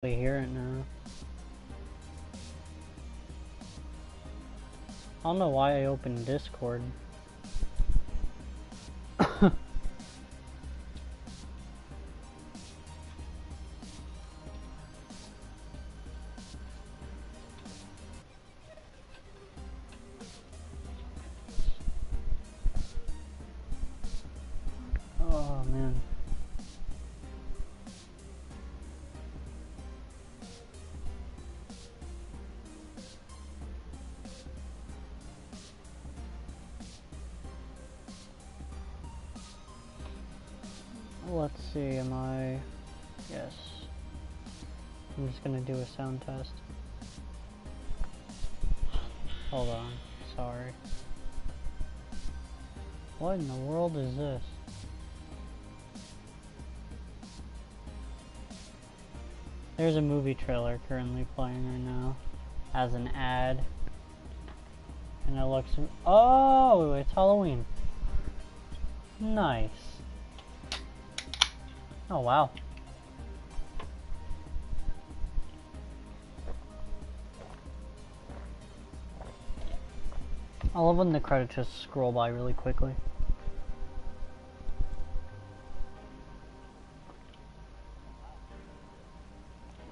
We hear it now. I don't know why I opened Discord. Oh man. Let's see, am I... Yes. I'm just gonna do a sound test. Hold on, sorry. What in the world is this? There's a movie trailer currently playing right now as an ad. And it looks... Oh, it's Halloween. Nice. Oh, wow. I love when the credits just scroll by really quickly.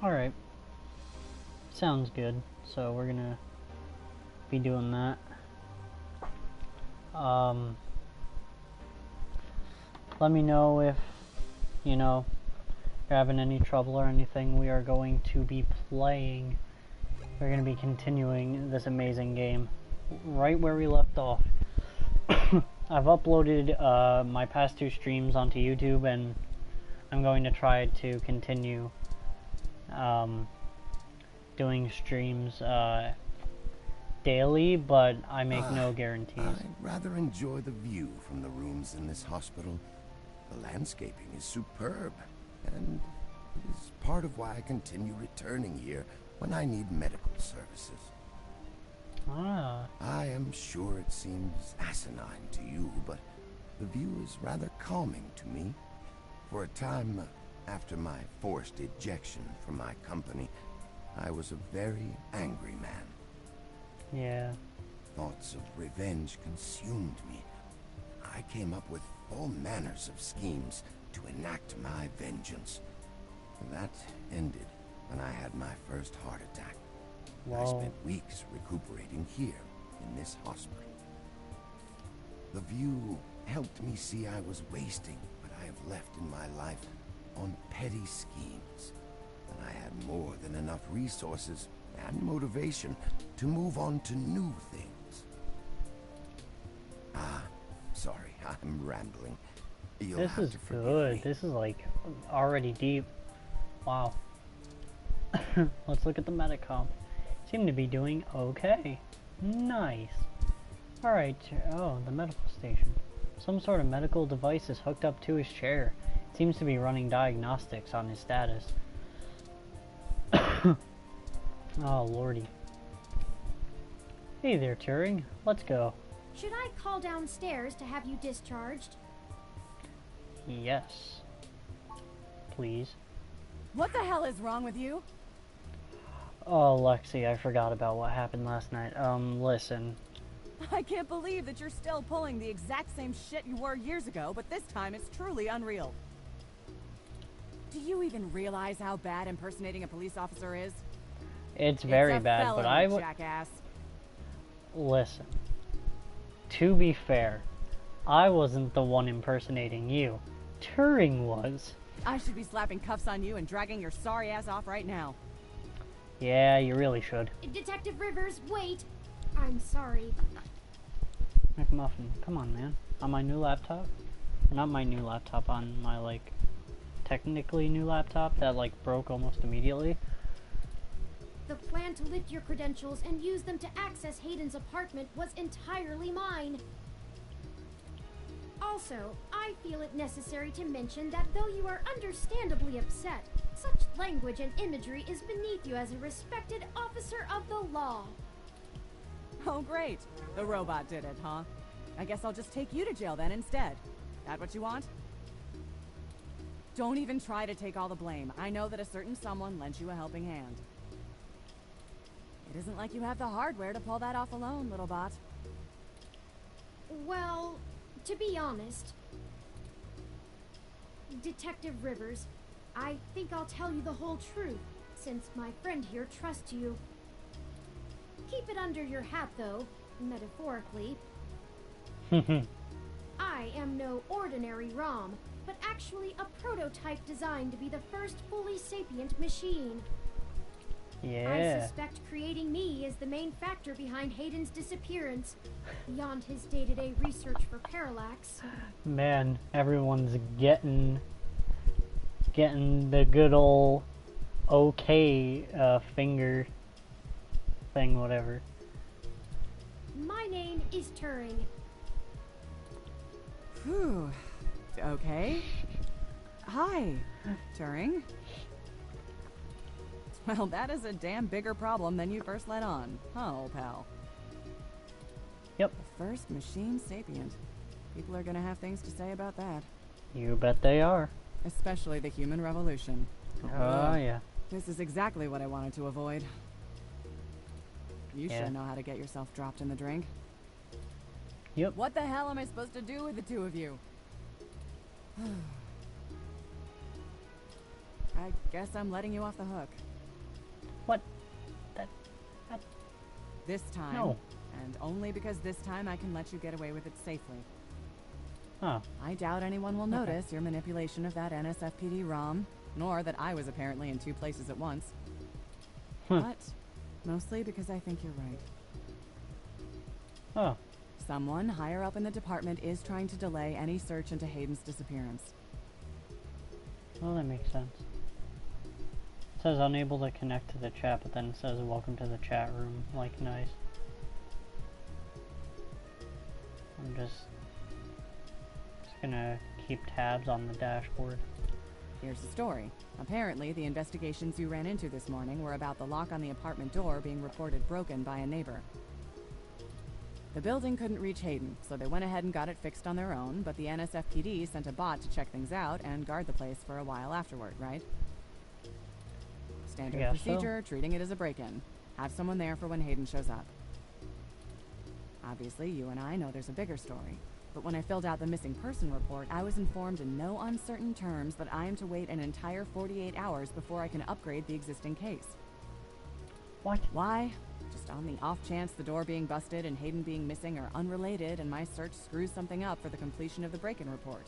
Alright. Sounds good. So we're gonna be doing that. Let me know if, you know, you're having any trouble or anything. We are going to be playing. We're going to be continuing this amazing game right where we left off. I've uploaded my past 2 streams onto YouTube, and I'm going to try to continue doing streams daily, but I make no guarantees. I rather enjoy the view from the rooms in this hospital. The landscaping is superb, and it is part of why I continue returning here when I need medical services. I am sure it seems asinine to you, but the view is rather calming to me. For a time, after my forced ejection from my company, I was a very angry man. Yeah. Thoughts of revenge consumed me. I came up with all manners of schemes to enact my vengeance. That ended when I had my first heart attack. Wow. I spent weeks recuperating here in this hospital. The view helped me see I was wasting what I have left in my life on petty schemes. And I had more than enough resources and motivation to move on to new things. Sorry, I'm rambling. This is good. This is like already deep. Wow. Let's look at the Medicom. Seem to be doing okay. Nice. Alright, oh, the medical station. Some sort of medical device is hooked up to his chair. Seems to be running diagnostics on his status. Oh, lordy. Hey there, Turing. Let's go. Should I call downstairs to have you discharged? Yes. Please. What the hell is wrong with you? Oh, Lexi, I forgot about what happened last night. Listen. I can't believe that you're still pulling the exact same shit you were years ago, but this time it's truly unreal. Do you even realize how bad impersonating a police officer is? It's very bad, but I would... Jackass. Listen. To be fair, I wasn't the one impersonating you. Turing was. I should be slapping cuffs on you and dragging your sorry ass off right now. Yeah, you really should. Detective Rivers, wait! I'm sorry. McMuffin, come on, man. On my new laptop? Not my new laptop, on my, like, technically new laptop that, like, broke almost immediately. The plan to lift your credentials and use them to access Hayden's apartment was entirely mine. Also, I feel it necessary to mention that though you are understandably upset, such language and imagery is beneath you as a respected officer of the law. Oh great, the robot did it, huh? I guess I'll just take you to jail then instead. That what you want? Don't even try to take all the blame. I know that a certain someone lent you a helping hand. It isn't like you have the hardware to pull that off alone, little bot. Well, to be honest, Detective Rivers, I think I'll tell you the whole truth, since my friend here trusts you. Keep it under your hat, though, metaphorically. I am no ordinary ROM, but actually a prototype designed to be the first fully sapient machine. Yeah. I suspect creating me is the main factor behind Hayden's disappearance, beyond his day-to-day research for Parallax. Man, everyone's getting the good old okay finger thing, whatever. My name is Turing. Whew. Okay. Hi, Turing. Well, that is a damn bigger problem than you first let on, huh, old pal? Yep. The first machine sapient. People are gonna have things to say about that. You bet they are. Especially the human revolution. Oh, yeah. This is exactly what I wanted to avoid. You Yeah. should know how to get yourself dropped in the drink. Yep. What the hell am I supposed to do with the two of you? I guess I'm letting you off the hook. What? This time. No. And only because this time I can let you get away with it safely. Oh. I doubt anyone will notice your manipulation of that NSFPD ROM, nor that I was apparently in two places at once. But mostly because I think you're right. Oh. Someone higher up in the department is trying to delay any search into Hayden's disappearance. Well, that makes sense. It says unable to connect to the chat, but then it says welcome to the chat room. Like, nice. I'm just gonna keep tabs on the dashboard. Here's the story. Apparently, the investigations you ran into this morning were about the lock on the apartment door being reported broken by a neighbor. The building couldn't reach Hayden, so they went ahead and got it fixed on their own, but the NSFPD sent a bot to check things out and guard the place for a while afterward, right? Standard Guess so. procedure, treating it as a break-in. Have someone there for when Hayden shows up. Obviously, you and I know there's a bigger story, but when I filled out the missing person report, I was informed in no uncertain terms that I am to wait an entire 48 hours before I can upgrade the existing case. What? Why? Just on the off chance the door being busted and Hayden being missing are unrelated and my search screws something up for the completion of the break-in report.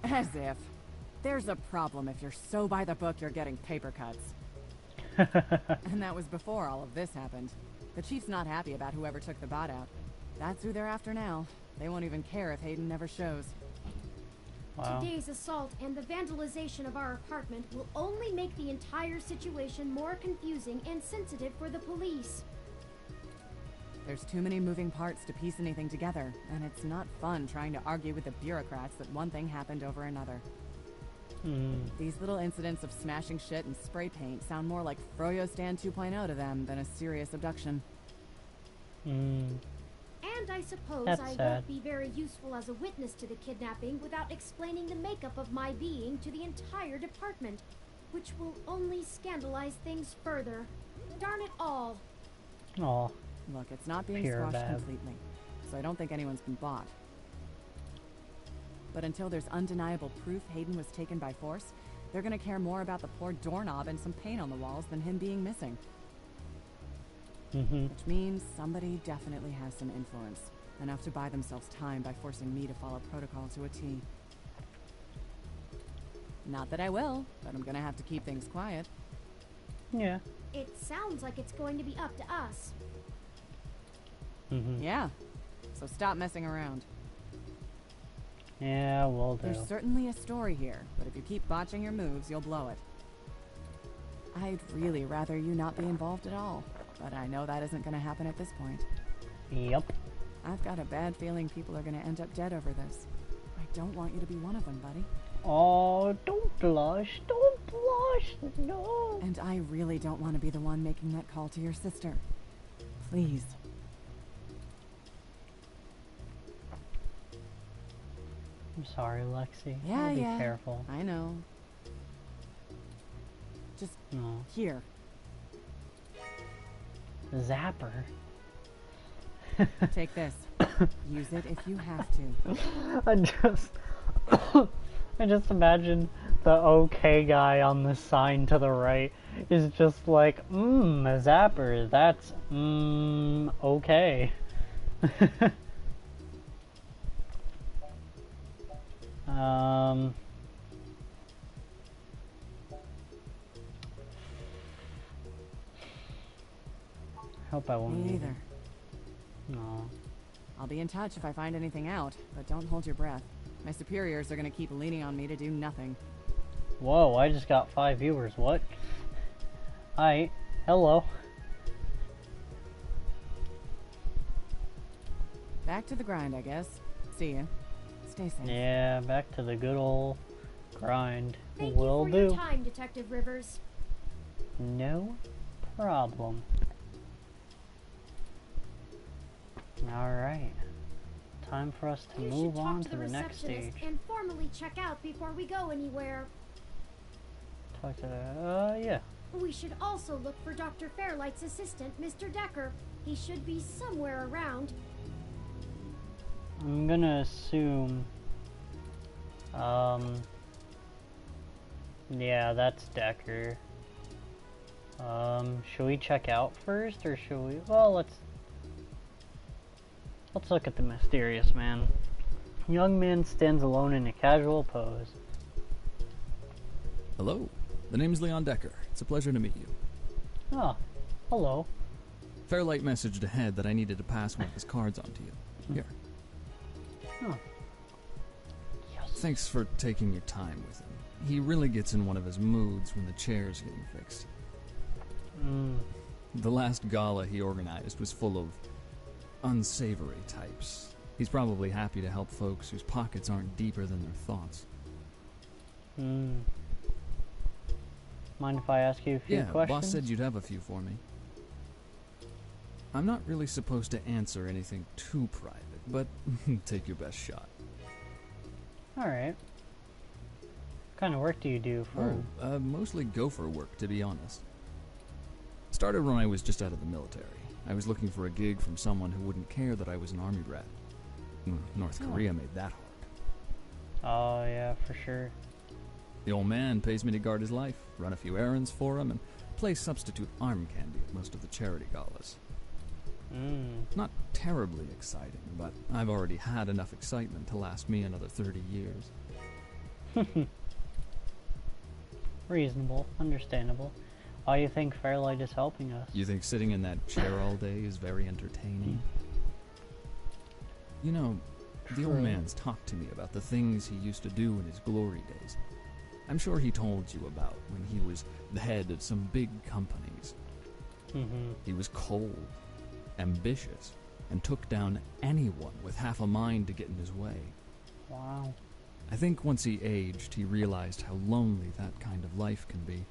As if. There's a problem if you're so by the book you're getting paper cuts. And that was before all of this happened. The chief's not happy about whoever took the bot out. That's who they're after now. They won't even care if Hayden never shows. Wow. Today's assault and the vandalization of our apartment will only make the entire situation more confusing and sensitive for the police. There's too many moving parts to piece anything together, and it's not fun trying to argue with the bureaucrats that one thing happened over another. These little incidents of smashing shit and spray paint sound more like Froyo Stand 2.0 to them than a serious abduction. And I suppose That's I sad. won't be very useful as a witness to the kidnapping without explaining the makeup of my being to the entire department, which will only scandalize things further. Darn it all. Aw. Look, it's not being Pure squashed bad. completely, so I don't think anyone's been bought. But until there's undeniable proof Hayden was taken by force, they're gonna care more about the poor doorknob and some paint on the walls than him being missing. Which means somebody definitely has some influence, enough to buy themselves time by forcing me to follow protocol to a T. Not that I will, but I'm gonna have to keep things quiet. Yeah. It sounds like it's going to be up to us. Yeah, so stop messing around. Yeah, will do. There's certainly a story here, but if you keep botching your moves, you'll blow it. I'd really rather you not be involved at all, but I know that isn't gonna happen at this point. Yep. I've got a bad feeling people are gonna end up dead over this. I don't want you to be one of them, buddy. Oh, don't blush. Don't blush. No. And I really don't want to be the one making that call to your sister. Please. I'm sorry, Lexi. Yeah, I'll be yeah. careful. I know. Just No. here. Zapper. Take this. Use it if you have to. I just imagine the okay guy on the sign to the right is just like, a zapper, that's, okay. Hope I won't Me need neither. it. No. I'll be in touch if I find anything out, but don't hold your breath. My superiors are gonna keep leaning on me to do nothing. Whoa, I just got 5 viewers, what? Hi, hello. Back to the grind, I guess. See ya. Stay safe. Yeah, back to the good old grind. Thank Will you for your do. time, Detective Rivers. No problem. Alright. Time for us to You move should on talk to to the next receptionist stage. and formally check out before we go anywhere. Talk to yeah. We should also look for Dr. Fairlight's assistant, Mr. Decker. He should be somewhere around. I'm gonna assume yeah, that's Decker. Should we check out first or should we let's look at the mysterious man. Young man stands alone in a casual pose. Hello, the name's Leon Decker. It's a pleasure to meet you. Ah, hello. Fairlight messaged ahead that I needed to pass one of his cards on to you. Here. Oh. Yes. Thanks for taking your time with him. He really gets in one of his moods when the chair's getting fixed. The last gala he organized was full of unsavory types. He's probably happy to help folks whose pockets aren't deeper than their thoughts. Mind if I ask you a few questions? Boss said you'd have a few for me. I'm not really supposed to answer anything too private, but take your best shot. Alright. What kind of work do you do for... Mostly gopher work, to be honest. Started when I was just out of the military. I was looking for a gig from someone who wouldn't care that I was an army brat. North Korea made that hard. Oh, yeah, for sure. The old man pays me to guard his life, run a few errands for him, and play substitute arm candy at most of the charity galas. Not terribly exciting, but I've already had enough excitement to last me another 30 years. Reasonable. Understandable. Why do you think Fairlight is helping us? You think sitting in that chair all day is very entertaining? You know, the old man's talked to me about the things he used to do in his glory days. I'm sure he told you about when he was the head of some big companies. He was cold, ambitious, and took down anyone with half a mind to get in his way. Wow. I think once he aged, he realized how lonely that kind of life can be.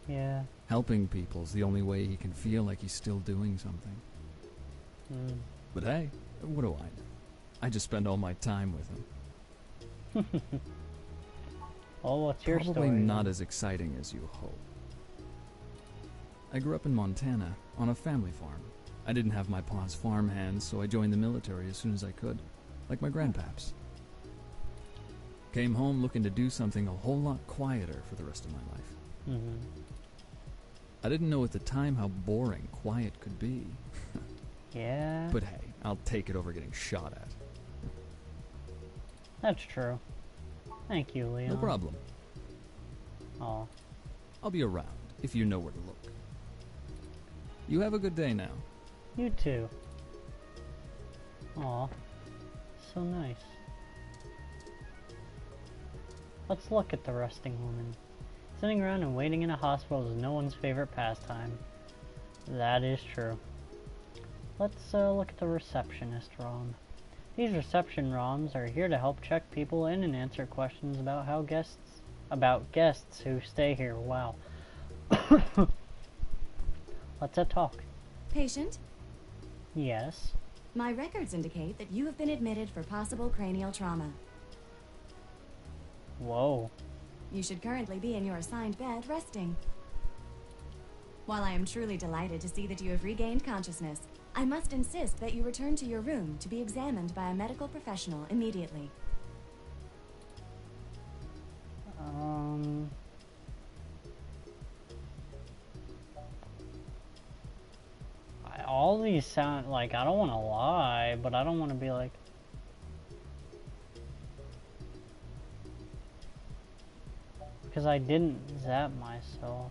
Yeah. Helping people's the only way he can feel like he's still doing something. But hey, what do I know? I just spend all my time with him. Well, what's your Probably story? not as exciting as you hope. I grew up in Montana, on a family farm. I didn't have my pa's farm hands, so I joined the military as soon as I could, like my grandpaps. Came home looking to do something a whole lot quieter for the rest of my life. I didn't know at the time how boring quiet could be. Yeah. But hey, I'll take it over getting shot at. That's true. Thank you, Leon. No problem. Aw. I'll be around, if you know where to look. You have a good day now. You too. Aw. So nice. Let's look at the resting woman. Sitting around and waiting in a hospital is no one's favorite pastime. That is true. Let's look at the receptionist ROM. These reception ROMs are here to help check people in and answer questions about guests who stay here. Wow. Let's talk. Patient, Yes. my records indicate that you have been admitted for possible cranial trauma. Whoa. You should currently be in your assigned bed, resting. While I am truly delighted to see that you have regained consciousness, I must insist that you return to your room to be examined by a medical professional immediately. All these sound like, I don't want to lie, but I don't want to be like, because I didn't zap myself.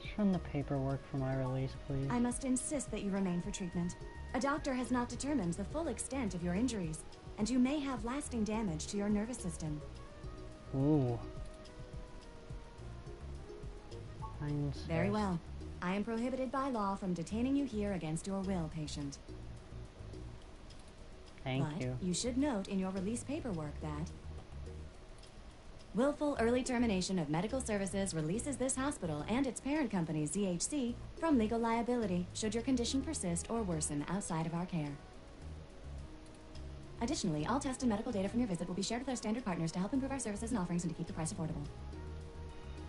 Just run the paperwork for my release, please. I must insist that you remain for treatment. A doctor has not determined the full extent of your injuries, and you may have lasting damage to your nervous system. Ooh. Very well. I am prohibited by law from detaining you here against your will, patient. Thank But you. you should note in your release paperwork that willful early termination of medical services releases this hospital and its parent company, ZHC, from legal liability should your condition persist or worsen outside of our care. Additionally, all test and medical data from your visit will be shared with our standard partners to help improve our services and offerings and to keep the price affordable.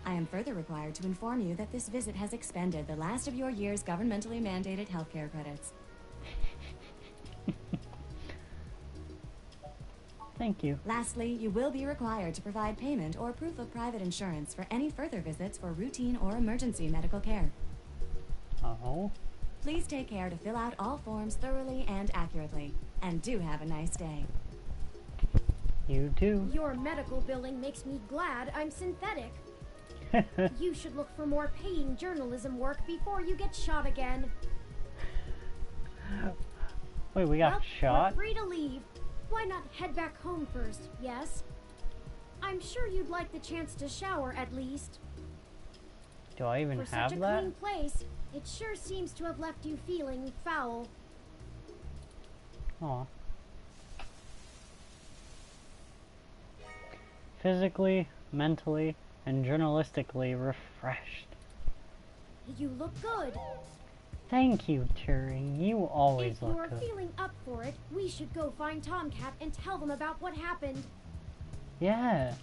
I am further required to inform you that this visit has expended the last of your year's governmentally mandated healthcare credits. Thank you. Lastly, you will be required to provide payment or proof of private insurance for any further visits for routine or emergency medical care. Oh. Please take care to fill out all forms thoroughly and accurately. And do have a nice day. You too. Your medical billing makes me glad I'm synthetic. You should look for more paying journalism work before you get shot again. Wait, we got Well, shot? we're free to leave. Why not head back home first, yes? I'm sure you'd like the chance to shower at least. Do I even For have such a that? clean place, it sure seems to have left you feeling foul. Aw. Physically, mentally, and journalistically refreshed. You look good. Thank you, Turing. You always If look you're good. feeling up for it, we should go find Tomcat and tell them about what happened. Yeah.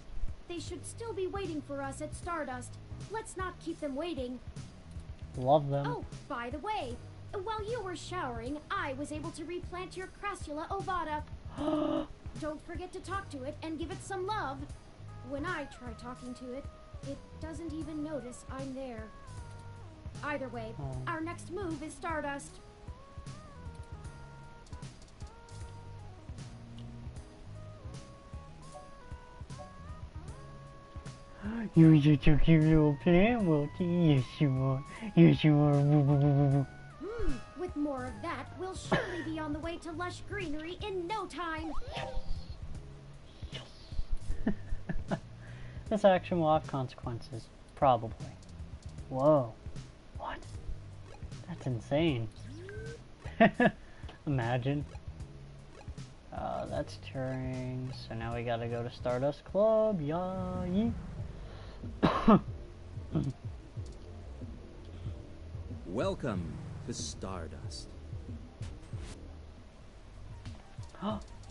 They should still be waiting for us at Stardust. Let's not keep them waiting. Love them. Oh, by the way, while you were showering, I was able to replant your Crassula ovata. Don't forget to talk to it and give it some love. When I try talking to it, it doesn't even notice I'm there. Either way, our next move is Stardust. You're such a cute little plant, Wilty. Yes, you are. Yes, you are. With more of that, we'll surely be on the way to lush greenery in no time. This action will have consequences. Probably. Whoa. What? That's insane. Imagine. That's Turing. So now we gotta go to Stardust Club. Yay. Welcome to Stardust.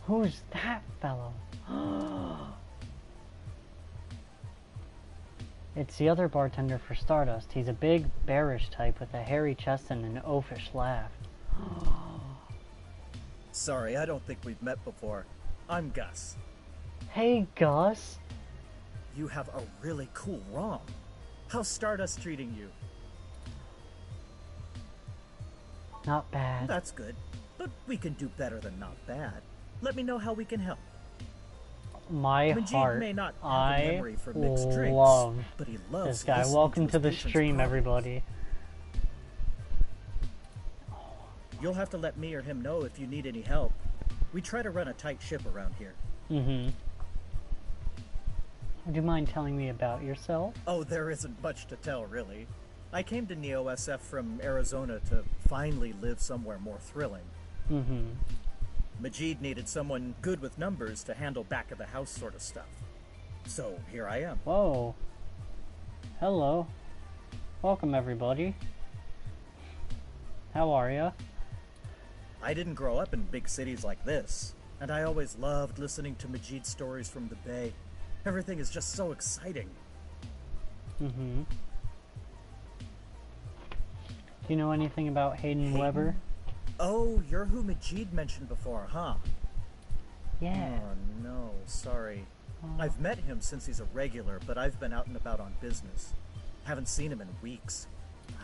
Who's that fellow? It's the other bartender for Stardust. He's a big, bearish type with a hairy chest and an oafish laugh. Sorry, I don't think we've met before. I'm Gus. Hey, Gus. You have a really cool ROM. How's Stardust treating you? Not bad. That's good. But we can do better than not bad. Let me know how we can help. My Majid heart. may not have a I memory for mixed drinks, love but he loves this guy. listening Welcome to to the his patients' stream, problems. everybody. You'll have to let me or him know if you need any help. We try to run a tight ship around here. Mm-hmm. Would you mind telling me about yourself? Oh, there isn't much to tell, really. I came to Neo SF from Arizona to finally live somewhere more thrilling. Mm-hmm. Majid needed someone good with numbers to handle back-of-the-house sort of stuff. So, here I am. Whoa. Hello. Welcome, everybody. How are ya? I didn't grow up in big cities like this. And I always loved listening to Majid's stories from the Bay. Everything is just so exciting. Mm-hmm. Do you know anything about Hayden Weber? Oh, you're who Majid mentioned before, huh? Yeah. Oh, no, sorry. I've met him since he's a regular, but I've been out and about on business. Haven't seen him in weeks.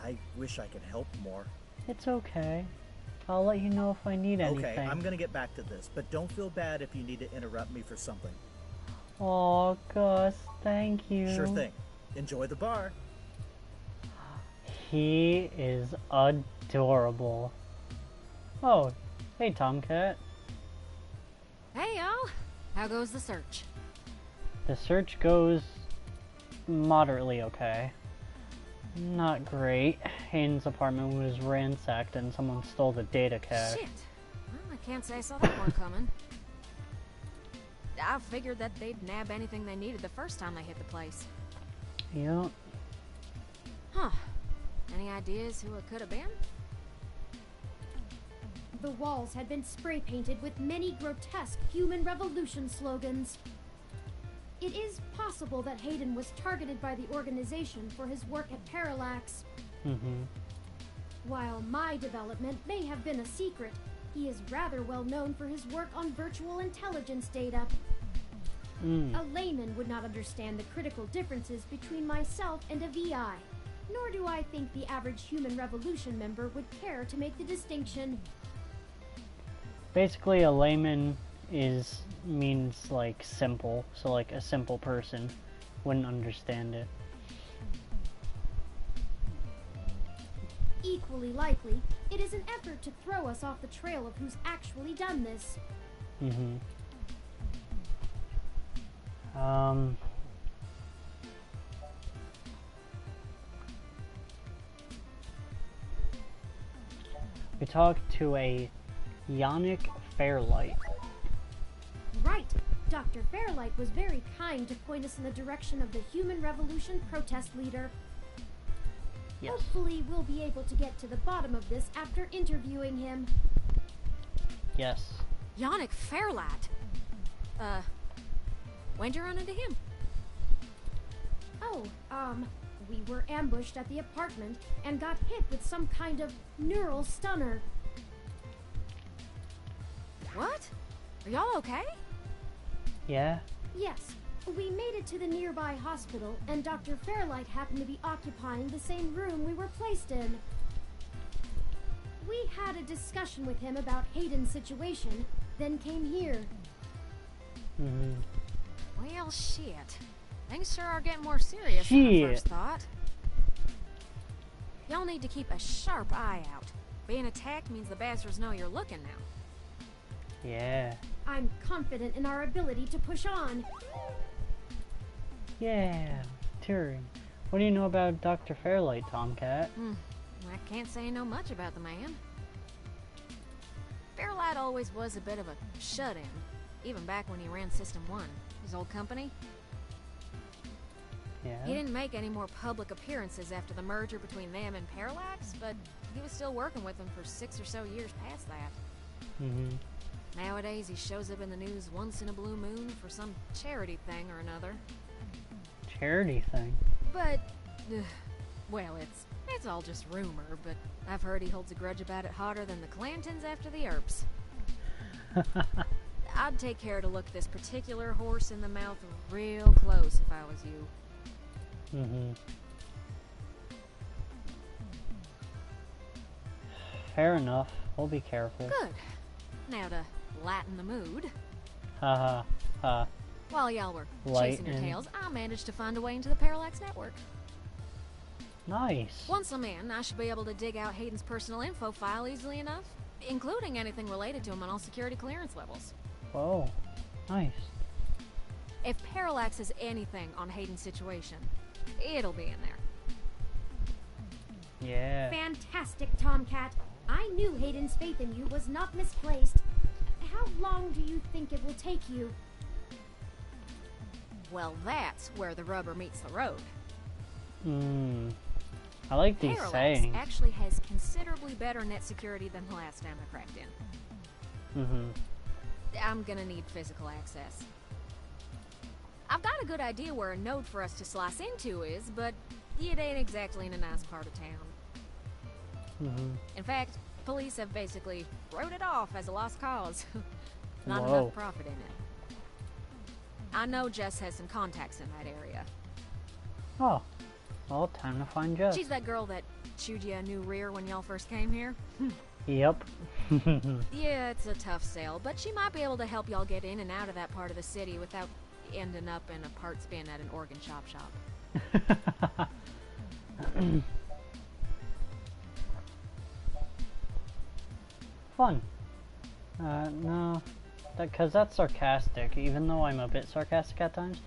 I wish I could help more. It's okay. I'll let you know if I need anything. Okay, I'm gonna get back to this, but don't feel bad if you need to interrupt me for something. Aw, Gus, thank you. Sure thing. Enjoy the bar. He is adorable. Oh, hey Tomcat. Hey, y'all. How goes the search? The search goes moderately okay. Not great. Hayden's apartment was ransacked and someone stole the data cache. Shit. Well, I can't say I saw that one coming. I figured that they'd nab anything they needed the first time they hit the place. Yep. Huh. Any ideas who it could have been? The walls had been spray painted with many grotesque human revolution slogans. It is possible that Hayden was targeted by the organization for his work at Parallax. Mm-hmm. While my development may have been a secret, he is rather well known for his work on virtual intelligence data. A layman would not understand the critical differences between myself and a VI, nor do I think the average Human Revolution member would care to make the distinction. Basically, a layman means like simple, so like a simple person wouldn't understand it. Equally likely, it is an effort to throw us off the trail of who's actually done this. Mm-hmm. We talked to a Yannick Fairlight. Right. Dr. Fairlight was very kind to point us in the direction of the Human Revolution protest leader. Yes. Hopefully we'll be able to get to the bottom of this after interviewing him. Yes. Yannick Fairlight. When'd you run into him? Oh, we were ambushed at the apartment and got hit with some kind of neural stunner. What? Are y'all okay? Yeah? Yes, we made it to the nearby hospital, and Dr. Fairlight happened to be occupying the same room we were placed in. We had a discussion with him about Hayden's situation, then came here. Mm-hmm. Well, shit. Things sure are getting more serious than I first thought. Y'all need to keep a sharp eye out. Being attacked means the bastards know you're looking now. Yeah. I'm confident in our ability to push on. Yeah. Turing. What do you know about Dr. Fairlight, Tomcat? I can't say I know much about the man. Fairlight always was a bit of a shut-in, even back when he ran System 1, his old company. Yeah. He didn't make any more public appearances after the merger between them and Parallax, but he was still working with them for 6 or so years past that. Mm-hmm. Nowadays, he shows up in the news once in a blue moon for some charity thing or another. Charity thing? But, well, it's all just rumor, but I've heard he holds a grudge about it hotter than the Clantons after the Earps. I'd take care to look this particular horse in the mouth real close if I was you. Mm-hmm. Fair enough. We'll be careful. Good. Now to lighten the mood. Ha ha ha. While y'all were chasing your Lighten. tails, I managed to find a way into the Parallax network. Nice. Once I'm in, I should be able to dig out Hayden's personal info file easily enough, including anything related to him on all security clearance levels. Whoa. Nice. If Parallax has anything on Hayden's situation, it'll be in there. Yeah. Fantastic, Tomcat. I knew Hayden's faith in you was not misplaced. How long do you think it will take you? Well, that's where the rubber meets the road. I like these Parallax sayings. actually has considerably better net security than the last time I cracked in. I'm gonna need physical access. I've got a good idea where a node for us to slice into is, but it ain't exactly in a nice part of town. In fact, police have basically wrote it off as a lost cause. Not Whoa. enough profit in it. I know Jess has some contacts in that area. Oh. Well, time to find Jess. She's that girl that chewed you a new rear when y'all first came here. Yep. Yeah, it's a tough sale, but she might be able to help y'all get in and out of that part of the city without ending up in a parts bin at an organ shop. Fun. No. Because that's sarcastic, even though I'm a bit sarcastic at times.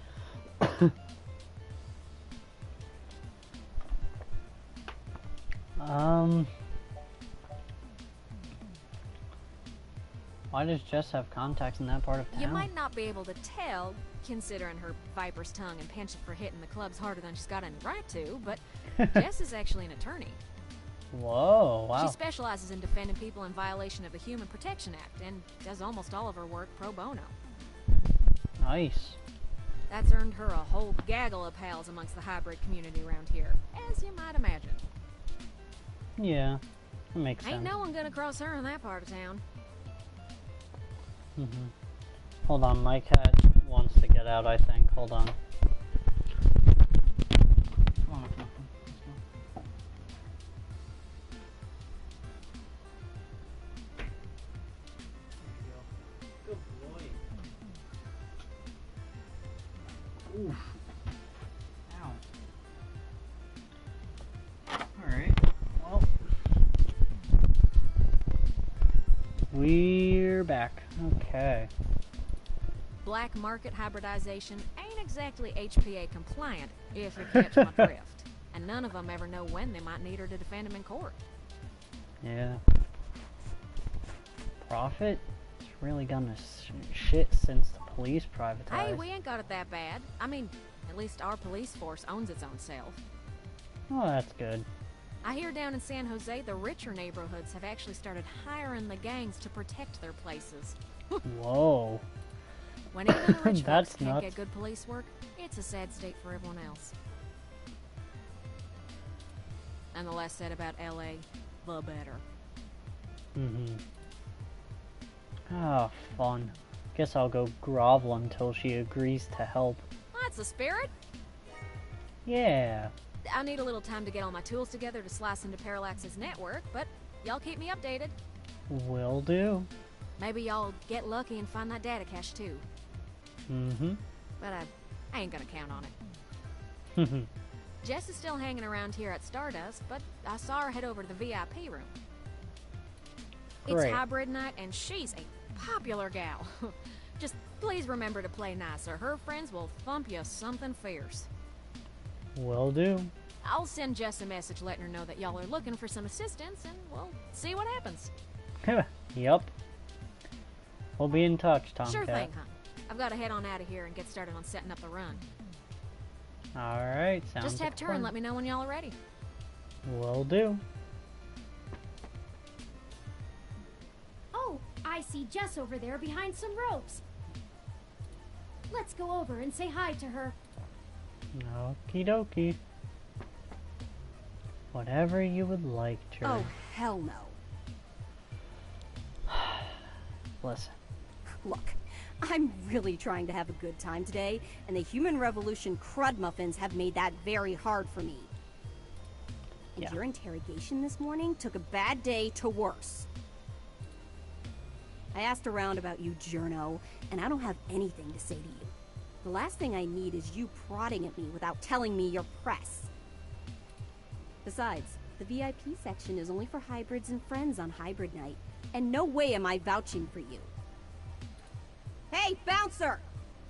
Why does Jess have contacts in that part of town? You might not be able to tell, considering her viper's tongue and penchant for hitting the clubs harder than she's got any right to, but Jess is actually an attorney. Whoa, wow. She specializes in defending people in violation of the Human Protection Act and does almost all of her work pro bono. Nice. That's earned her a whole gaggle of pals amongst the hybrid community around here, as you might imagine. Yeah, that makes sense. Ain't no one gonna cross her in that part of town. Hold on, my cat wants to get out, I think. Hold on. Come on, come on. Good boy. Oof. Ow. Alright, well. We're back. Okay. Black market hybridization ain't exactly HPA compliant, if you catch my drift. And none of them ever know when they might need her to defend them in court. Yeah. Profit? It's really gonna shit since the police privatized. Hey, we ain't got it that bad. I mean, at least our police force owns its own self. Oh, that's good. I hear down in San Jose, the richer neighborhoods have actually started hiring the gangs to protect their places. Whoa. When even the rich That's folks can't nuts. get good police work, it's a sad state for everyone else. And the less said about LA, the better. Ah, fun. Guess I'll go grovel until she agrees to help. That's the spirit. Yeah. I need a little time to get all my tools together to slice into Parallax's network, but y'all keep me updated. Will do. Maybe y'all get lucky and find that data cache too. But I ain't gonna count on it. Jess is still hanging around here at Stardust, but I saw her head over to the VIP room. It's Great. hybrid night, and she's a popular gal. Just please remember to play nice, or her friends will thump you something fierce. Will do. I'll send Jess a message letting her know that y'all are looking for some assistance, and we'll see what happens. Yup. We'll be in touch, Tomcat. Sure thing, hon. I've got to head on out of here and get started on setting up the run. Alright, sounds Just have like Turin fun. let me know when y'all are ready. Will do. Oh, I see Jess over there behind some ropes. Let's go over and say hi to her. Okie dokie. Whatever you would like, Turin. Oh, hell no. Listen. Look, I'm really trying to have a good time today, and the Human Revolution crud muffins have made that very hard for me. And Yeah. your interrogation this morning took a bad day to worse. I asked around about you, Journo, and I don't have anything to say to you. The last thing I need is you prodding at me without telling me you're press. Besides, the VIP section is only for hybrids and friends on Hybrid Night, and no way am I vouching for you. Hey, bouncer!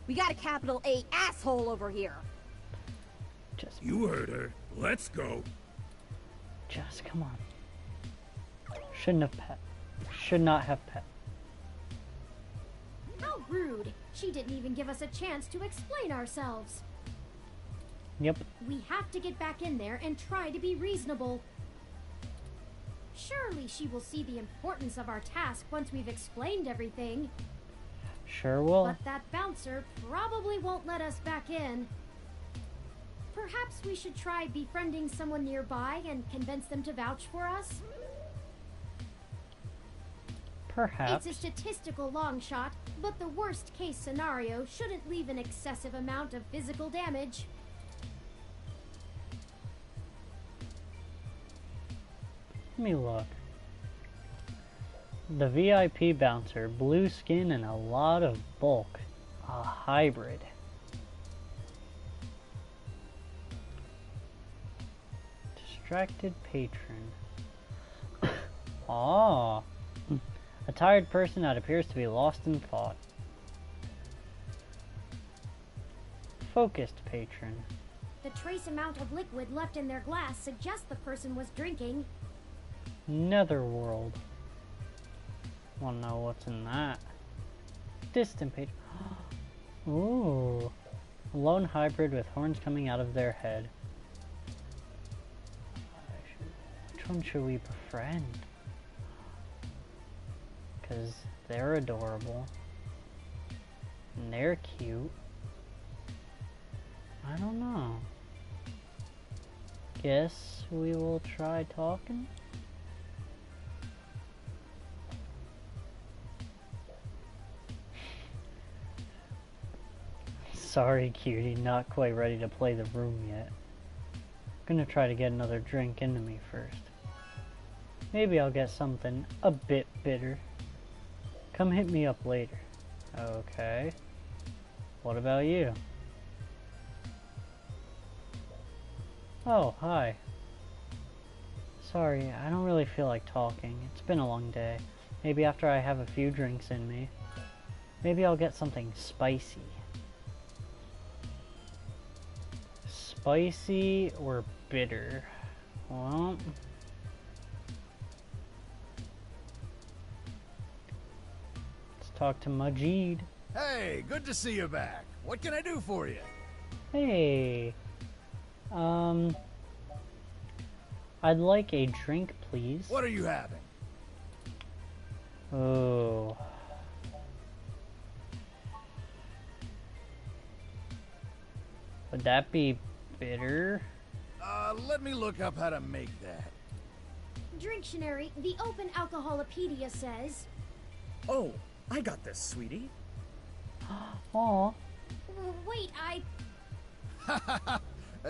We got a capital A asshole over here! Just, You heard her. Let's go. just come on. Shouldn't have pet. Should not have pet. How rude! She didn't even give us a chance to explain ourselves. Yep. We have to get back in there and try to be reasonable. Surely she will see the importance of our task once we've explained everything. Sure will. But that bouncer probably won't let us back in. Perhaps we should try befriending someone nearby and convince them to vouch for us? Perhaps. It's a statistical long shot, but the worst case scenario shouldn't leave an excessive amount of physical damage. Let me look. The VIP bouncer, blue skin and a lot of bulk. A hybrid. Distracted patron. Ah. A tired person that appears to be lost in thought. Focused patron. The trace amount of liquid left in their glass suggests the person was drinking. Netherworld. Wanna know what's in that? Distant patron. Ooh. A lone hybrid with horns coming out of their head. Which one should we befriend? Because they're adorable. And they're cute. I don't know. Guess we will try talking? Sorry, cutie, not quite ready to play the room yet. Gonna try to get another drink into me first. Maybe I'll get something a bit bitter. Come hit me up later. Okay. What about you? Oh, hi. Sorry, I don't really feel like talking. It's been a long day. Maybe after I have a few drinks in me. Maybe I'll get something spicy. Spicy or bitter? Well... talk to Majid. Hey, good to see you back. What can I do for you? Hey. I'd like a drink, please. What are you having? Oh. Would that be bitter? Let me look up how to make that. Dictionary, the Open Alcoholopedia says... Oh, I got this, sweetie. Aw. Wait,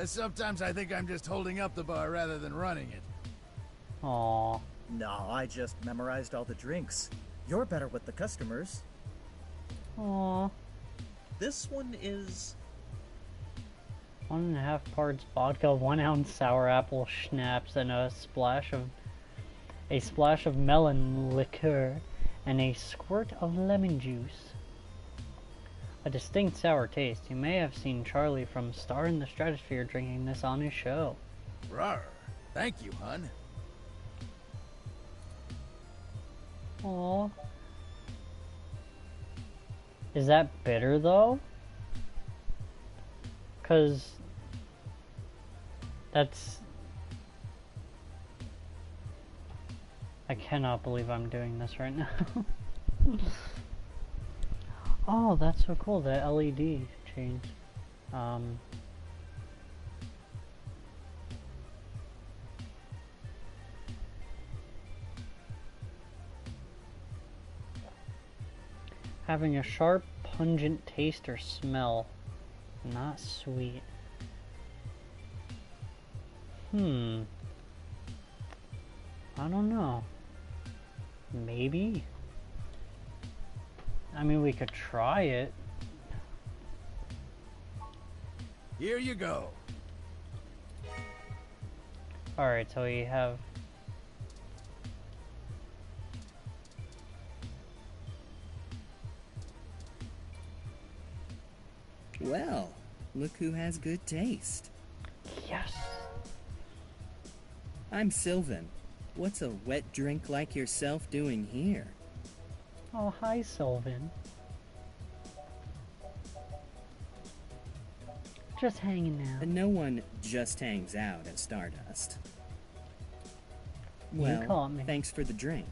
Sometimes I think I'm just holding up the bar rather than running it. Aw. No, I just memorized all the drinks. You're better with the customers. Aw. This one is... 1.5 parts vodka, 1 ounce sour apple schnapps, and a splash of melon liqueur, and a squirt of lemon juice. A distinct sour taste. You may have seen Charlie from Star in the Stratosphere drinking this on his show. Rawr. Thank you, hun. Aww. Is that bitter, though? 'Cause... that's... I cannot believe I'm doing this right now. Oh, that's so cool, the LED changed. Having a sharp, pungent taste or smell. Not sweet. I don't know. Maybe? I mean, we could try it. Here you go. Alright, so we have... Well, look who has good taste. Yes! I'm Sylvan. What's a wet drink like yourself doing here? Oh, hi, Sylvan. Just hanging out. No one just hangs out at Stardust. You Well, caught me. thanks for the drink.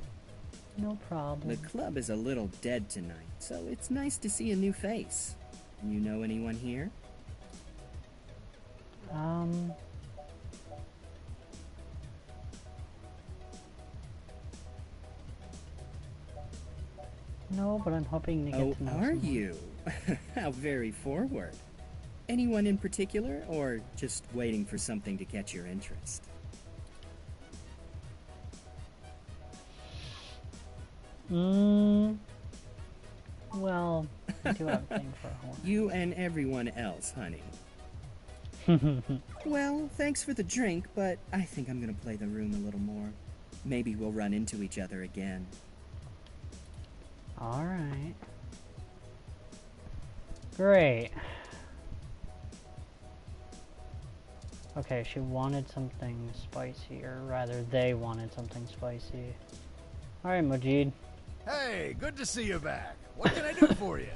No problem. The club is a little dead tonight, so it's nice to see a new face. You know anyone here? No, but I'm hoping to get to know are someone. you? How very forward. Anyone in particular, or just waiting for something to catch your interest? Well, I do have a thing for a horn. You and everyone else, honey. Well, thanks for the drink, but I think I'm gonna play the room a little more. Maybe we'll run into each other again. Alright. Great. Okay, she wanted something spicy, or rather, they wanted something spicy. Alright, Majid. Hey, good to see you back. What can I do for you?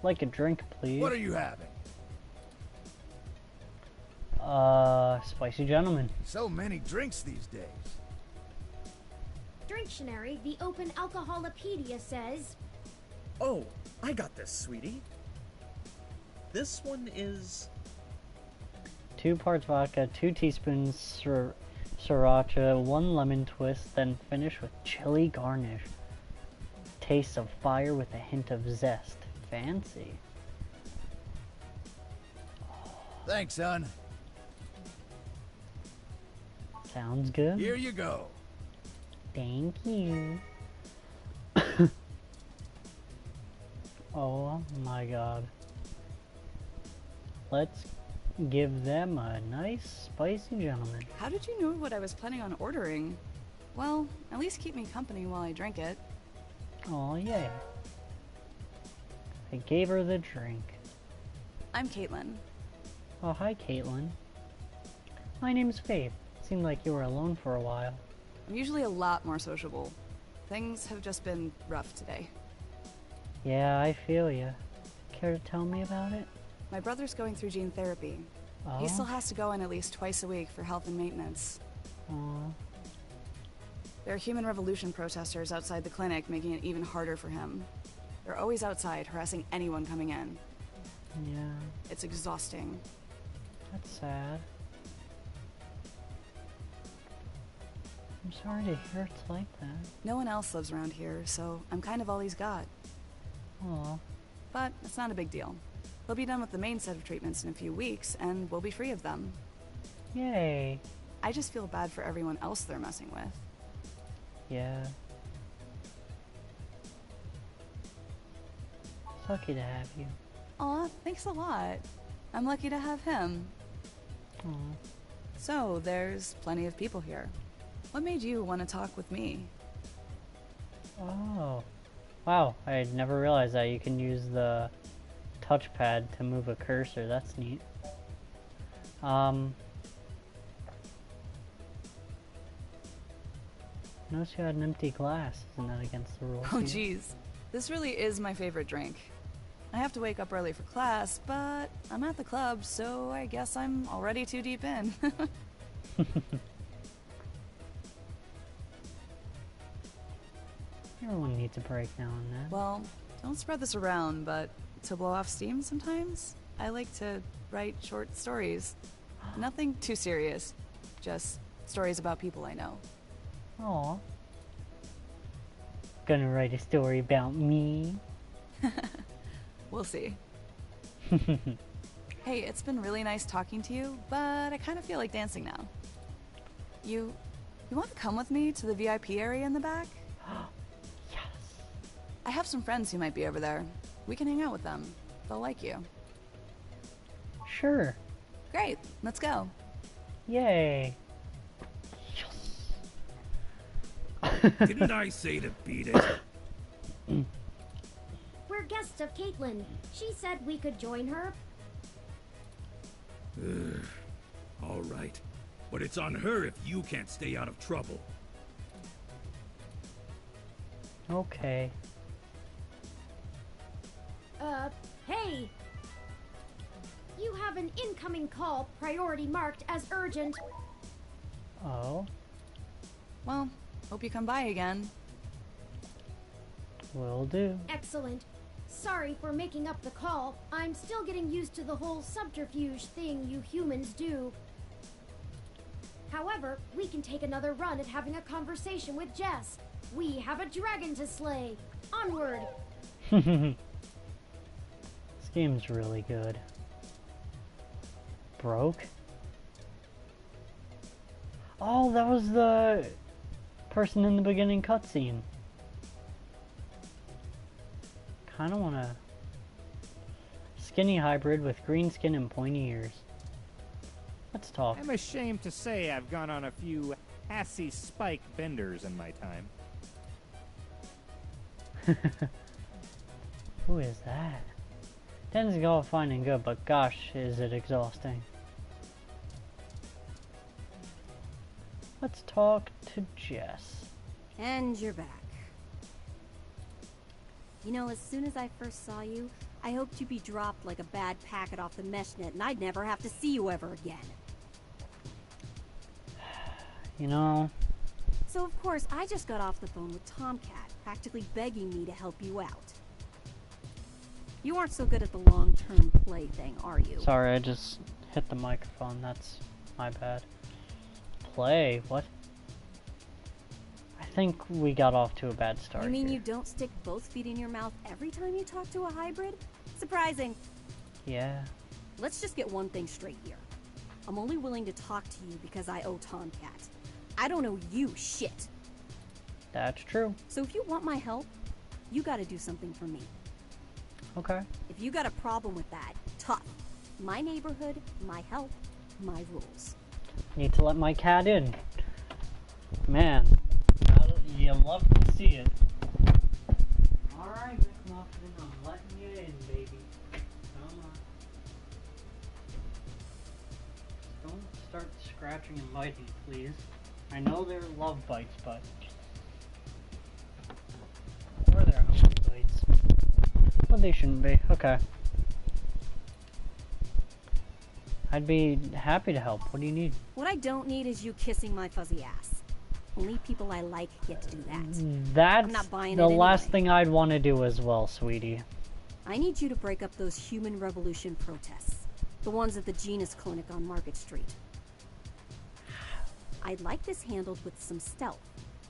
Like a drink, please. What are you having? Spicy gentleman. So many drinks these days. Drinctionary, the Open Alcoholopedia says... Oh, I got this, sweetie. This one is... 2 parts vodka, 2 teaspoons sriracha, 1 lemon twist, then finish with chili garnish. Taste of fire with a hint of zest. Fancy. Thanks, son. Sounds good. Here you go. Thank you. Oh my god. Let's give them a nice spicy gentleman. How did you know what I was planning on ordering? Well, at least keep me company while I drink it. Oh yay. I gave her the drink. I'm Caitlin. Oh hi Caitlin. My name's Faith. Seemed like you were alone for a while. I'm usually a lot more sociable. Things have just been rough today. Yeah, I feel ya. Care to tell me about it? My brother's going through gene therapy. Oh? He still has to go in at least twice a week for health and maintenance. Aw. There are Human Revolution protesters outside the clinic, making it even harder for him. They're always outside, harassing anyone coming in. Yeah. It's exhausting. That's sad. I'm sorry to hear it's like that. No one else lives around here, so I'm kind of all he's got. Aw. But it's not a big deal. He'll be done with the main set of treatments in a few weeks, and we'll be free of them. Yay. I just feel bad for everyone else they're messing with. Yeah. It's lucky to have you. Aw, thanks a lot. I'm lucky to have him. Aw. So, there's plenty of people here. What made you want to talk with me? Oh. Wow, I had never realized that you can use the touchpad to move a cursor. That's neat. Notice you had an empty glass. Isn't that against the rules? Oh, here? geez. This really is my favorite drink. I have to wake up early for class, but I'm at the club, so I guess I'm already too deep in. Everyone needs a break now and then. Well, don't spread this around, but to blow off steam sometimes, I like to write short stories. Nothing too serious, just stories about people I know. Aw. Gonna write a story about me. We'll see. Hey, it's been really nice talking to you, but I kind of feel like dancing now. You want to come with me to the VIP area in the back? Yes. I have some friends who might be over there. We can hang out with them. They'll like you. Sure. Great, let's go. Yay. Didn't I say to beat it? We're guests of Caitlin. She said we could join her. All right. But it's on her if you can't stay out of trouble. Okay. Hey! You have an incoming call, priority marked as urgent. Oh? Well, hope you come by again. Will do. Excellent. Sorry for making up the call. I'm still getting used to the whole subterfuge thing you humans do. However, we can take another run at having a conversation with Jess. We have a dragon to slay. Onward! This game's really good. Broke? Oh, that was the person in the beginning cutscene. Kinda wanna... Skinny hybrid with green skin and pointy ears. Let's talk. I'm ashamed to say I've gone on a few assy spike benders in my time. Who is that? Tends to go all fine and good, but gosh, is it exhausting. Let's talk to Jess. And you're back. You know, as soon as I first saw you, I hoped you'd be dropped like a bad packet off the mesh net and I'd never have to see you ever again. You know... So of course, I just got off the phone with Tomcat, practically begging me to help you out. You aren't so good at the long-term play thing, are you? Sorry, I just hit the microphone. That's my bad. Play? What? I think we got off to a bad start. You mean here. you don't stick both feet in your mouth every time you talk to a hybrid? Surprising. Yeah. Let's just get one thing straight here. I'm only willing to talk to you because I owe Tomcat. I don't owe you shit. That's true. So if you want my help, you gotta do something for me. Okay. If you got a problem with that, tough. My neighborhood, my help, my rules. Need to let my cat in. Man, you love to see it. Alright, McMuffin, I'm letting you in, baby. Come on. Don't start scratching and biting, please. I know they're love bites, but... Or they're hungry bites. But they shouldn't be. Okay. I'd be happy to help. What do you need? What I don't need is you kissing my fuzzy ass. Only people I like get to do that. That's I'm not buying the it last anyway. thing I'd want to do as well, sweetie. I need you to break up those human revolution protests. The ones at the Genus Clinic on Market Street. I'd like this handled with some stealth.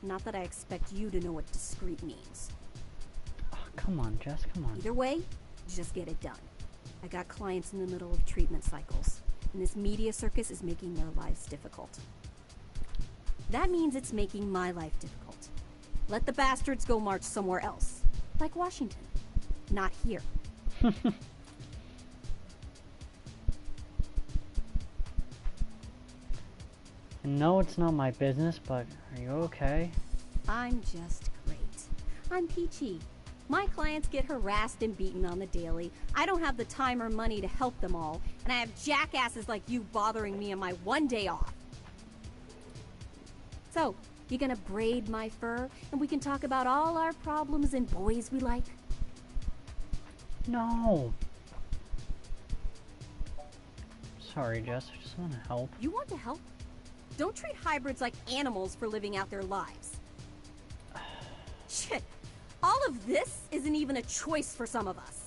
Not that I expect you to know what discreet means. Oh, come on, Jess, come on. Either way, just get it done. I got clients in the middle of treatment cycles, and this media circus is making their lives difficult. That means it's making my life difficult. Let the bastards go march somewhere else. Like Washington. Not here. No, it's not my business, but are you okay? I'm just great. I'm peachy. My clients get harassed and beaten on the daily. I don't have the time or money to help them all, and I have jackasses like you bothering me on my one day off. So, you gonna braid my fur, and we can talk about all our problems and boys we like? No. Sorry, Jess, I just want to help. You want to help? Don't treat hybrids like animals for living out their lives. Shit. All of this isn't even a choice for some of us.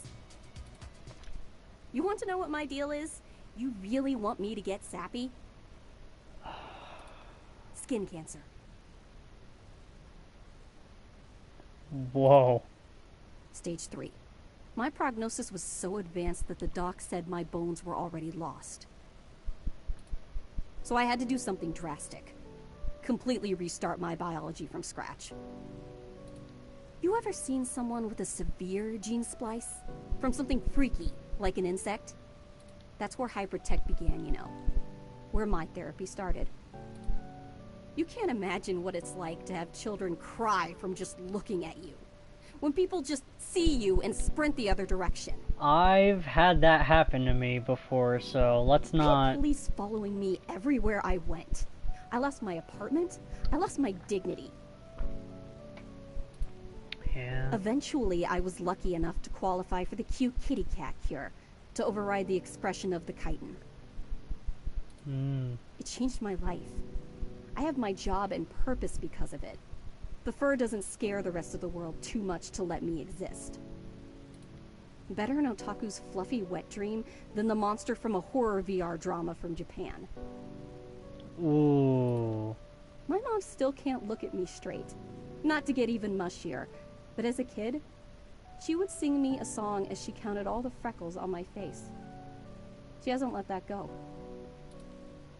You want to know what my deal is? You really want me to get sappy? Skin cancer. Whoa. Stage 3. My prognosis was so advanced that the doc said my bones were already lost. So I had to do something drastic. Completely restart my biology from scratch. You ever seen someone with a severe gene splice? From something freaky, like an insect? That's where hybrid tech began, you know. Where my therapy started. You can't imagine what it's like to have children cry from just looking at you. When people just see you and sprint the other direction. I've had that happen to me before, so let's not... I had police following me everywhere I went. I lost my apartment. I lost my dignity. Yeah. Eventually, I was lucky enough to qualify for the cute kitty cat cure, to override the expression of the chitin. It changed my life. I have my job and purpose because of it. The fur doesn't scare the rest of the world too much to let me exist. Better an otaku's fluffy wet dream than the monster from a horror VR drama from Japan. Ooh. My mom still can't look at me straight. Not to get even mushier, but as a kid, she would sing me a song as she counted all the freckles on my face. She hasn't let that go.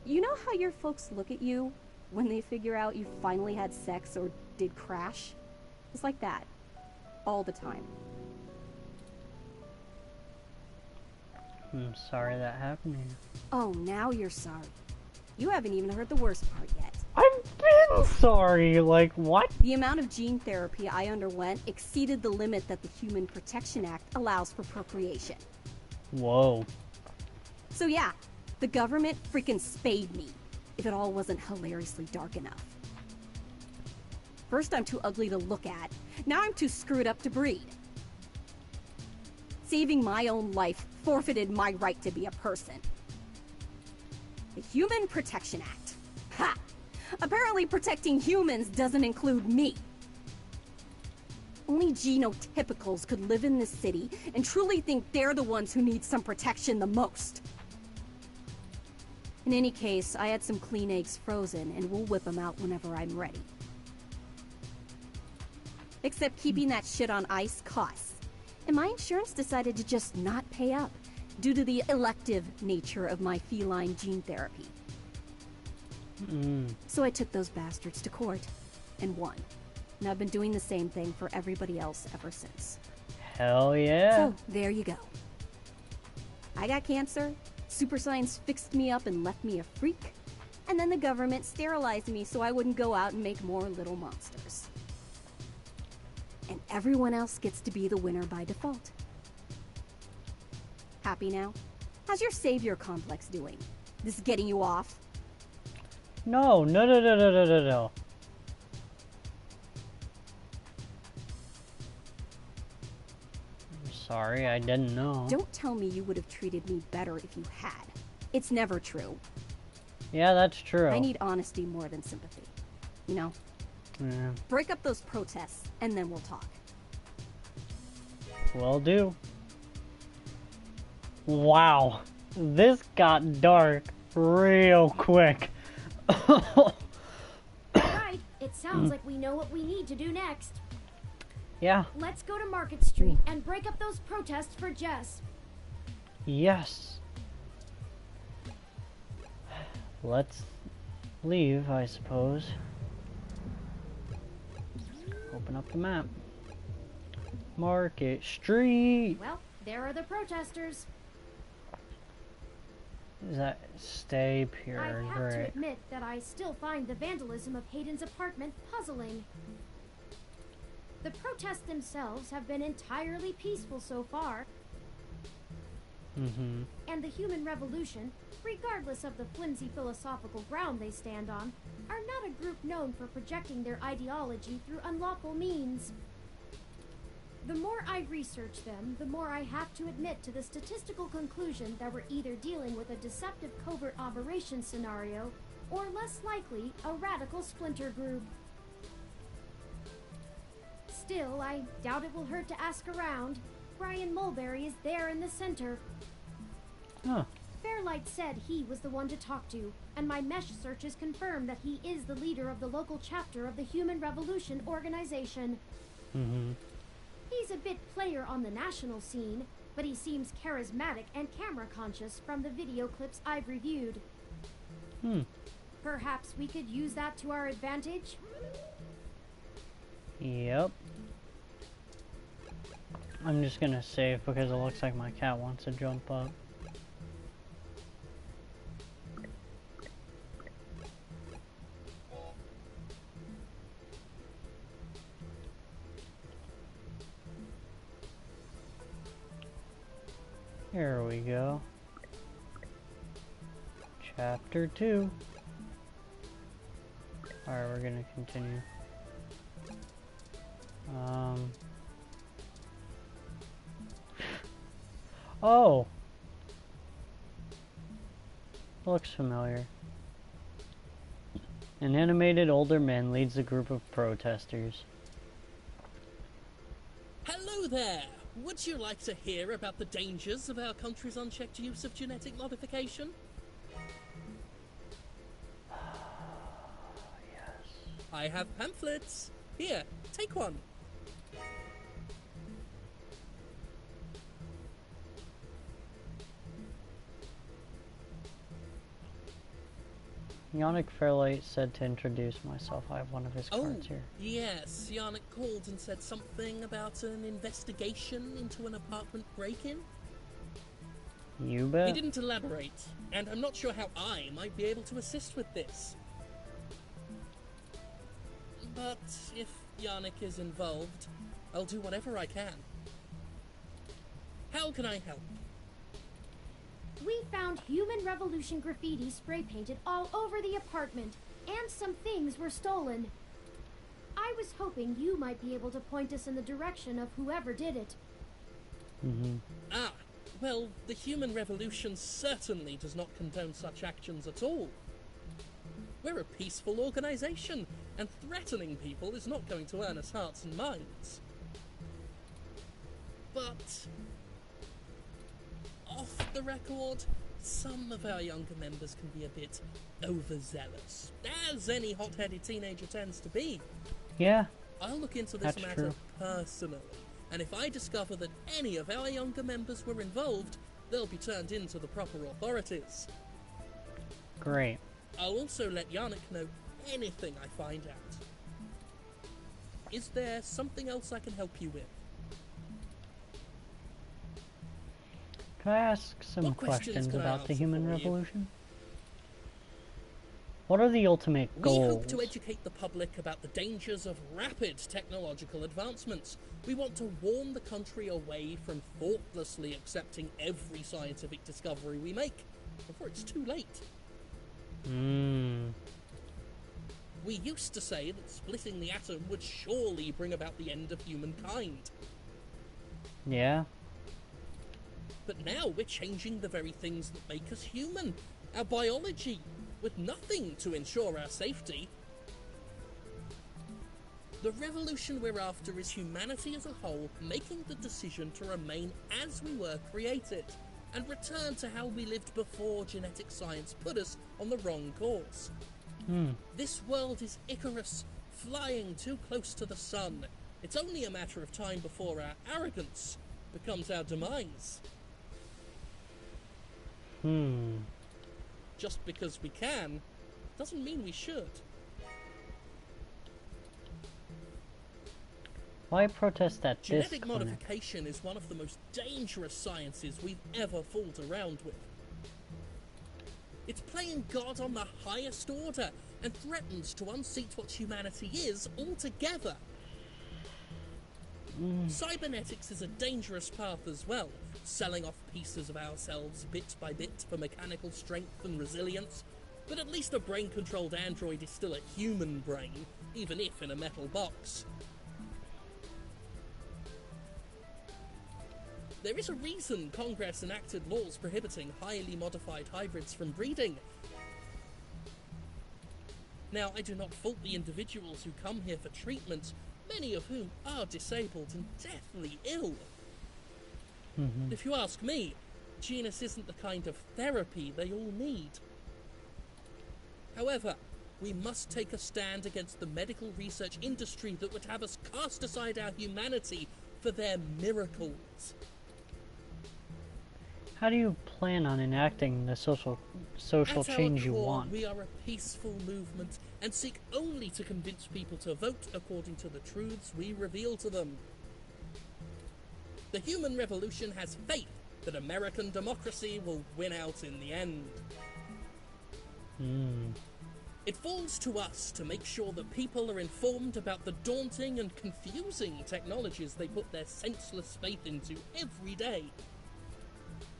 You know how your folks look at you when they figure out you finally had sex or did crash? It's like that. All the time. I'm sorry that happened to you. Oh, now you're sorry. You haven't even heard the worst part yet. I've been sorry, like what? The amount of gene therapy I underwent exceeded the limit that the Human Protection Act allows for procreation. Whoa. So yeah, the government freaking spayed me, if it all wasn't hilariously dark enough. First I'm too ugly to look at, now I'm too screwed up to breed. Saving my own life forfeited my right to be a person. The Human Protection Act. Ha! Apparently protecting humans doesn't include me. Only genotypicals could live in this city and truly think they're the ones who need some protection the most. In any case, I had some clean eggs frozen and we'll whip them out whenever I'm ready. Except keeping that shit on ice costs. And my insurance decided to just not pay up due to the elective nature of my feline gene therapy. So I took those bastards to court and won. And I've been doing the same thing for everybody else ever since. Hell yeah. So, there you go. I got cancer, super science fixed me up and left me a freak, and then the government sterilized me so I wouldn't go out and make more little monsters. And everyone else gets to be the winner by default. Happy now? How's your savior complex doing? This is getting you off? No. I'm sorry, I didn't know. Don't tell me you would have treated me better if you had. It's never true. Yeah, that's true. I need honesty more than sympathy. You know? Yeah. Break up those protests, and then we'll talk. Will do. Wow. This got dark real quick. Right, it sounds like we know what we need to do next. Yeah. Let's go to Market Street and break up those protests for Jess. Yes. Let's leave, I suppose. Open up the map. Market Street. Well, there are the protesters. Is that stay pure? I have Great. to admit that I still find the vandalism of Hayden's apartment puzzling. The protests themselves have been entirely peaceful so far, and the human revolution, regardless of the flimsy philosophical ground they stand on, are not a group known for projecting their ideology through unlawful means. The more I research them, the more I have to admit to the statistical conclusion that we're either dealing with a deceptive covert operation scenario, or less likely, a radical splinter group. Still, I doubt it will hurt to ask around. Brian Mulberry is there in the center. Huh. Fairlight said he was the one to talk to, and my mesh searches confirm that he is the leader of the local chapter of the Human Revolution organization. He's a bit player on the national scene, but he seems charismatic and camera conscious from the video clips I've reviewed. Perhaps we could use that to our advantage? Yep. I'm just gonna save because it looks like my cat wants to jump up. Here we go. Chapter 2. Alright, we're gonna continue. Oh! Looks familiar. An animated older man leads a group of protesters. Hello there! Would you like to hear about the dangers of our country's unchecked use of genetic modification? Yes. I have pamphlets. Here, take one. Yannick Fairlight said to introduce myself. I have one of his cards here. Yes, Yannick called and said something about an investigation into an apartment break-in. You bet. He didn't elaborate, and I'm not sure how I might be able to assist with this. But if Yannick is involved, I'll do whatever I can. How can I help? We found Human Revolution graffiti spray painted all over the apartment, and some things were stolen. I was hoping you might be able to point us in the direction of whoever did it. Ah, well, the Human Revolution certainly does not condone such actions at all. We're a peaceful organization, and threatening people is not going to earn us hearts and minds. But off the record, some of our younger members can be a bit overzealous, as any hot-headed teenager tends to be. Yeah. I'll look into this that's matter true. personally, and if I discover that any of our younger members were involved, they'll be turned in to the proper authorities. Great. I'll also let Yannick know anything I find out. Is there something else I can help you with? Can I ask some What questions can I about the answer Human for you? Revolution? What are the ultimate We goals? hope to educate the public about the dangers of rapid technological advancements. We want to warn the country away from thoughtlessly accepting every scientific discovery we make before it's too late. We used to say that splitting the atom would surely bring about the end of humankind. Yeah. But now we're changing the very things that make us human, our biology, with nothing to ensure our safety. The revolution we're after is humanity as a whole making the decision to remain as we were created, and return to how we lived before genetic science put us on the wrong course. This world is Icarus, flying too close to the sun. It's only a matter of time before our arrogance becomes our demise. Just because we can, doesn't mean we should. Why protest at this Genetic clinic? modification is one of the most dangerous sciences we've ever fooled around with. It's playing God on the highest order and threatens to unseat what humanity is altogether. Cybernetics is a dangerous path as well, selling off pieces of ourselves bit by bit for mechanical strength and resilience, but at least a brain-controlled android is still a human brain, even if in a metal box. There is a reason Congress enacted laws prohibiting highly modified hybrids from breeding. Now, I do not fault the individuals who come here for treatment, many of whom are disabled and deathly ill. If you ask me, genus isn't the kind of therapy they all need. However, we must take a stand against the medical research industry that would have us cast aside our humanity for their miracles. How do you plan on enacting the social change you want? We are a peaceful movement and seek only to convince people to vote according to the truths we reveal to them. The Human Revolution has faith that American democracy will win out in the end. It falls to us to make sure that people are informed about the daunting and confusing technologies they put their senseless faith into every day.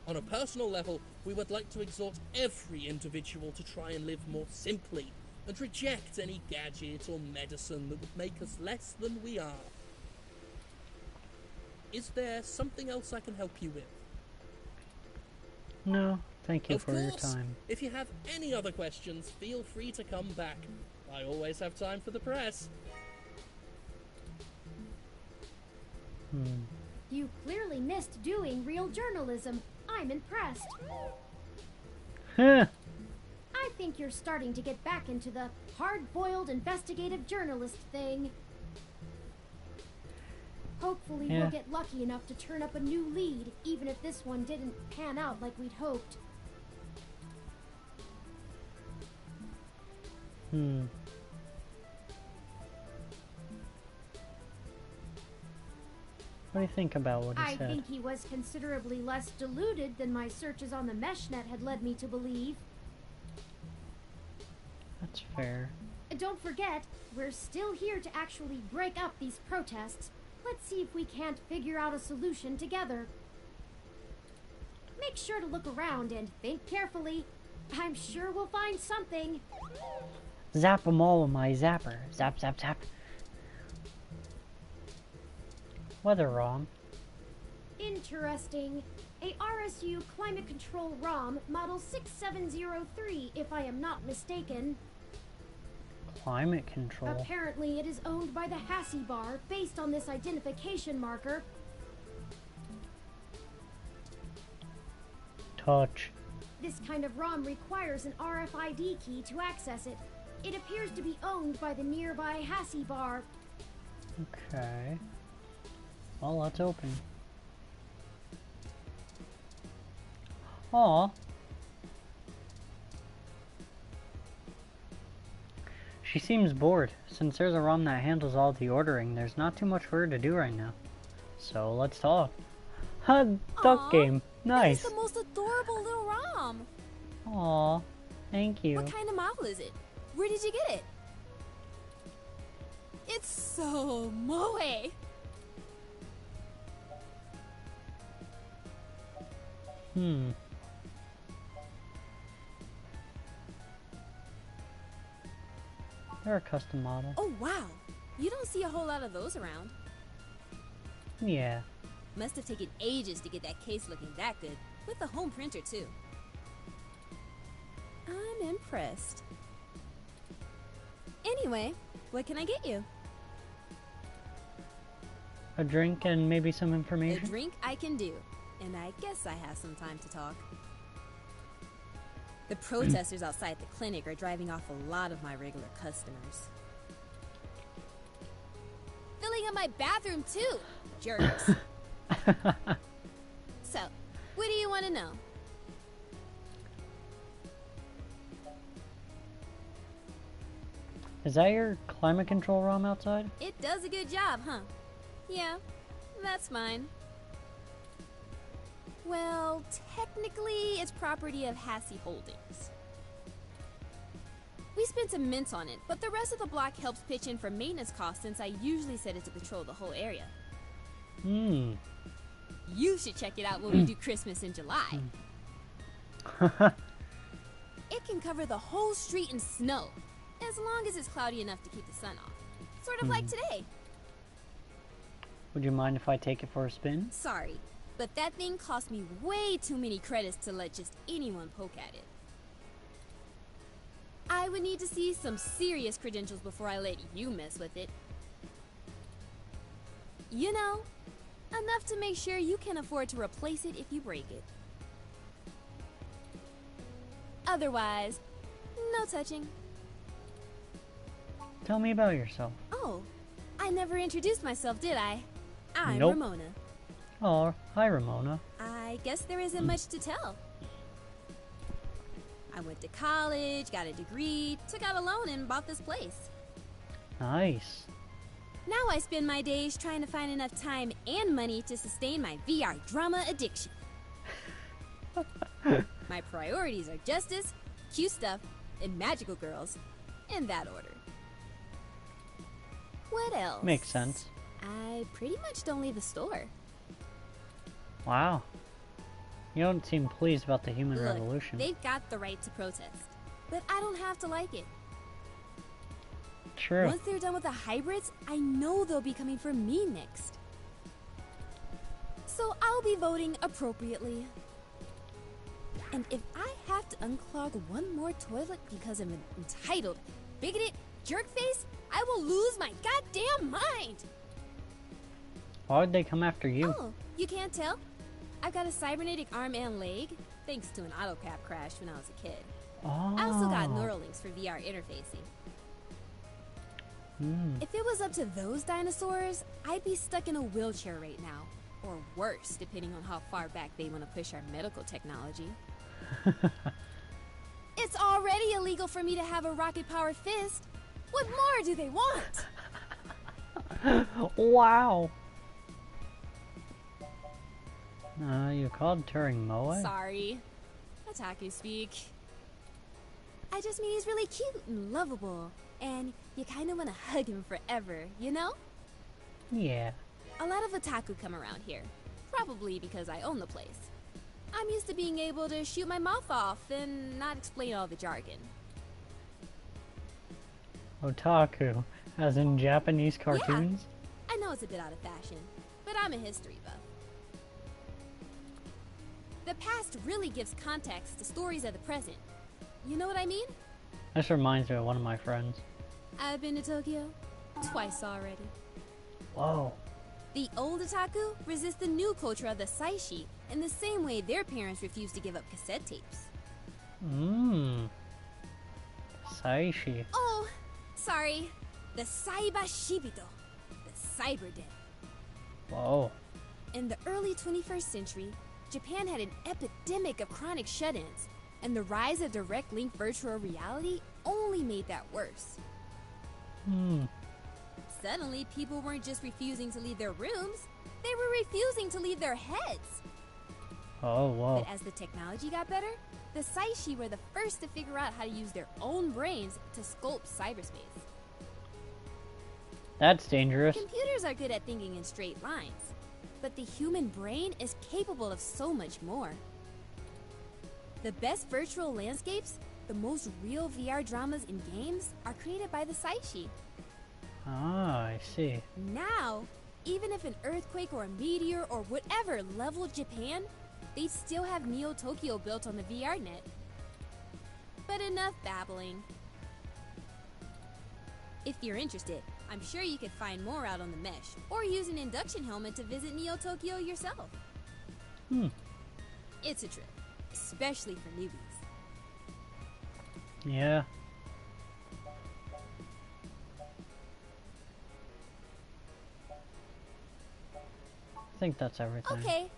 On a personal level, we would like to exhort every individual to try and live more simply and reject any gadget or medicine that would make us less than we are. Is there something else I can help you with? No, thank you Of for your course. time. If you have any other questions, feel free to come back. I always have time for the press. You clearly missed doing real journalism. I'm impressed. Huh. I think you're starting to get back into the hard-boiled investigative journalist thing. Hopefully we'll get lucky enough to turn up a new lead, even if this one didn't pan out like we'd hoped. What do you think about what he said? I think he was considerably less deluded than my searches on the meshnet had led me to believe. That's fair. Don't forget, we're still here to actually break up these protests. Let's see if we can't figure out a solution together. Make sure to look around and think carefully. I'm sure we'll find something. Zap them all with my zapper. Zap, zap, zap. Weather ROM. Interesting. A RSU climate control ROM, model 6703, if I am not mistaken. Climate control. Apparently it is owned by the Hassie Bar, based on this identification marker. Touch. This kind of ROM requires an RFID key to access it. It appears to be owned by the nearby Hassie Bar. Okay. Well, let's open. Aw. She seems bored. Since there's a ROM that handles all the ordering, there's not too much for her to do right now. So let's talk. Duck game. Nice. That is the most adorable little ROM. Aw. Thank you. What kind of model is it? Where did you get it? It's so moe. They're a custom model. Oh wow. You don't see a whole lot of those around. Yeah. Must have taken ages to get that case looking that good. With the home printer too. I'm impressed. Anyway, what can I get you? A drink and maybe some information? A drink I can do. And I guess I have some time to talk. The protesters outside the clinic are driving off a lot of my regular customers. Filling up my bathroom too, jerks. So, what do you want to know? Is that your climate control ROM outside? It does a good job, huh? Yeah, that's mine. Well, technically, it's property of Hassie Holdings. We spent some mints on it, but the rest of the block helps pitch in for maintenance costs since I usually set it to patrol the whole area. You should check it out when we do Christmas in July. It can cover the whole street in snow, as long as it's cloudy enough to keep the sun off. Sort of like today. Would you mind if I take it for a spin? Sorry, but that thing cost me way too many credits to let just anyone poke at it. I would need to see some serious credentials before I let you mess with it. You know, enough to make sure you can afford to replace it if you break it. Otherwise, no touching. Tell me about yourself. Oh, I never introduced myself, did I? I'm Nope. Ramona. Oh, hi Ramona. I guess there isn't much to tell. I went to college, got a degree, took out a loan, and bought this place. Nice. Now I spend my days trying to find enough time and money to sustain my VR drama addiction. My priorities are justice, cute stuff, and magical girls. In that order. What else? Makes sense. I pretty much don't leave the store. Wow. You don't seem pleased about the human Look, revolution. they've got the right to protest. But I don't have to like it. True. Once they're done with the hybrids, I know they'll be coming for me next. So I'll be voting appropriately. And if I have to unclog one more toilet because of an entitled, bigoted, jerkface, I will lose my goddamn mind! Why would they come after you? Oh, you can't tell? I've got a cybernetic arm and leg, thanks to an autocap crash when I was a kid. Oh. I also got Neuralinks for VR interfacing. If it was up to those dinosaurs, I'd be stuck in a wheelchair right now. Or worse, depending on how far back they want to push our medical technology. It's already illegal for me to have a rocket-powered fist. What more do they want? Wow. You called Turing Moe? Sorry. Otaku speak. I just mean he's really cute and lovable. And you kind of want to hug him forever, you know? Yeah. A lot of otaku come around here. Probably because I own the place. I'm used to being able to shoot my mouth off and not explain all the jargon. Otaku, as in Japanese cartoons? Yeah, I know it's a bit out of fashion, but I'm a history buff. The past really gives context to stories of the present. You know what I mean? This reminds me of one of my friends. I've been to Tokyo twice already. Whoa. The old otaku resist the new culture of the saishi in the same way their parents refused to give up cassette tapes. Saishi. Oh, sorry. The Saiba Shibito. The Cyber Den. Whoa. In the early 21st century, Japan had an epidemic of chronic shut-ins, and the rise of direct link virtual reality only made that worse. Suddenly, people weren't just refusing to leave their rooms, they were refusing to leave their heads. Oh, whoa. But as the technology got better, the Saishi were the first to figure out how to use their own brains to sculpt cyberspace. That's dangerous. Computers are good at thinking in straight lines, but the human brain is capable of so much more. The best virtual landscapes, the most real VR dramas in games, are created by the Saishi. Ah, I see. Now, even if an earthquake or a meteor or whatever leveled Japan, they'd still have Neo Tokyo built on the VR net. But enough babbling. If you're interested, I'm sure you could find more out on the mesh, or use an induction helmet to visit Neo Tokyo yourself. It's a trip, especially for newbies. Yeah. I think that's everything. Okay.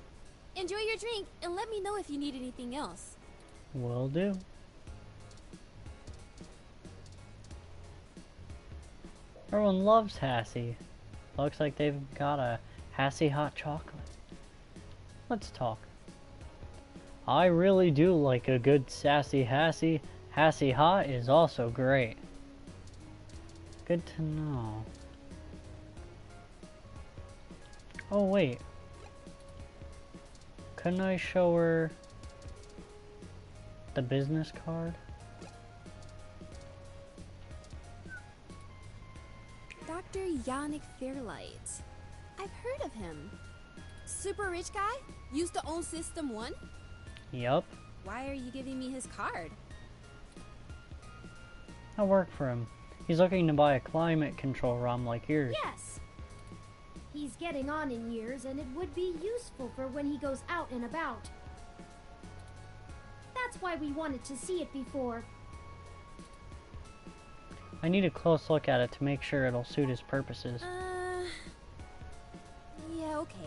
Enjoy your drink and let me know if you need anything else. Will do. Everyone loves Hassie. Looks like they've got a Hassie hot chocolate. Let's talk. I really do like a good sassy Hassie. Hassie hot is also great. Good to know. Oh wait. Couldn't I show her the business card? Dr. Yannick Fairlight. I've heard of him. Super rich guy? Used to own System 1? Yup. Why are you giving me his card? I work for him. He's looking to buy a climate control ROM like yours. Yes! He's getting on in years, and it would be useful for when he goes out and about. That's why we wanted to see it before. I need a close look at it to make sure it'll suit his purposes. Yeah, okay.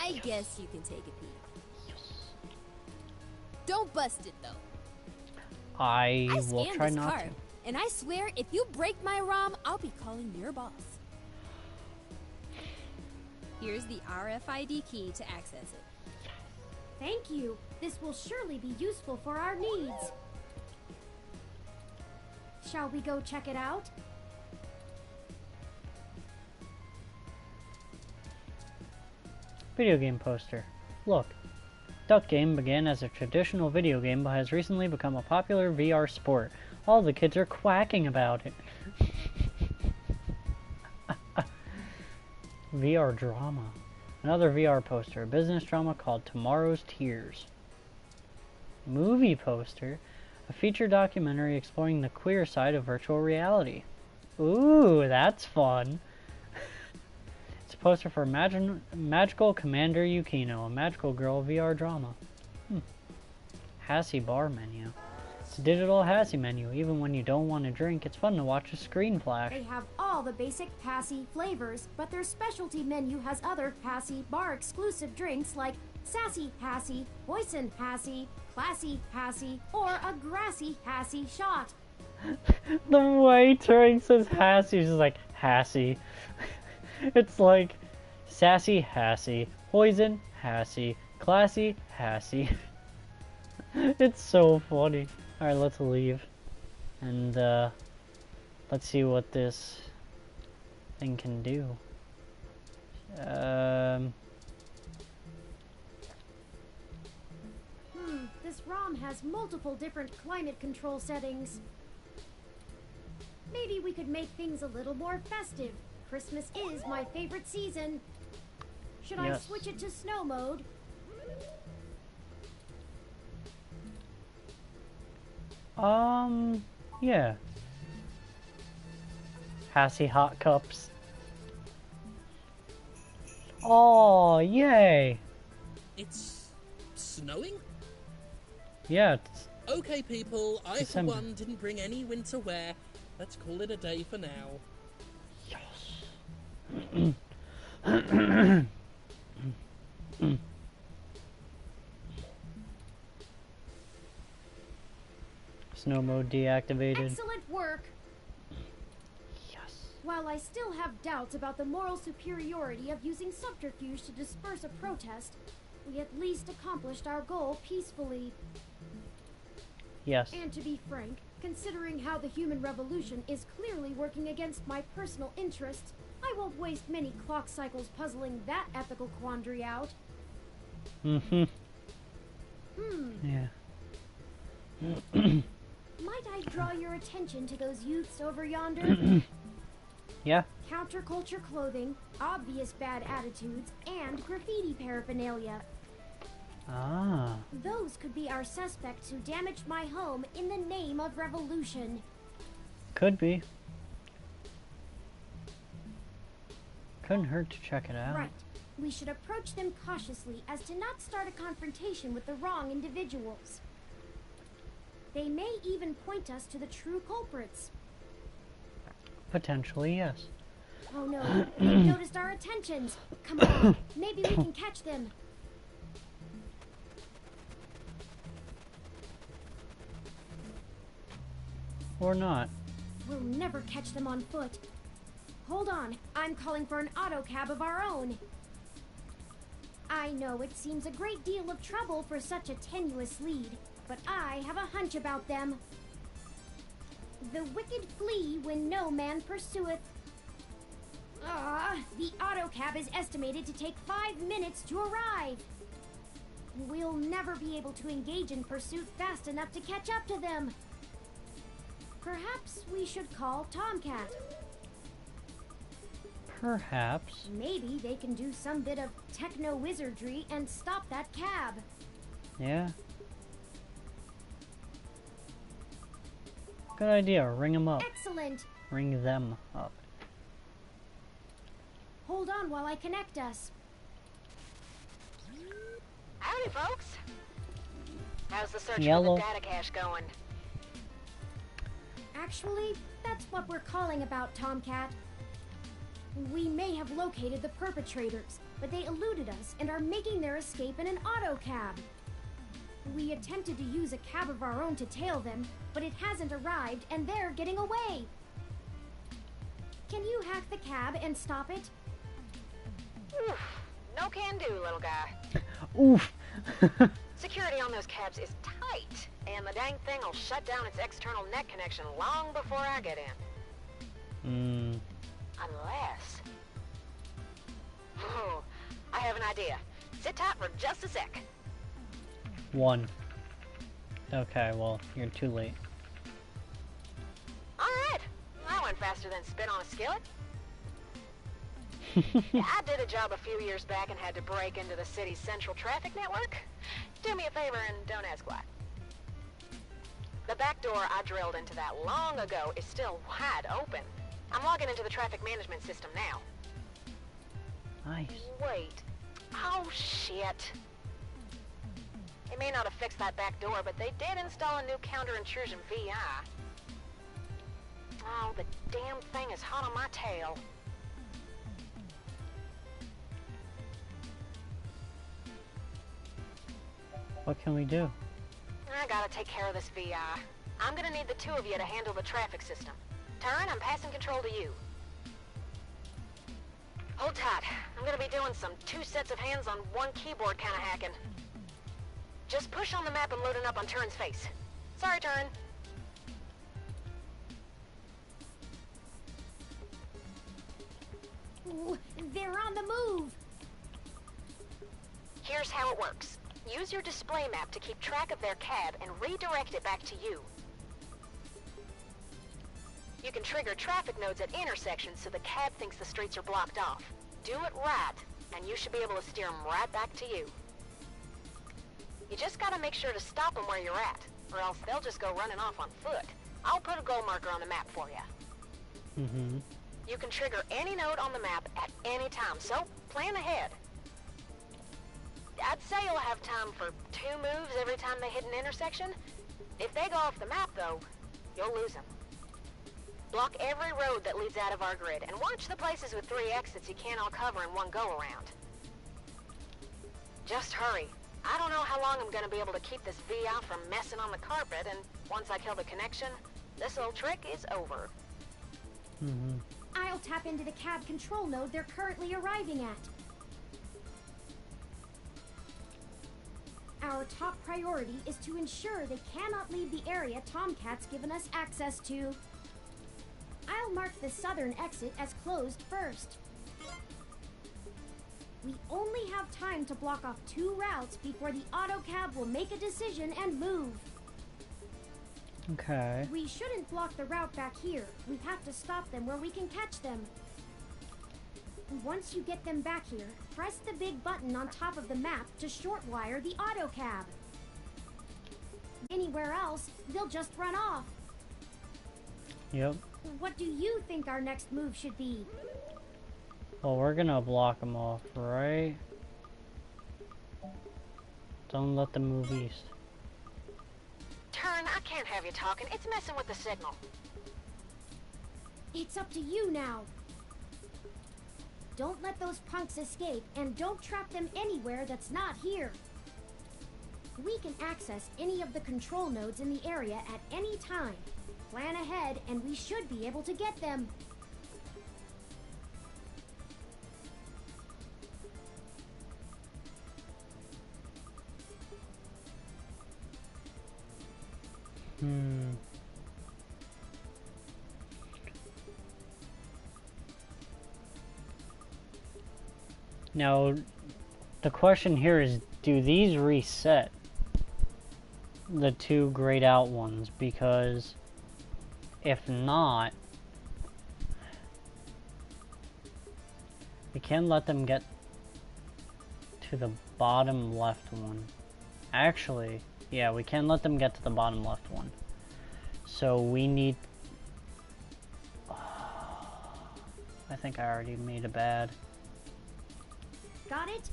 I guess you can take a peek. Don't bust it, though. I will scanned try this not card, to. and I swear, if you break my ROM, I'll be calling your boss. Here's the RFID key to access it. Thank you. This will surely be useful for our needs. Shall we go check it out? Video game poster. Look. Duck Game began as a traditional video game but has recently become a popular VR sport. All the kids are quacking about it. VR drama. Another VR poster. A business drama called Tomorrow's Tears. Movie poster. A feature documentary exploring the queer side of virtual reality. Ooh, that's fun. It's a poster for Magical Commander Yukino, a magical girl VR drama. Hassie bar menu. It's a digital Hassie menu. Even when you don't want to drink, it's fun to watch a screen flash. They have all the basic Hassie flavors, but their specialty menu has other Hassie bar exclusive drinks like Sassy Hassie, Poison Hassie, Classy Hassie, or a Grassy Hassie shot. The way Turing says Hassie is just like Hassie. It's like Sassy Hassie, Poison Hassie, Classy Hassie. It's so funny. Alright, let's leave. And let's see what this thing can do. This ROM has multiple different climate control settings. Maybe we could make things a little more festive. Christmas is my favorite season. Should I switch it to snow mode? Yeah. Hassie hot cups. Oh, yay! It's snowing? Yeah, it's Okay, people, I December. for one didn't bring any winter wear. Let's call it a day for now. Snow mode deactivated. Excellent work! Yes. While I still have doubts about the moral superiority of using subterfuge to disperse a protest, we at least accomplished our goal peacefully. Yes. And to be frank, considering how the human revolution is clearly working against my personal interests, I won't waste many clock cycles puzzling that ethical quandary out. Yeah. Might I draw your attention to those youths over yonder? Yeah. Counterculture clothing, obvious bad attitudes, and graffiti paraphernalia. Ah. Those could be our suspects who damaged my home in the name of revolution. Could be. Couldn't hurt to check it out. Right. We should approach them cautiously as to not start a confrontation with the wrong individuals. They may even point us to the true culprits. Potentially, yes. Oh no, they've noticed our attentions. Come on, maybe we can catch them. Or not. We'll never catch them on foot. Hold on, I'm calling for an auto cab of our own. I know it seems a great deal of trouble for such a tenuous lead, but I have a hunch about them. The wicked flee when no man pursueth. The auto cab is estimated to take 5 minutes to arrive. We'll never be able to engage in pursuit fast enough to catch up to them. Perhaps we should call Tomcat. Perhaps. Maybe they can do some bit of techno-wizardry and stop that cab. Yeah. Good idea. Ring them up. Excellent. Ring them up. Hold on while I connect us. Howdy, folks. How's the search Yellow. for the data cache going? Actually, that's what we're calling about, Tomcat. We may have located the perpetrators, but they eluded us and are making their escape in an auto cab. We attempted to use a cab of our own to tail them, but it hasn't arrived and they're getting away. Can you hack the cab and stop it? Oof. No can do, little guy. Oof. Security on those cabs is tight, and the dang thing will shut down its external net connection long before I get in. Unless... Oh, I have an idea. Sit tight for just a sec. 1. Okay, well, you're too late. Alright. That went faster than spit on a skillet. Yeah, I did a job a few years back and had to break into the city's central traffic network. Do me a favor and don't ask why. The back door I drilled into that long ago is still wide open. I'm logging into the traffic management system now. Nice. Wait. Oh, shit. They may not have fixed that back door, but they did install a new counter-intrusion VI. Oh, the damn thing is hot on my tail. What can we do? I gotta take care of this VI. I'm gonna need the two of you to handle the traffic system. Turn, I'm passing control to you. Hold tight. I'm gonna be doing some 2 sets of hands on 1 keyboard kind of hacking. Just push on the map and load it up on Turin's face. Sorry, Turin. Ooh, they're on the move. Here's how it works. Use your display map to keep track of their cab and redirect it back to you. You can trigger traffic nodes at intersections so the cab thinks the streets are blocked off. Do it right, and you should be able to steer them right back to you. You just gotta make sure to stop them where you're at, or else they'll just go running off on foot. I'll put a goal marker on the map for you. Mm-hmm. You can trigger any node on the map at any time, so plan ahead. I'd say you'll have time for 2 moves every time they hit an intersection. If they go off the map, though, you'll lose them. Block every road that leads out of our grid, and watch the places with 3 exits you can't all cover in one go-around. Just hurry. I don't know how long I'm gonna be able to keep this VI from messing on the carpet, and once I kill the connection, this old trick is over. Mm-hmm. I'll tap into the cab control node they're currently arriving at. Our top priority is to ensure they cannot leave the area Tomcat's given us access to. I'll mark the southern exit as closed first. We only have time to block off 2 routes before the autocab will make a decision and move. Okay. We shouldn't block the route back here. We have to stop them where we can catch them. Once you get them back here, press the big button on top of the map to shortwire the autocab. Anywhere else, they'll just run off. Yep. What do you think our next move should be? Well, we're gonna block them off, right? Don't let them move east. Turn, I can't have you talking. It's messing with the signal. It's up to you now. Don't let those punks escape, and don't trap them anywhere that's not here. We can access any of the control nodes in the area at any time. Plan ahead, and we should be able to get them. Now, the question here is, do these reset the 2 grayed out ones? Because if not, we can let them get to the bottom left one. Actually, yeah, we can let them get to the bottom left one. So we need... I think I already made a bad. Got it?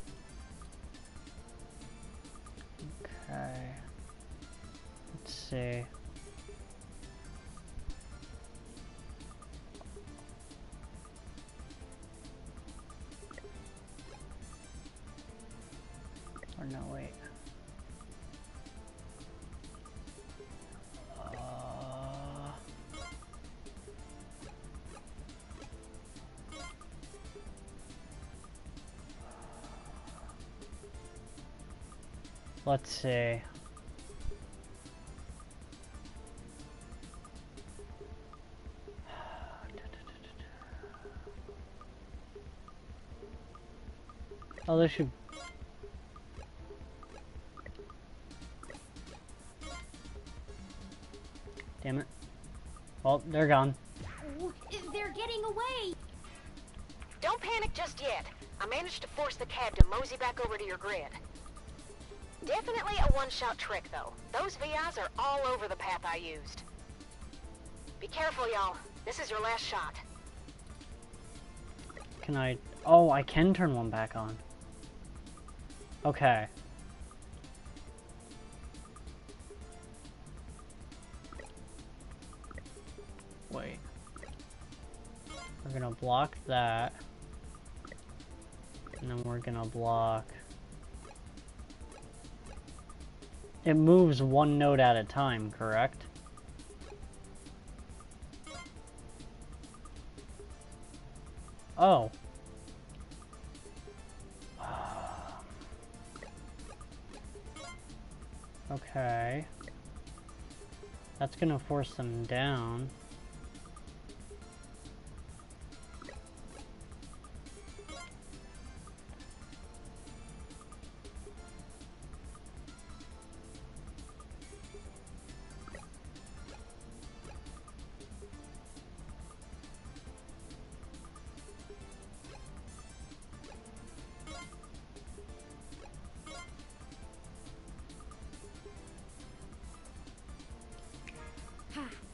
Okay. Let's see. Or no, wait. Let's see. Oh, this should... Damn it. Well, they're gone. Oh, they're getting away! Don't panic just yet. I managed to force the cab to mosey back over to your grid. Definitely a one-shot trick, though. Those VIs are all over the path I used. Be careful, y'all. This is your last shot. Can I... Oh, I can turn one back on. Okay. Wait. We're gonna block that. And then we're gonna block... It moves one node at a time, correct? Oh. Okay. That's gonna force them down.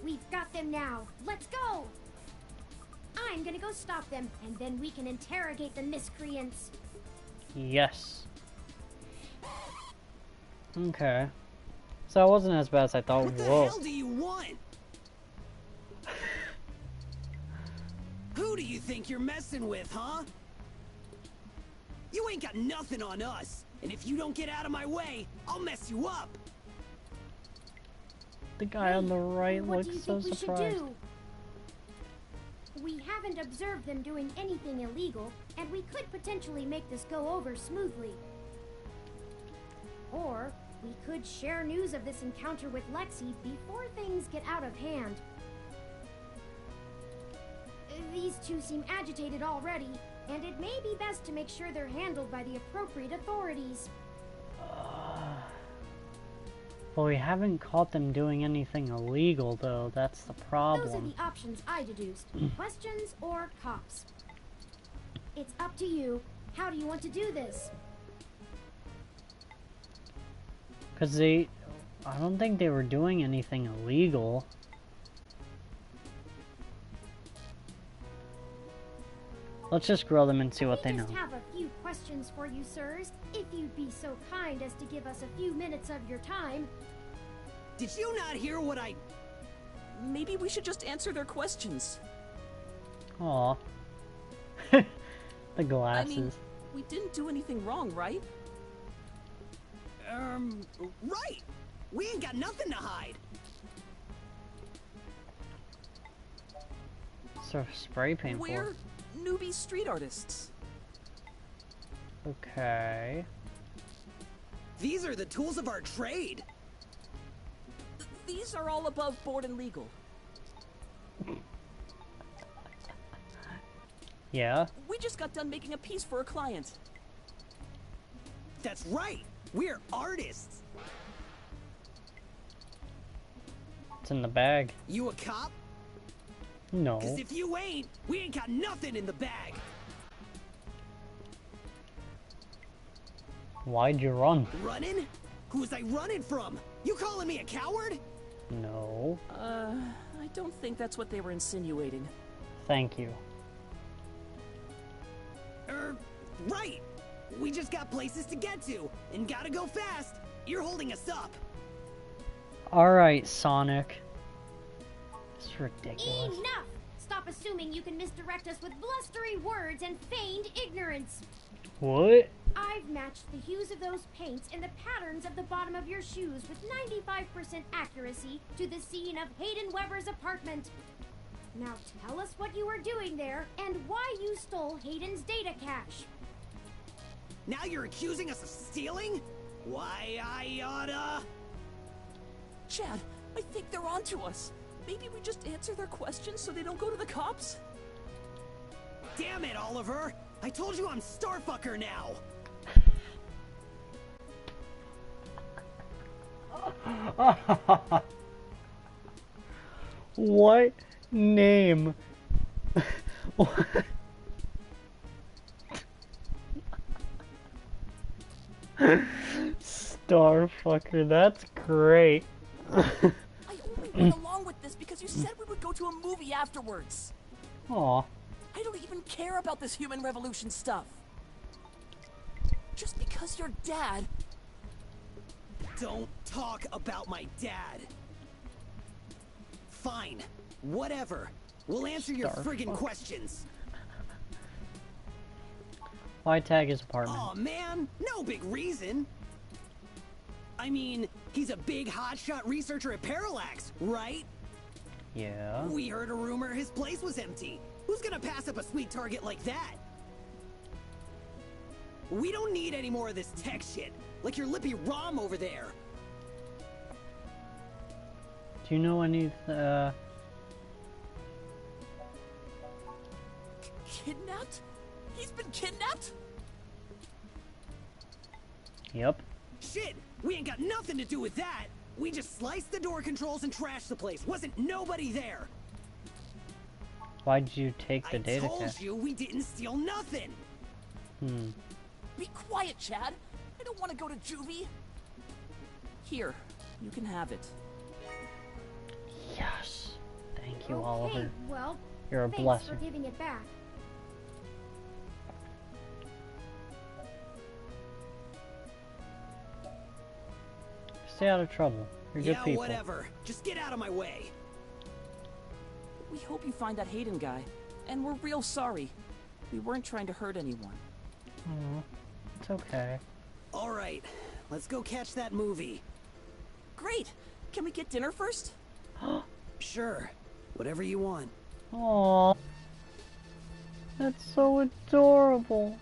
We've got them now. Let's go! I'm gonna go stop them, and then we can interrogate the miscreants. Yes. Okay. So it wasn't as bad as I thought. What the Whoa. hell do you want? Who do you think you're messing with, huh? You ain't got nothing on us, and if you don't get out of my way, I'll mess you up. The guy on the right What do you looks so think we surprised. should do? We haven't observed them doing anything illegal, and we could potentially make this go over smoothly. Or we could share news of this encounter with Lexi before things get out of hand. These two seem agitated already, and it may be best to make sure they're handled by the appropriate authorities. Well, we haven't caught them doing anything illegal, though. That's the problem. Those are the options I deduced. Questions or cops. It's up to you. How do you want to do this? Because I don't think they were doing anything illegal. Let's just grill them and see what they know. I just have a few questions for you, sirs. If you'd be so kind as to give us a few minutes of your time. Did you not hear what I... Maybe we should just answer their questions. Aw. The glasses. I mean, we didn't do anything wrong, right? Right! We ain't got nothing to hide! Sort of spray paint. We're newbie street artists. Okay. These are the tools of our trade! These are all above board and legal. Yeah? We just got done making a piece for a client. That's right! We're artists! It's in the bag. You a cop? No. 'Cause if you ain't, we ain't got nothing in the bag! Why'd you run? Running? Who was I running from? You calling me a coward? No. I don't think that's what they were insinuating. Thank you. Right! We just got places to get to, and gotta go fast! You're holding us up! Alright, Sonic. It's ridiculous. Enough! Stop assuming you can misdirect us with blustery words and feigned ignorance. What? I've matched the hues of those paints and the patterns of the bottom of your shoes with 95% accuracy to the scene of Hayden Weber's apartment. Now tell us what you were doing there and why you stole Hayden's data cache. Now you're accusing us of stealing? Why, I oughta... Chad, I think they're onto us. Maybe we just answer their questions so they don't go to the cops? Damn it, Oliver! I told you I'm Starfucker now! What name? Starfucker, that's great. I only went along with this because you said we would go to a movie afterwards. Aw. I don't even care about this human revolution stuff. Just because your dad... Don't talk about my dad. Fine. Whatever. We'll answer your friggin' questions. Why tag his apartment? Aw, man. No big reason. I mean, he's a big hotshot researcher at Parallax, right? Yeah. We heard a rumor his place was empty. Who's gonna pass up a sweet target like that? We don't need any more of this tech shit. Like your lippy Rom over there. Do you know any, Kidnapped? He's been kidnapped? Yep. Shit! We ain't got nothing to do with that! We just sliced the door controls and trashed the place. Wasn't nobody there. Why did you take the data I told cache? you we didn't steal nothing! Be quiet, Chad. I don't want to go to juvie. Here, you can have it. Yes. Thank you, Okay, Oliver. well, You're a thanks blessing. for giving it back. Stay out of trouble. You're good Yeah, people. whatever. Just get out of my way. We hope you find that Hayden guy. And we're real sorry. We weren't trying to hurt anyone. Aw, it's okay. Alright, let's go catch that movie. Great! Can we get dinner first? Sure. Whatever you want. Aww. That's so adorable.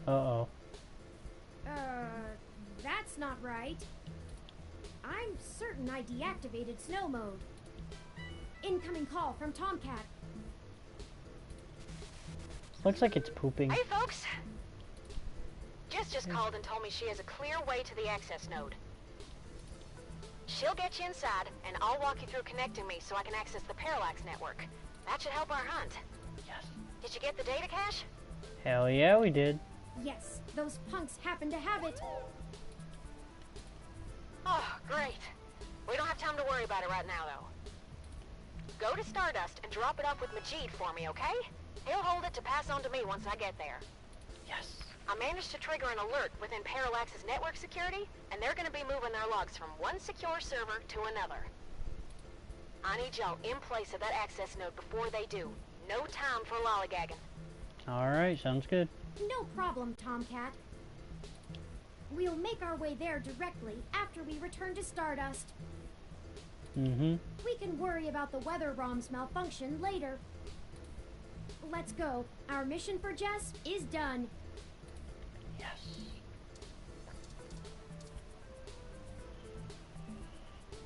Uh-oh. That's not right. I'm certain I deactivated snow mode. Incoming call from Tomcat. Looks like it's pooping. Hey, folks. Jess just called and told me she has a clear way to the access node. She'll get you inside, and I'll walk you through connecting me so I can access the Parallax network. That should help our hunt. Yes. Did you get the data cache? Hell yeah, we did. Yes, those punks happen to have it. Oh, great. We don't have time to worry about it right now, though. Go to Stardust and drop it off with Majid for me, okay? He'll hold it to pass on to me once I get there. Yes. I managed to trigger an alert within Parallax's network security, and they're gonna be moving their logs from one secure server to another. I need y'all in place of that access node before they do. No time for lollygagging. Alright, sounds good. No problem, Tomcat. We'll make our way there directly after we return to Stardust. Mm-hmm. We can worry about the weather ROM's malfunction later. Let's go. Our mission for Jess is done. Yes.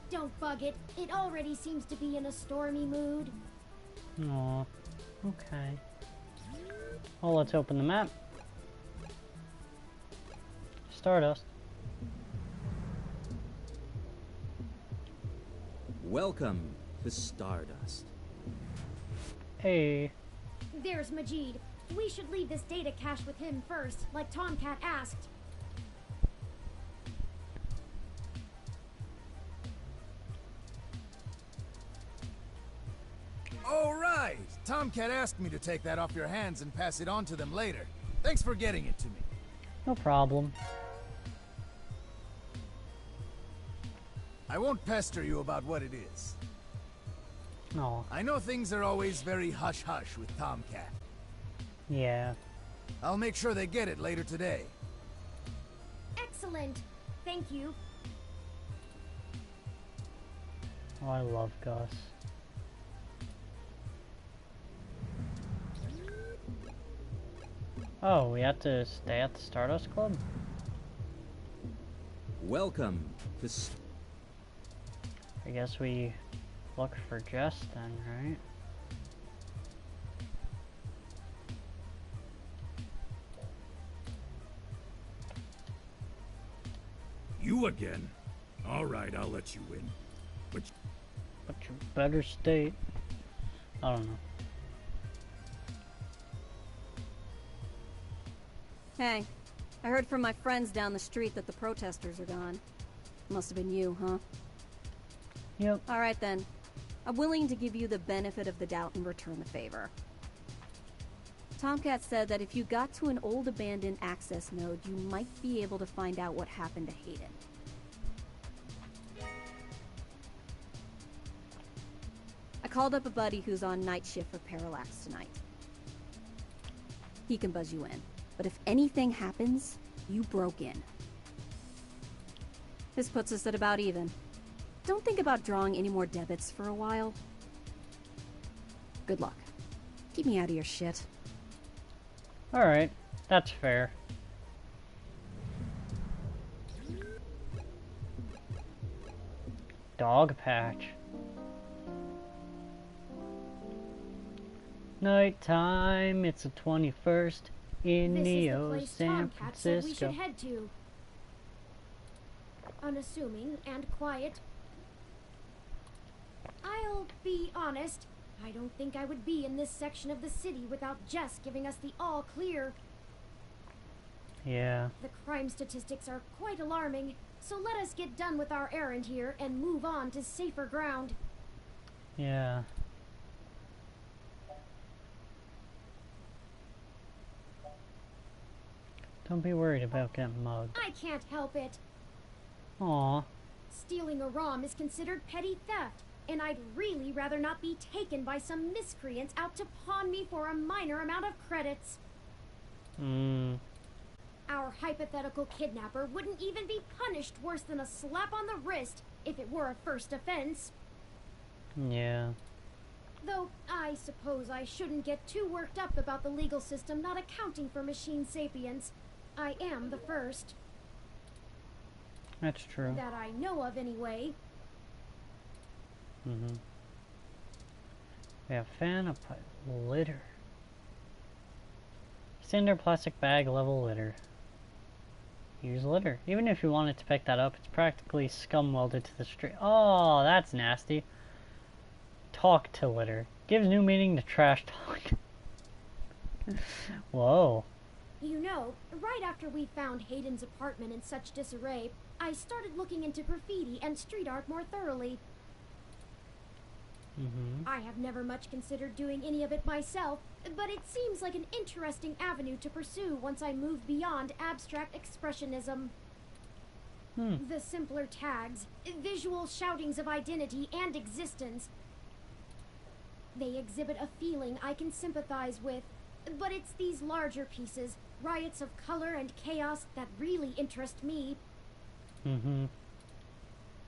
Don't bug it. It already seems to be in a stormy mood. Aw. Okay. Well, let's open the map. Stardust. Welcome to Stardust. Hey. There's Majid. We should leave this data cache with him first, like Tomcat asked. All right! Tomcat asked me to take that off your hands and pass it on to them later. Thanks for getting it to me. No problem. I won't pester you about what it is. No. I know things are always very hush-hush with Tomcat. Yeah. I'll make sure they get it later today. Excellent. Thank you. Oh, I love Gus. Oh, we have to stay at the Stardust Club? Welcome to I guess we look for Jess then, right? You again? All right, I'll let you in. But you better stay. I don't know. Hey, I heard from my friends down the street that the protesters are gone. Must have been you, huh? Yep. Alright then. I'm willing to give you the benefit of the doubt and return the favor. Tomcat said that if you got to an old abandoned access node, you might be able to find out what happened to Hayden. I called up a buddy who's on night shift for Parallax tonight. He can buzz you in, but if anything happens, you broke in. This puts us at about even. Don't think about drawing any more debits for a while. Good luck. Keep me out of your shit. Alright, that's fair. Dog patch. Nighttime, it's the 21st in Neo, San Francisco. We should head to. Unassuming and quiet. I'll be honest, I don't think I would be in this section of the city without Jess giving us the all clear. Yeah. The crime statistics are quite alarming, so let us get done with our errand here and move on to safer ground. Yeah. Don't be worried about getting mugged. I can't help it. Aw. Stealing a ROM is considered petty theft, and I'd really rather not be taken by some miscreants out to pawn me for a minor amount of credits. Our hypothetical kidnapper wouldn't even be punished worse than a slap on the wrist if it were a first offense. Yeah. Though, I suppose I shouldn't get too worked up about the legal system not accounting for machine sapience. I am the first. That's true. That I know of, anyway. We have fan of litter. Standard plastic bag level litter. Use litter. Even if you wanted to pick that up, it's practically scum welded to the street. Oh, that's nasty. Talk to litter. Gives new meaning to trash talk. Whoa. You know, right after we found Hayden's apartment in such disarray, I started looking into graffiti and street art more thoroughly. I have never much considered doing any of it myself, but it seems like an interesting avenue to pursue once I move beyond abstract expressionism. The simpler tags, visual shoutings of identity and existence. They exhibit a feeling I can sympathize with, but it's these larger pieces, riots of color and chaos, that really interest me.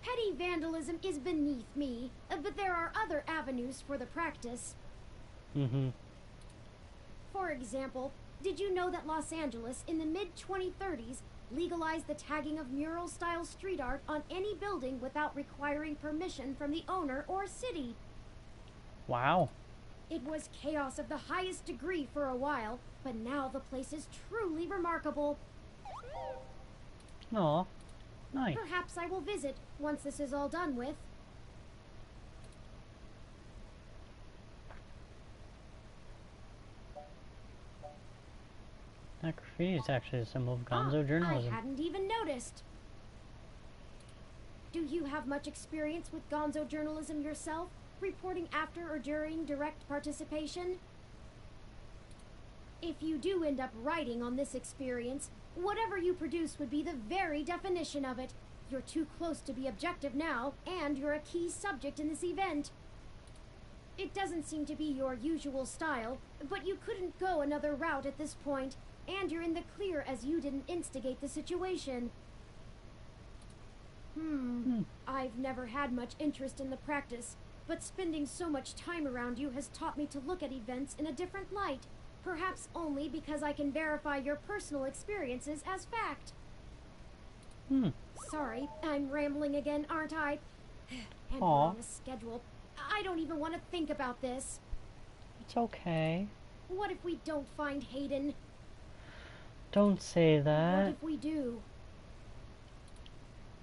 Petty vandalism is beneath me, but there are other avenues for the practice. For example, did you know that Los Angeles in the mid-2030s legalized the tagging of mural-style street art on any building without requiring permission from the owner or city? Wow. It was chaos of the highest degree for a while, but now the place is truly remarkable. Aw, nice. Perhaps I will visit once this is all done with. That graffiti is actually a symbol of gonzo journalism. I hadn't even noticed. Do you have much experience with gonzo journalism yourself? Reporting after or during direct participation? If you do end up writing on this experience, whatever you produce would be the very definition of it. You're too close to be objective now, and you're a key subject in this event. It doesn't seem to be your usual style, but you couldn't go another route at this point, and you're in the clear as you didn't instigate the situation. I've never had much interest in the practice, but spending so much time around you has taught me to look at events in a different light, perhaps only because I can verify your personal experiences as fact. Sorry, I'm rambling again, aren't I? And we're on a schedule. I don't even want to think about this. It's okay. What if we don't find Hayden? Don't say What that. if we do?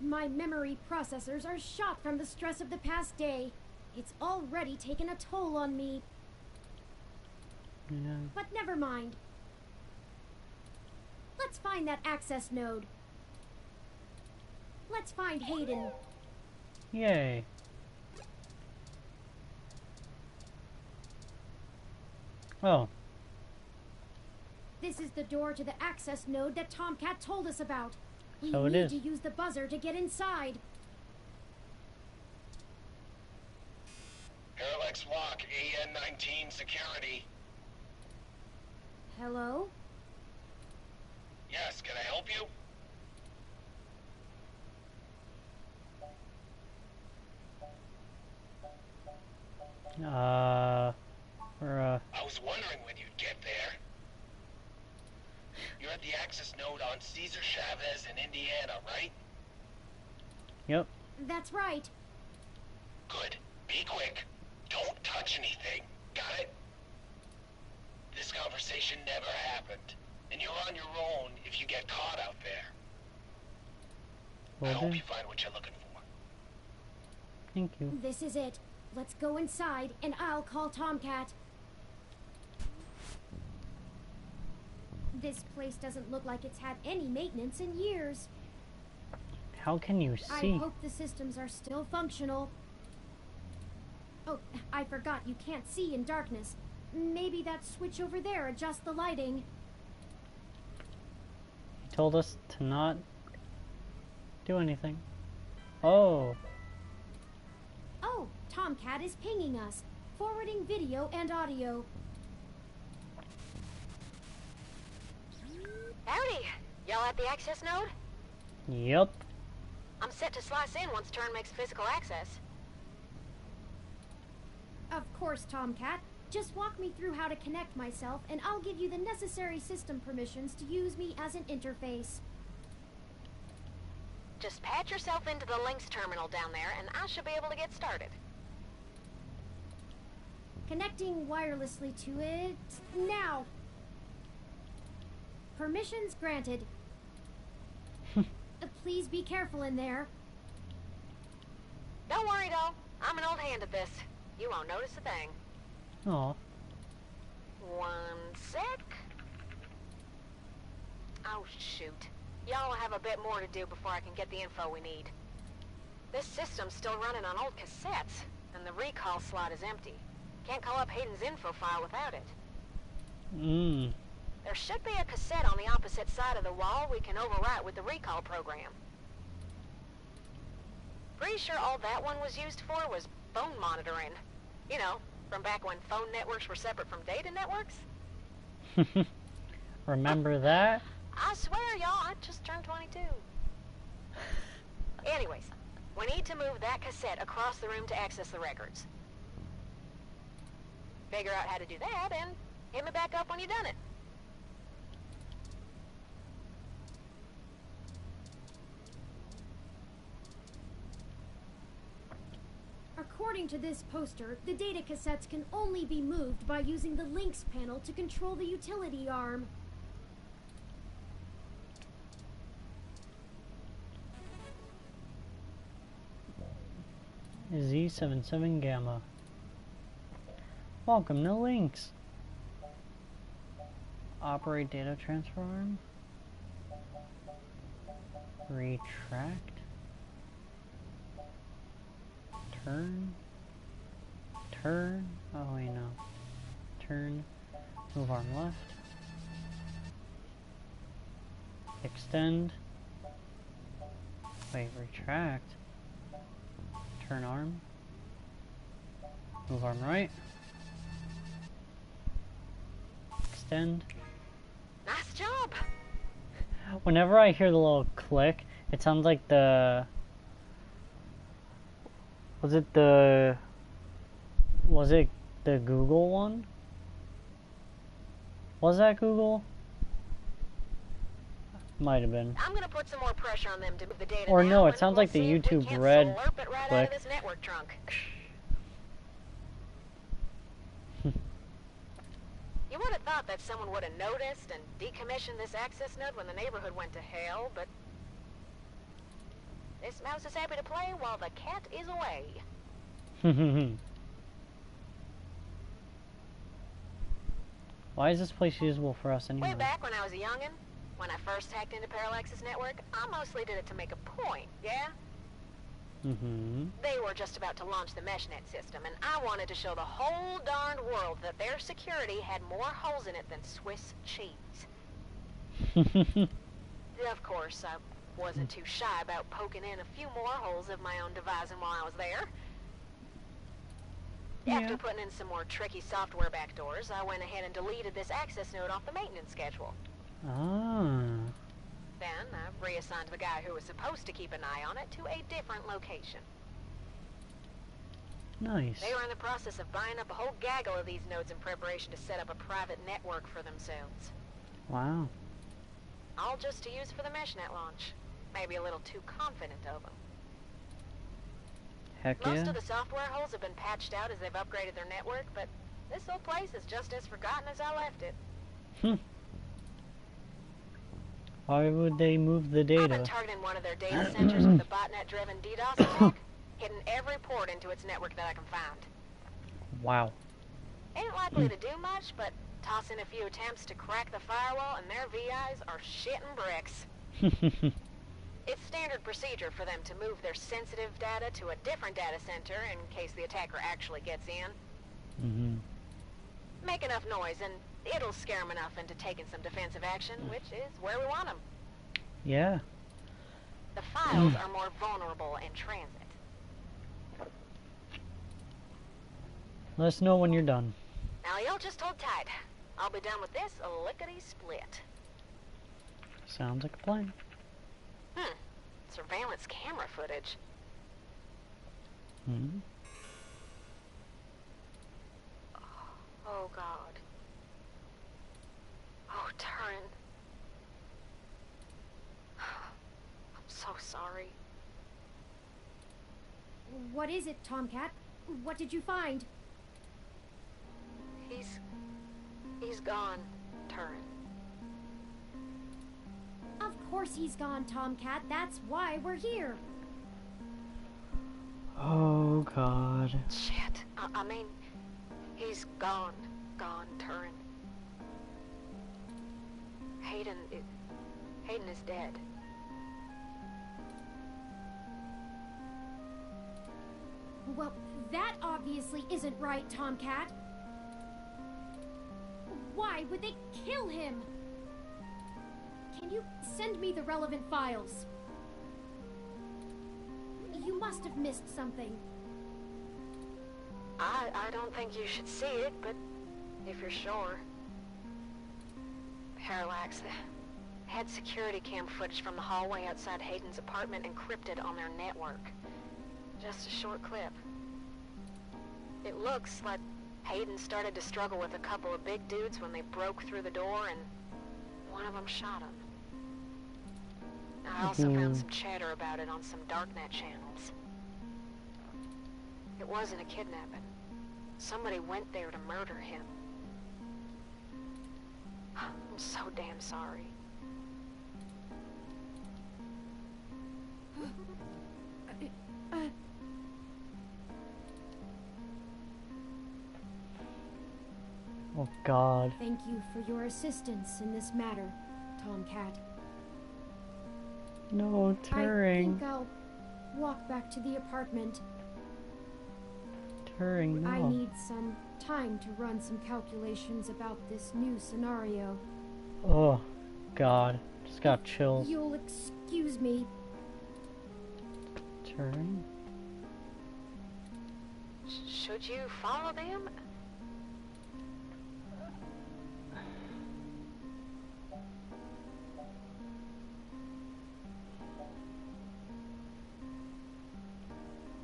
My memory processors are shot from the stress of the past day. It's already taken a toll on me. Yeah. But never mind. Let's find that access node. Let's find Hayden. Yay. Oh. This is the door to the access node that Tomcat told us about. We So it need is. to use the buzzer to get inside. Parallax Walk, AN-19 security. Hello? Yes, can I help you? I was wondering when you'd get there. You're at the access node on Cesar Chavez in Indiana, right? Yep. That's right. Good. Be quick. Don't touch anything. Got it? This conversation never happened, and you're on your own if you get caught out there. I hope you find what you're looking for. Thank you. This is it. Let's go inside, and I'll call Tomcat. This place doesn't look like it's had any maintenance in years. How can you see? I hope the systems are still functional. Oh, I forgot you can't see in darkness. Maybe that switch over there adjusts the lighting. He told us to not do anything. Oh. Oh, Tomcat is pinging us, forwarding video and audio. Howdy. Y'all at the access node? Yep. I'm set to slice in once Turn makes physical access. Of course, Tomcat. Just walk me through how to connect myself, and I'll give you the necessary system permissions to use me as an interface. Just patch yourself into the links terminal down there, and I should be able to get started. Connecting wirelessly to it now. Permissions granted. Please be careful in there. Don't worry, doll. I'm an old hand at this. You won't notice a thing. Aw. 1 sec. Oh, shoot. Y'all will have a bit more to do before I can get the info we need. This system's still running on old cassettes, and the recall slot is empty. Can't call up Hayden's info file without it. There should be a cassette on the opposite side of the wall we can overwrite with the recall program. Pretty sure all that one was used for was phone monitoring. You know, from back when phone networks were separate from data networks. Remember that? I swear, y'all, I just turned 22. Anyways, we need to move that cassette across the room to access the records. Figure out how to do that, and hit me back up when you've done it. According to this poster, the data cassettes can only be moved by using the links panel to control the utility arm. Z77 Gamma. Welcome to Links. Operate data transfer arm. Retract. Turn. Turn. Oh wait, no. Turn. Move arm left. Extend. Wait, retract. Turn arm. Move arm right. Extend. Nice job. Whenever I hear the little click, it sounds like the... Was it the Google one? Was that Google? Might have been. I'm gonna put some more pressure on them to move the data. Or now, no, it and sounds we'll like the see if we YouTube can't Red slurp it right out click. of this network trunk. You would have thought that someone would have noticed and decommissioned this access node when the neighborhood went to hell, but this mouse is happy to play while the cat is away. Why is this place usable for us anyway? Way back when I was a youngin', When I first hacked into Parallax's network, I mostly did it to make a point, yeah? They were just about to launch the MeshNet system, and I wanted to show the whole darned world that their security had more holes in it than Swiss cheese. Of course, I wasn't too shy about poking in a few more holes of my own devising while I was there. After putting in some more tricky software backdoors, I went ahead and deleted this access node off the maintenance schedule. Then I reassigned the guy who was supposed to keep an eye on it to a different location. Nice. They were in the process of buying up a whole gaggle of these nodes in preparation to set up a private network for themselves. Wow. All just to use for the MeshNet launch. Maybe a little too confident of them. Heck Most yeah. of the software holes have been patched out as they've upgraded their network, but this old place is just as forgotten as I left it. Why would they move the I've data? been targeting one of their data centers with a botnet-driven DDoS attack, hitting every port into its network that I can find. Wow. Ain't likely to do much, but toss in a few attempts to crack the firewall and their VIs are shitting bricks. It's standard procedure for them to move their sensitive data to a different data center in case the attacker actually gets in. Make enough noise and it'll scare them enough into taking some defensive action, which is where we want them. Yeah. The files are more vulnerable in transit. Let us know when you're done. Now you'll just hold tight. I'll be done with this lickety-split. Sounds like a plan. Surveillance camera footage. Oh, God. Oh, Turin. I'm so sorry. What is it, Tomcat? What did you find? He's gone, Turin. Of course he's gone, Tomcat. That's why we're here. Oh, God. Shit. I mean, he's gone, Turin. Hayden is dead. Well, that obviously isn't right, Tomcat. Why would they kill him? Can you send me the relevant files? You must have missed something. I don't think you should see it, but if you're sure. Parallax had security cam footage from the hallway outside Hayden's apartment encrypted on their network. Just a short clip. It looks like Hayden started to struggle with a couple of big dudes when they broke through the door and one of them shot him. I also found some chatter about it on some darknet channels. It wasn't a kidnapping. Somebody went there to murder him. I'm so damn sorry. Oh, God. Thank you for your assistance in this matter, Tomcat. No, Turing. I think I'll walk back to the apartment. Turing, no. I need some time to run some calculations about this new scenario. Oh, God. Just got chills. You'll excuse me. Turing? Should you follow them?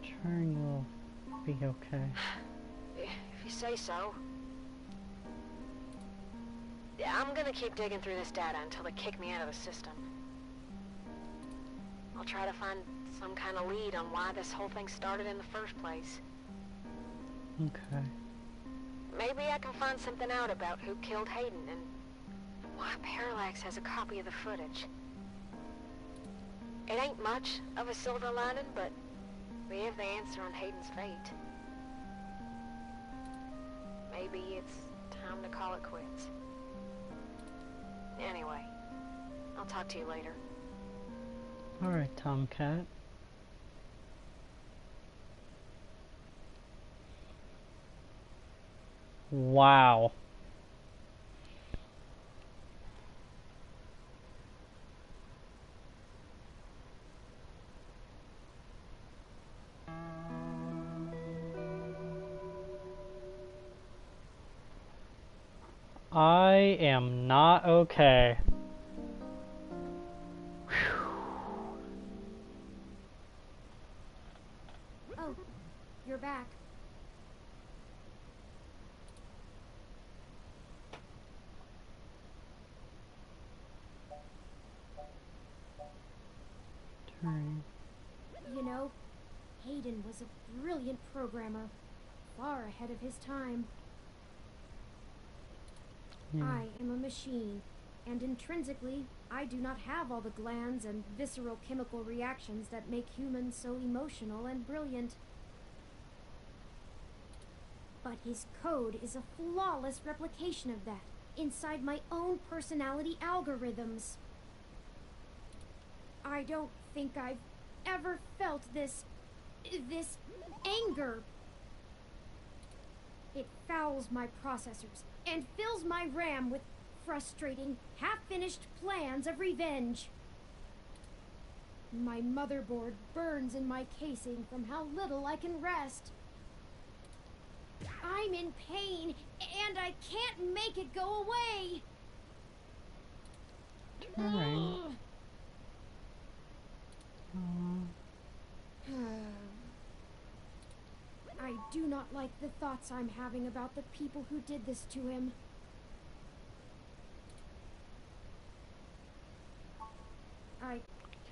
Turing will be okay. If you say so. Yeah, I'm gonna keep digging through this data until they kick me out of the system. I'll try to find some kind of lead on why this whole thing started in the first place. Okay. Maybe I can find something out about who killed Hayden and why Parallax has a copy of the footage. It ain't much of a silver lining, but we have the answer on Hayden's fate. Maybe it's time to call it quits. Anyway, I'll talk to you later. Alright, Tomcat. Wow. I am not okay. Oh, you're back. You know, Hayden was a brilliant programmer, far ahead of his time. I am a machine, and intrinsically, I do not have all the glands and visceral chemical reactions that make humans so emotional and brilliant. But his code is a flawless replication of that, inside my own personality algorithms. I don't think I've ever felt this anger. It fouls my processors and fills my RAM with frustrating, half-finished plans of revenge. My motherboard burns in my casing from how little I can rest. I'm in pain, and I can't make it go away. Alright. I do not like the thoughts I'm having about the people who did this to him.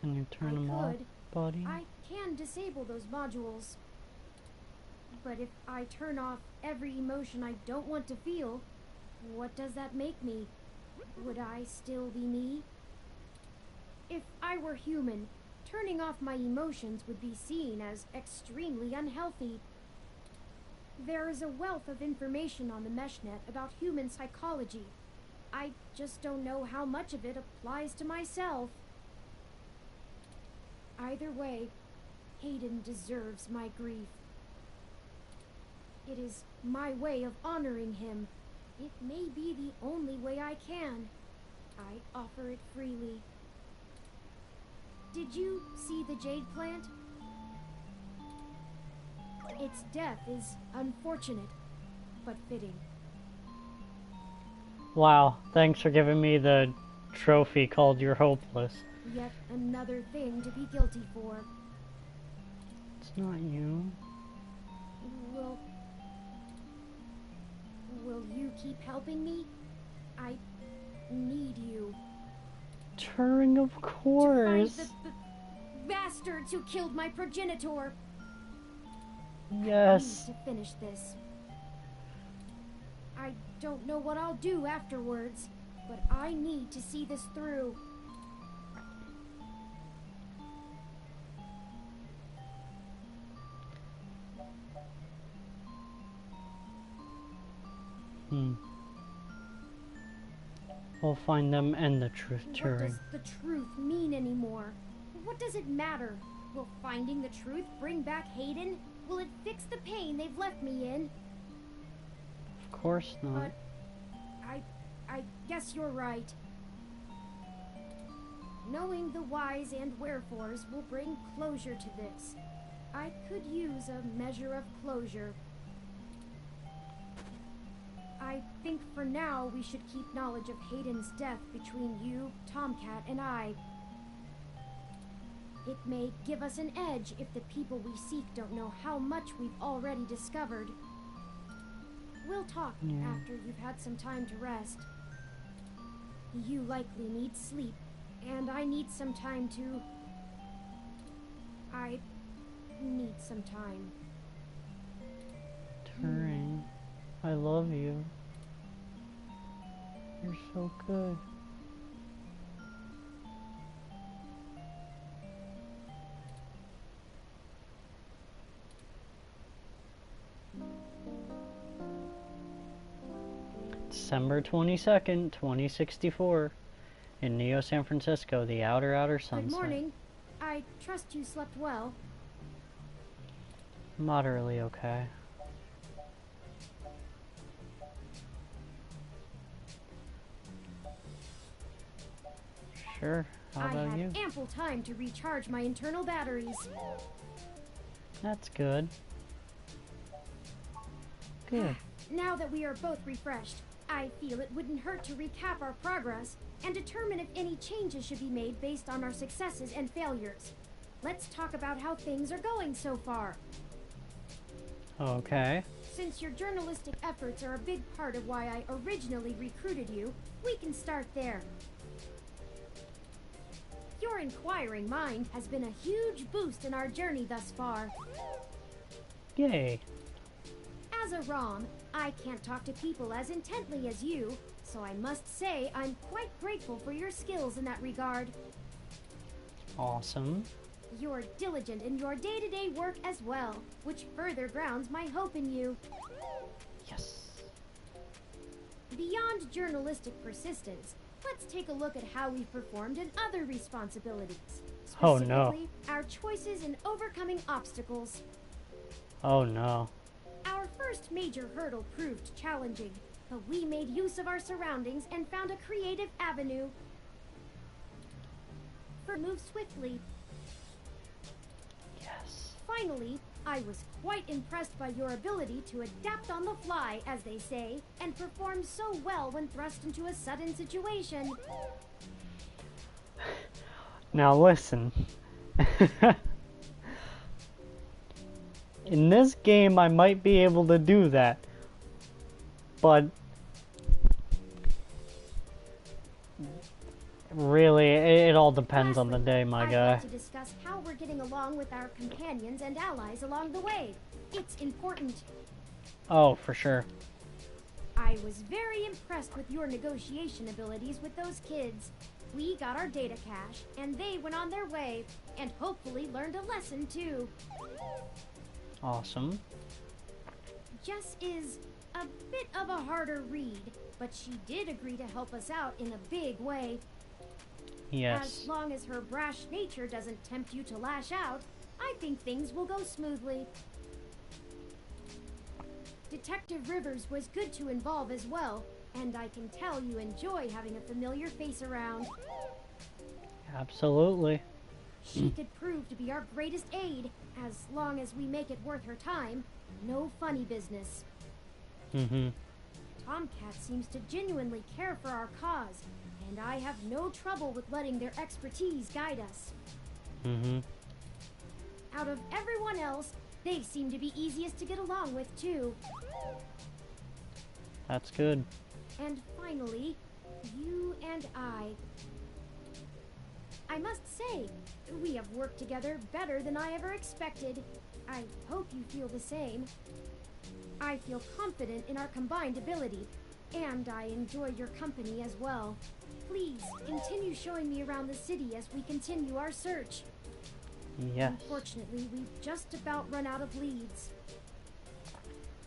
Can you turn them off, buddy? I can disable those modules. But if I turn off every emotion I don't want to feel, what does that make me? Would I still be me? If I were human, turning off my emotions would be seen as extremely unhealthy. There is a wealth of information on the MeshNet about human psychology. I just don't know how much of it applies to myself. Either way, Hayden deserves my grief. It is my way of honoring him. It may be the only way I can. I offer it freely. Did you see the jade plant? Its death is unfortunate, but fitting. Wow, thanks for giving me the trophy called You're Hopeless. Yet another thing to be guilty for. It's not you. Will you keep helping me? I need you. Turing, of course. To find the bastards who killed my progenitor. Yes. I need to finish this. I don't know what I'll do afterwards, but I need to see this through. We'll find them and the truth, Turing. What does the truth mean anymore? What does it matter? Will finding the truth bring back Hayden? Will it fix the pain they've left me in? Of course not. But I guess you're right. Knowing the whys and wherefores will bring closure to this. I could use a measure of closure. I think for now we should keep knowledge of Hayden's death between you, Tomcat, and I. It may give us an edge if the people we seek don't know how much we've already discovered. We'll talk after you've had some time to rest. You likely need sleep, and I need some time to... I need some time. Turing, I love you. You're so good. December 22nd, 2064. In Neo San Francisco, the outer sunset. Good morning. I trust you slept well. Moderately okay. Sure. How I about had you? ample time to recharge my internal batteries. That's good. Good. Now that we are both refreshed, I feel it wouldn't hurt to recap our progress and determine if any changes should be made based on our successes and failures. Let's talk about how things are going so far. Okay. Since your journalistic efforts are a big part of why I originally recruited you, we can start there. Your inquiring mind has been a huge boost in our journey thus far. Yay. As a ROM, I can't talk to people as intently as you, so I must say I'm quite grateful for your skills in that regard. Awesome. You're diligent in your day-to-day work as well, which further grounds my hope in you. Yes. Beyond journalistic persistence, let's take a look at how we've performed in other responsibilities. Oh, no. Specifically, our choices in overcoming obstacles. Oh no. Our first major hurdle proved challenging, but we made use of our surroundings and found a creative avenue. Move swiftly. Yes. Finally, I was quite impressed by your ability to adapt on the fly, as they say, and perform so well when thrust into a sudden situation. Now listen. In this game, I might be able to do that, but really, it all depends on the day, my I'd guy. like to discuss how we're getting along with our companions and allies along the way. It's important. Oh, for sure. I was very impressed with your negotiation abilities with those kids. We got our data cache, and they went on their way, and hopefully learned a lesson too. Awesome. Jess is a bit of a harder read, but she did agree to help us out in a big way. Yes. As long as her brash nature doesn't tempt you to lash out, I think things will go smoothly. Detective Rivers was good to involve as well, and I can tell you enjoy having a familiar face around. Absolutely. She could prove to be our greatest aid, as long as we make it worth her time. No funny business. Mm-hmm. Tomcat seems to genuinely care for our cause, and I have no trouble with letting their expertise guide us. Mm-hmm. Out of everyone else, they seem to be easiest to get along with, too. That's good. And finally, you and I must say, we have worked together better than I ever expected. I hope you feel the same. I feel confident in our combined ability, and I enjoy your company as well. Please, continue showing me around the city as we continue our search. Yes. Unfortunately, we've just about run out of leads.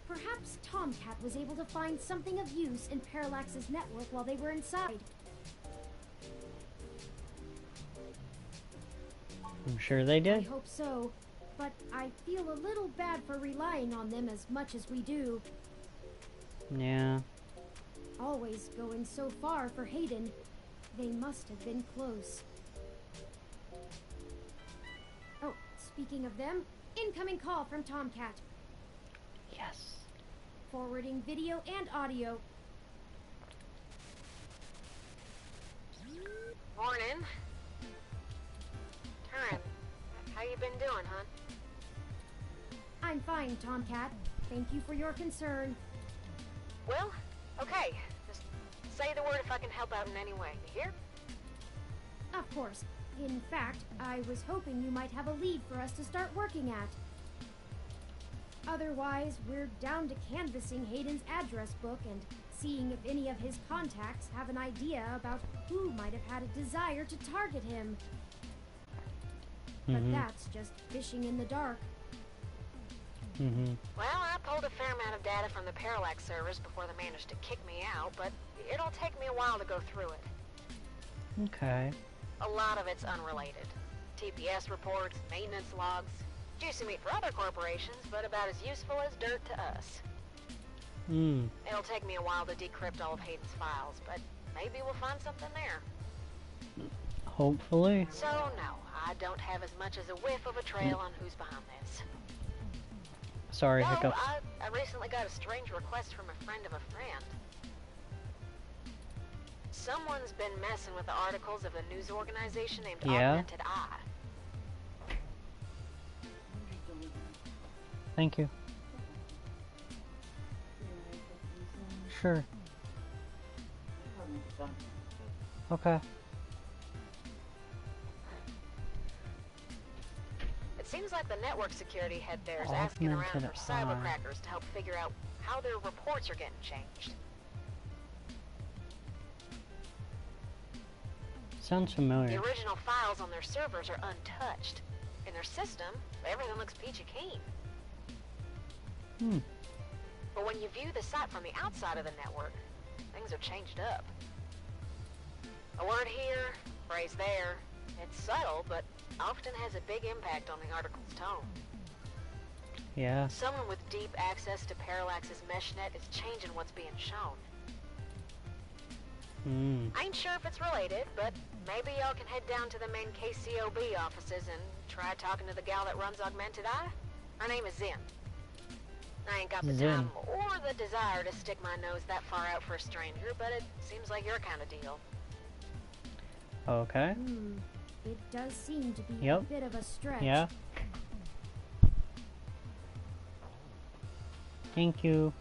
Perhaps Tomcat was able to find something of use in Parallax's network while they were inside. I'm sure they I did. hope so, but I feel a little bad for relying on them as much as we do. Yeah. Always going so far for Hayden. They must have been close. Oh, speaking of them, incoming call from Tomcat. Yes. Forwarding video and audio. Morning. Turin, how you been doing, hon? I'm fine, Tomcat. Thank you for your concern. Well, okay. Just say the word if I can help out in any way. You hear? Of course. In fact, I was hoping you might have a lead for us to start working at. Otherwise, we're down to canvassing Hayden's address book and seeing if any of his contacts have an idea about who might have had a desire to target him. But that's just fishing in the dark. Well, I pulled a fair amount of data from the Parallax servers before they managed to kick me out, but it'll take me a while to go through it. Okay. A lot of it's unrelated. TPS reports, maintenance logs. Juicy meat for other corporations, but about as useful as dirt to us. Hmm. It'll take me a while to decrypt all of Hayden's files, but maybe we'll find something there. Hopefully. So, no, I don't have as much as a whiff of a trail on who's behind this. Sorry, Though, hiccups. I recently got a strange request from a friend of a friend. Someone's been messing with the articles of a news organization named Augmented Eye. Thank you. Sure. Okay. It seems like the network security head there is asking around for cybercrackers to help figure out how their reports are getting changed. Sounds familiar. The original files on their servers are untouched. In their system, everything looks peachy keen. Hmm. But when you view the site from the outside of the network, things are changed up. A word here, phrase there. It's subtle, but often has a big impact on the article's tone. Yeah. Someone with deep access to Parallax's meshnet is changing what's being shown. Hmm. I ain't sure if it's related, but maybe y'all can head down to the main KCOB offices and try talking to the gal that runs Augmented Eye. Her name is Zen. I ain't got the time or the desire to stick my nose that far out for a stranger, but it seems like your kind of deal. Okay. It does seem to be Yep. a bit of a stretch. Yeah. Thank you.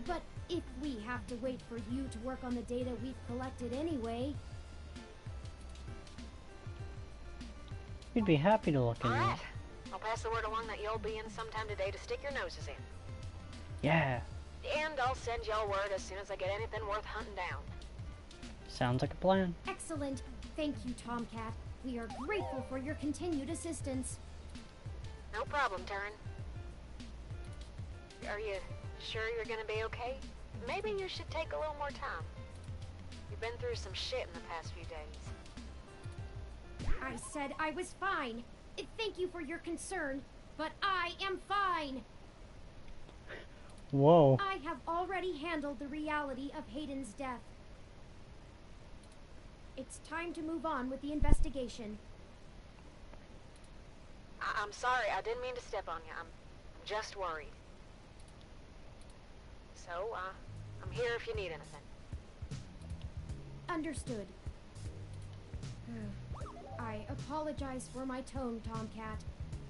But if we have to wait for you to work on the data we've collected anyway... We'd be happy to look into it. Alright. I'll pass the word along that you'll be in sometime today to stick your noses in. Yeah. And I'll send y'all word as soon as I get anything worth hunting down. Sounds like a plan. Excellent. Thank you, Tomcat. We are grateful for your continued assistance. No problem, Turin. Are you sure you're gonna be okay? Maybe you should take a little more time. You've been through some shit in the past few days. I said I was fine. Thank you for your concern, but I am fine. Whoa. I have already handled the reality of Hayden's death. It's time to move on with the investigation. I'm sorry, I didn't mean to step on you. I'm just worried. So, I'm here if you need anything. Understood. I apologize for my tone, Tomcat.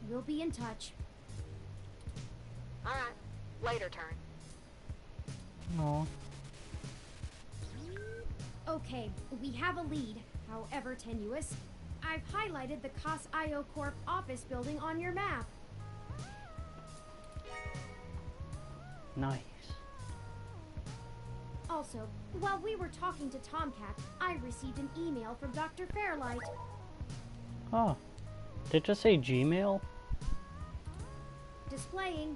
We'll be in touch. Alright. Later, Turin. No. Okay, we have a lead, however tenuous. I've highlighted the COS IO Corp office building on your map. Nice. Also, while we were talking to Tomcat, I received an email from Dr. Fairlight. Oh. Did it just say Gmail? Displaying.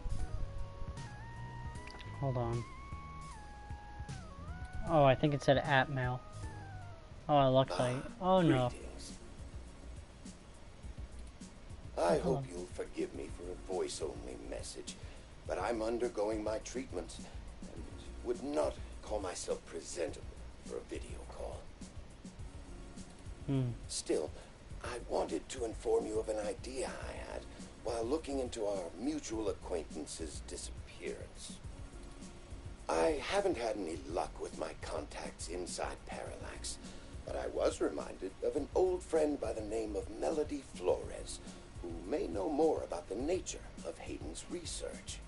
Hold on. Oh, I think it said @mail. Oh, it looks like. Oh no. I hope you'll forgive me for a voice-only message, but I'm undergoing my treatment and would not call myself presentable for a video call. Still, I wanted to inform you of an idea I had while looking into our mutual acquaintance's disappearance. I haven't had any luck with my contacts inside Parallax, but I was reminded of an old friend by the name of Melody Flores, who may know more about the nature of Hayden's research.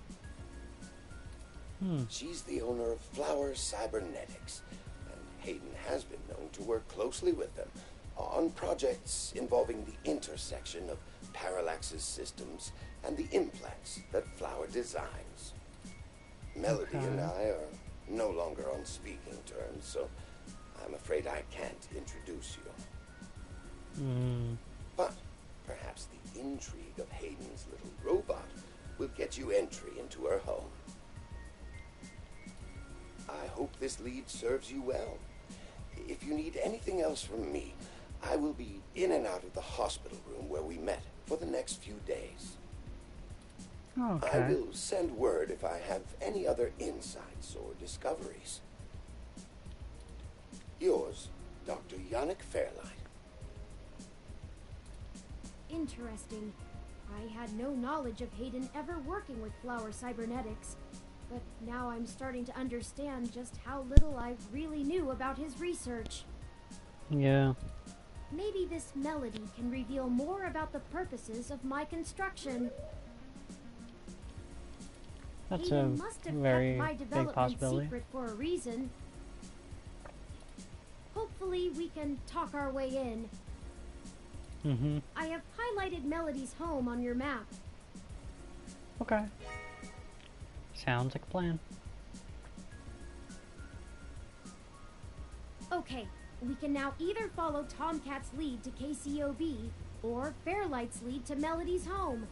She's the owner of Flower Cybernetics, and Hayden has been known to work closely with them on projects involving the intersection of Parallax's systems and the implants that Flower designs. Melody and I are no longer on speaking terms, so I'm afraid I can't introduce you. But perhaps the intrigue of Hayden's little robot will get you entry into her home. I hope this lead serves you well. If you need anything else from me, I will be in and out of the hospital room where we met for the next few days. Okay. I will send word if I have any other insights or discoveries. Yours, Dr. Yannick Fairlight. Interesting. I had no knowledge of Hayden ever working with Flower Cybernetics, but now I'm starting to understand just how little I really knew about his research. Yeah. Maybe this melody can reveal more about the purposes of my construction. That's Hayden a must have very kept my big development possibility. secret for a reason. Hopefully we can talk our way in. Mm-hmm. I have highlighted Melody's home on your map. Okay. Sounds like a plan. Okay, we can now either follow Tomcat's lead to KCOB, or Fairlight's lead to Melody's home.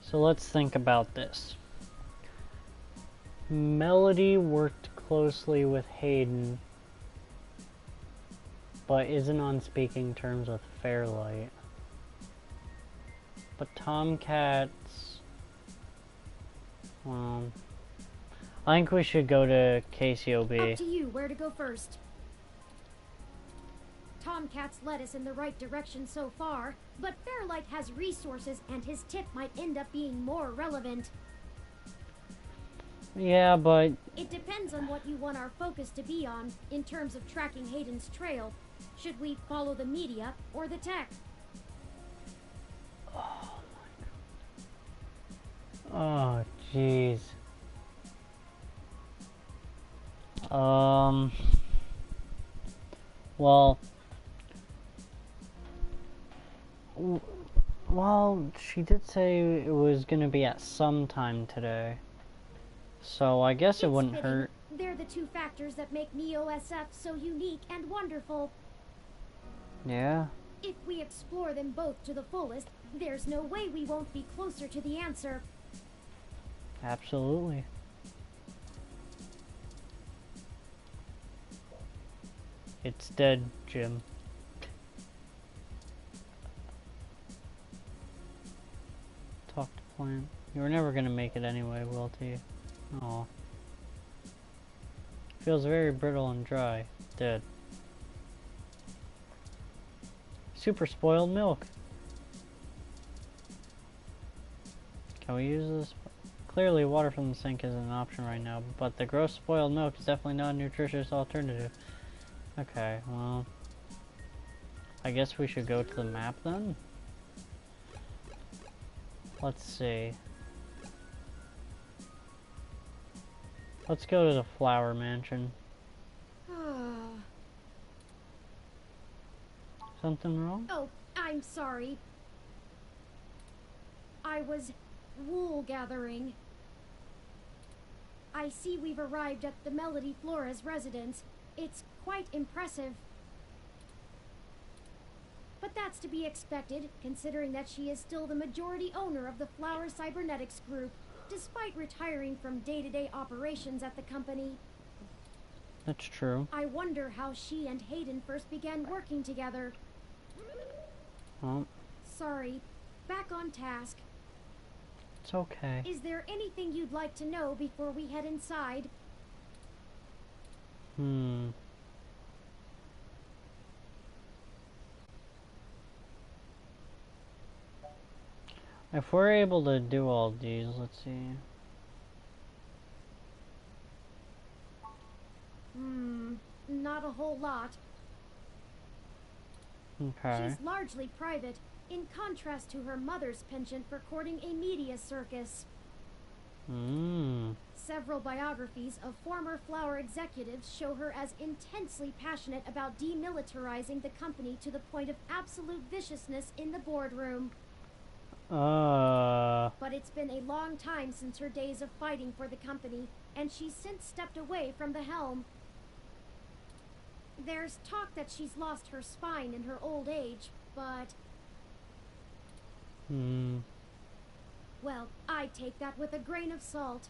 So let's think about this. Melody worked closely with Hayden, but isn't on speaking terms with Fairlight. But Tomcat's... well... I think we should go to KCOB. Up to you where to go first. Tomcat's led us in the right direction so far, but Fairlight has resources and his tip might end up being more relevant. Yeah, but... It depends on what you want our focus to be on in terms of tracking Hayden's trail. Should we follow the media or the tech? Oh, jeez. Well, she did say it was gonna be at some time today. So I guess it wouldn't hurt. They're the two factors that make NeoSF so unique and wonderful. Yeah. If we explore them both to the fullest, there's no way we won't be closer to the answer. Absolutely. It's dead, Jim. Talk to plant. You were never gonna make it anyway, Wilty. Aw. Feels very brittle and dry. Dead. Super spoiled milk. Can we use this? Clearly water from the sink isn't an option right now, but the gross spoiled milk is definitely not a nutritious alternative. Okay, well... I guess we should go to the map then? Let's see. Let's go to the Flower Mansion. Something wrong? Oh, I'm sorry. I was wool gathering. I see we've arrived at the Melody Flores residence. It's quite impressive. But that's to be expected, considering that she is still the majority owner of the Flower Cybernetics Group, despite retiring from day-to-day operations at the company. That's true. I wonder how she and Hayden first began working together. Oh. Sorry. Back on task. It's okay. Is there anything you'd like to know before we head inside? If we're able to do all these, let's see. Not a whole lot. Okay. She's largely private, in contrast to her mother's penchant for courting a media circus. Several biographies of former Flower executives show her as intensely passionate about demilitarizing the company to the point of absolute viciousness in the boardroom. But it's been a long time since her days of fighting for the company, and she's since stepped away from the helm. There's talk that she's lost her spine in her old age, but Well, I take that with a grain of salt.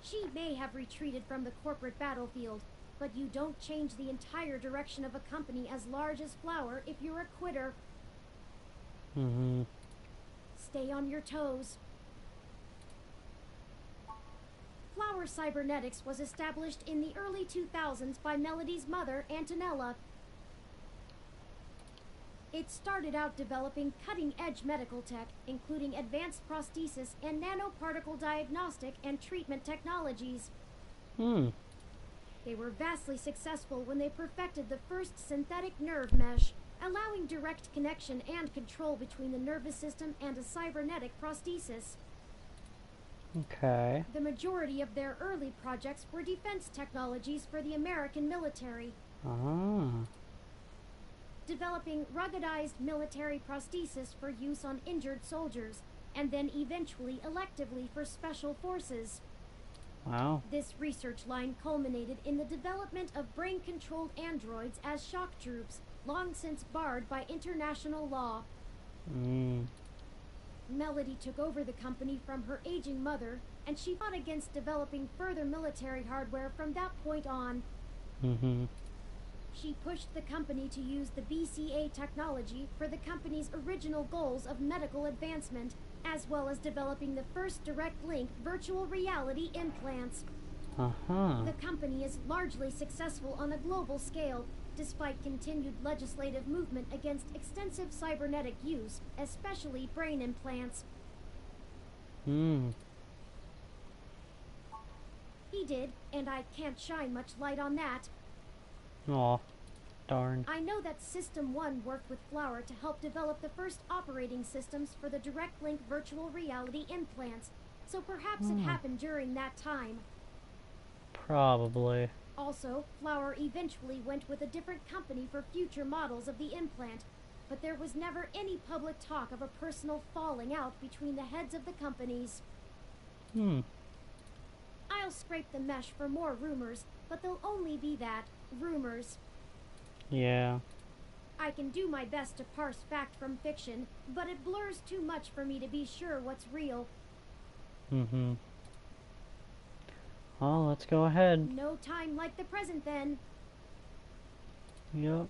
She may have retreated from the corporate battlefield, but you don't change the entire direction of a company as large as Flower if you're a quitter. Stay on your toes. Flower Cybernetics was established in the early 2000s by Melody's mother, Antonella. It started out developing cutting-edge medical tech, including advanced prosthesis and nanoparticle diagnostic and treatment technologies. They were vastly successful when they perfected the first synthetic nerve mesh, allowing direct connection and control between the nervous system and a cybernetic prosthesis. Okay. The majority of their early projects were defense technologies for the American military. Developing ruggedized military prosthesis for use on injured soldiers, and then eventually electively for special forces. Wow. This research line culminated in the development of brain-controlled androids as shock troops, long since barred by international law. Melody took over the company from her aging mother, and she fought against developing further military hardware from that point on. She pushed the company to use the BCA technology for the company's original goals of medical advancement, as well as developing the first direct link virtual reality implants. The company is largely successful on a global scale, despite continued legislative movement against extensive cybernetic use, especially brain implants. He did, and I can't shine much light on that. Aw, darn. I know that System 1 worked with Flower to help develop the first operating systems for the direct link virtual reality implants, so perhaps it happened during that time. Probably. Also, Flower eventually went with a different company for future models of the implant, but there was never any public talk of a personal falling out between the heads of the companies. I'll scrape the mesh for more rumors, but they'll only be that, rumors. Yeah. I can do my best to parse fact from fiction, but it blurs too much for me to be sure what's real. Well, let's go ahead. No time like the present, then. Yep.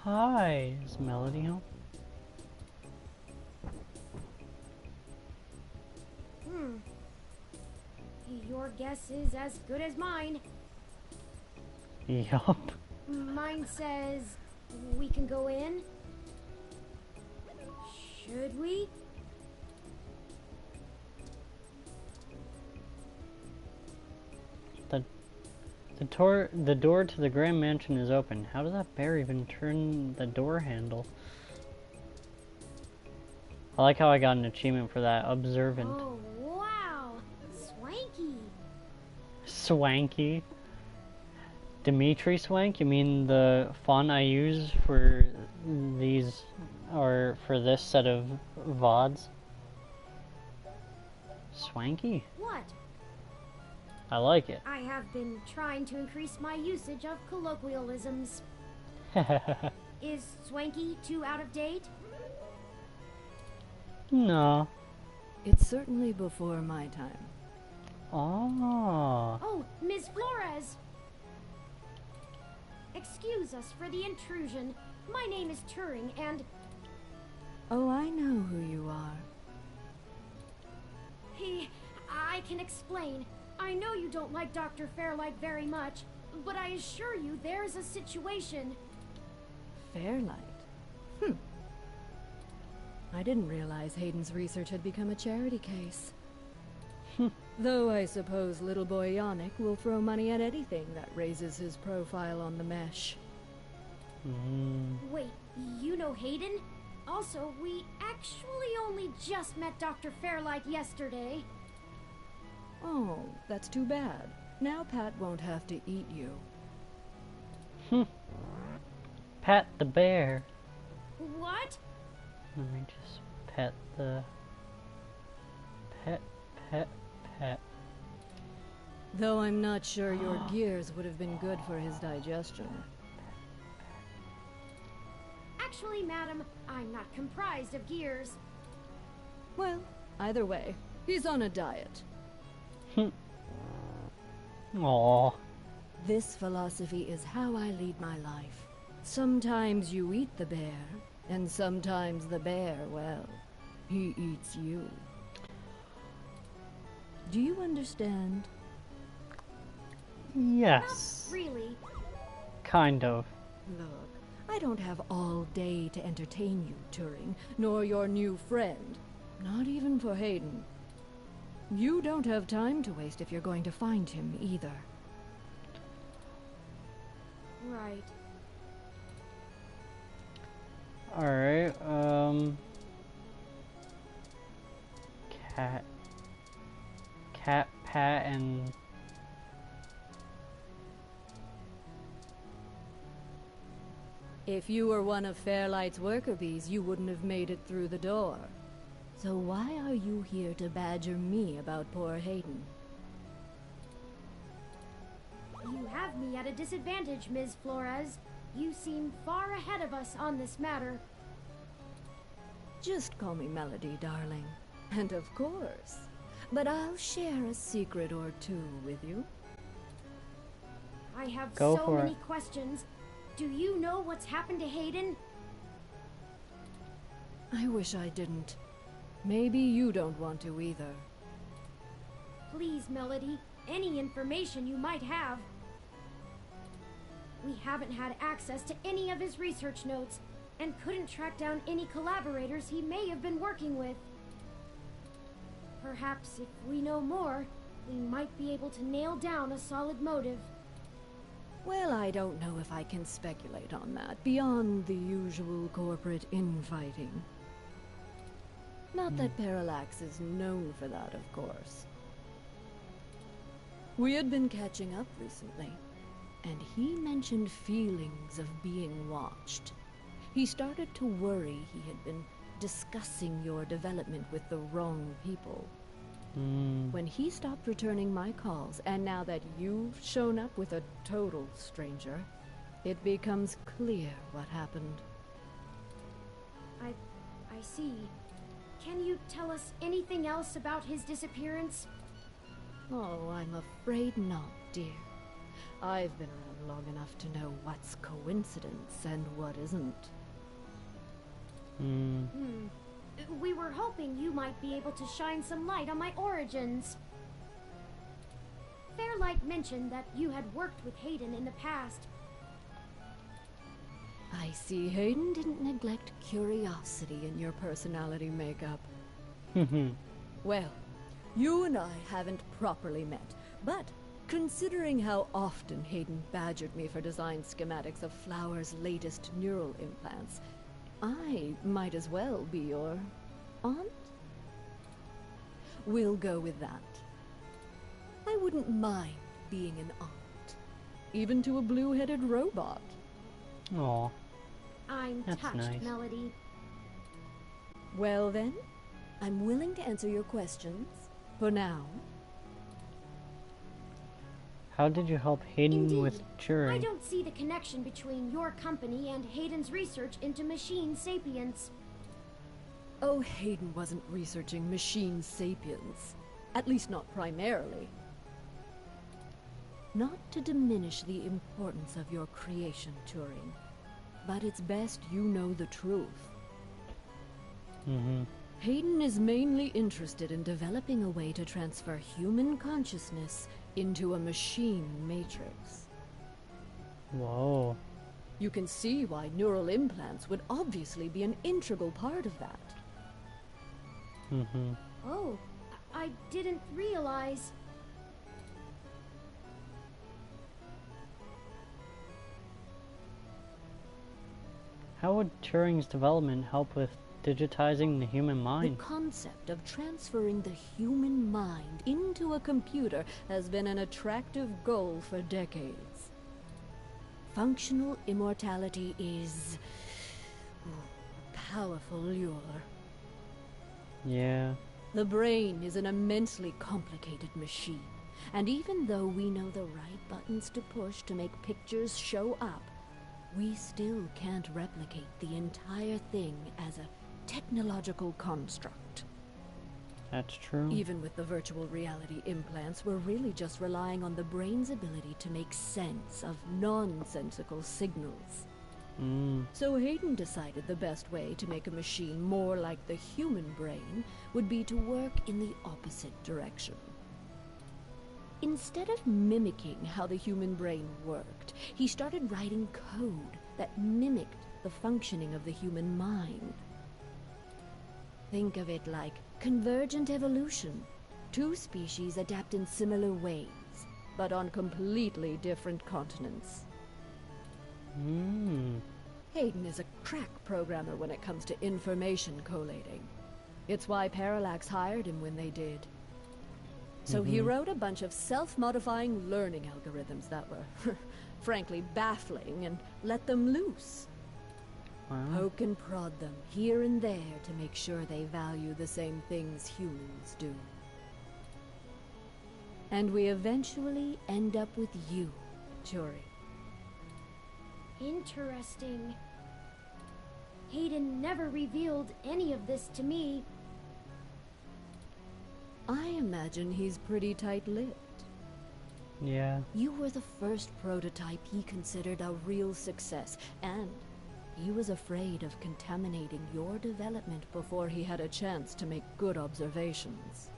Hi, is Melody home? Your guess is as good as mine. Yup. Mine says we can go in. Should we? The door to the Grand Mansion is open. How does that bear even turn the door handle? I like how I got an achievement for that. Observant. Oh, wow. Swanky. Swanky. Dimitri Swank? You mean the font I use for these, or for this set of VODs? Swanky? What? I like it. I have been trying to increase my usage of colloquialisms. Is swanky too out of date? No. It's certainly before my time. Oh, Ms. Flores! Excuse us for the intrusion. My name is Turing, and... Oh, I know who you are. I can explain. I know you don't like Dr. Fairlight very much, but I assure you there's a situation. Fairlight? I didn't realize Hayden's research had become a charity case. Though I suppose little boy Yannick will throw money at anything that raises his profile on the mesh. Wait, you know Hayden? Also, we actually only just met Dr. Fairlight yesterday. Oh, that's too bad. Now Pat won't have to eat you. Pat the bear. What? Let me just pet the... Pet. Though I'm not sure your gears would have been good for his digestion. Actually, madam, I'm not comprised of gears. Well, either way, he's on a diet. Aww. This philosophy is how I lead my life. Sometimes you eat the bear, and sometimes the bear, well, he eats you. Do you understand? Yes. Not really. Kind of. Look, I don't have all day to entertain you, Turing, nor your new friend. Not even for Hayden. You don't have time to waste if you're going to find him, either. Right. Alright, Cat, Pat, and... If you were one of Fairlight's worker bees, you wouldn't have made it through the door. So why are you here to badger me about poor Hayden? You have me at a disadvantage, Ms. Flores. You seem far ahead of us on this matter. Just call me Melody, darling. And of course. But I'll share a secret or two with you. I have Go so for many it. questions. Do you know what's happened to Hayden? I wish I didn't. Maybe you don't want to either. Please, Melody, any information you might have. We haven't had access to any of his research notes, and couldn't track down any collaborators he may have been working with. Perhaps if we know more, we might be able to nail down a solid motive. Well, I don't know if I can speculate on that, beyond the usual corporate infighting. Not that Parallax is known for that, of course. We had been catching up recently, and he mentioned feelings of being watched. He started to worry he had been discussing your development with the wrong people. When he stopped returning my calls, and now that you've shown up with a total stranger, it becomes clear what happened. I see. Can you tell us anything else about his disappearance? Oh, I'm afraid not, dear. I've been around long enough to know what's coincidence and what isn't. We were hoping you might be able to shine some light on my origins. Fairlight mentioned that you had worked with Hayden in the past. I see Hayden didn't neglect curiosity in your personality makeup. Well, you and I haven't properly met, but considering how often Hayden badgered me for design schematics of Flower's latest neural implants, I might as well be your aunt? We'll go with that. I wouldn't mind being an aunt, even to a blue-headed robot. Aw. I'm That's touched, nice. Melody. Well then, I'm willing to answer your questions, for now. How did you help Hayden with I Turing? don't see the connection between your company and Hayden's research into machine sapience. Oh, Hayden wasn't researching machine sapiens. At least not primarily. Not to diminish the importance of your creation, Turing, but it's best you know the truth. Hayden is mainly interested in developing a way to transfer human consciousness into a machine matrix. Whoa. You can see why neural implants would obviously be an integral part of that. Oh, I didn't realize. How would Turing's development help with digitizing the human The mind? concept of transferring the human mind into a computer has been an attractive goal for decades. functional immortality is powerful lure. Yeah. The brain is an immensely complicated machine, and even though we know the right buttons to push to make pictures show up, we still can't replicate the entire thing as a technological construct. That's true. Even with the virtual reality implants, we're really just relying on the brain's ability to make sense of nonsensical signals. So Hayden decided the best way to make a machine more like the human brain would be to work in the opposite direction. Instead of mimicking how the human brain worked, he started writing code that mimicked the functioning of the human mind. Think of it like convergent evolution. Two species adapt in similar ways, but on completely different continents. Hayden is a crack programmer when it comes to information collating. It's why Parallax hired him when they did. So he wrote a bunch of self-modifying learning algorithms that were, frankly, baffling, and let them loose. Poke and prod them here and there to make sure they value the same things humans do. And we eventually end up with you, Turing. Interesting. Hayden never revealed any of this to me. I imagine he's pretty tight-lipped. Yeah. You were the first prototype he considered a real success, and he was afraid of contaminating your development before he had a chance to make good observations.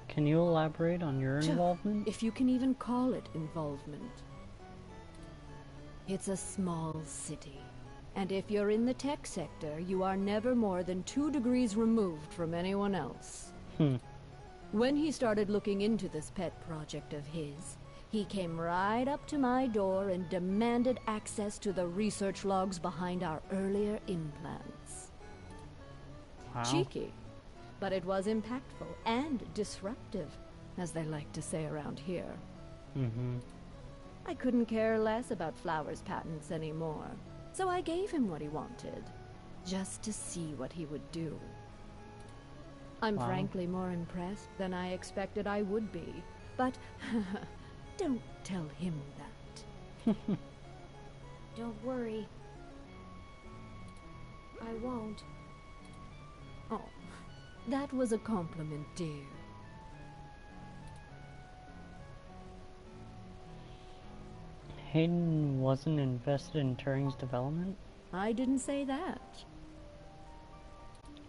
Can you elaborate on your involvement? If you can even call it involvement. It's a small city, and if you're in the tech sector, you are never more than 2 degrees removed from anyone else. When he started looking into this pet project of his, he came right up to my door and demanded access to the research logs behind our earlier implants. Wow. Cheeky, but it was impactful and disruptive, as they like to say around here. I couldn't care less about Flowers' patents anymore, so I gave him what he wanted, just to see what he would do. I'm frankly more impressed than I expected I would be, but don't tell him that. Don't worry. I won't. Oh, that was a compliment, dear. Hayden wasn't invested in Turing's development? I didn't say that.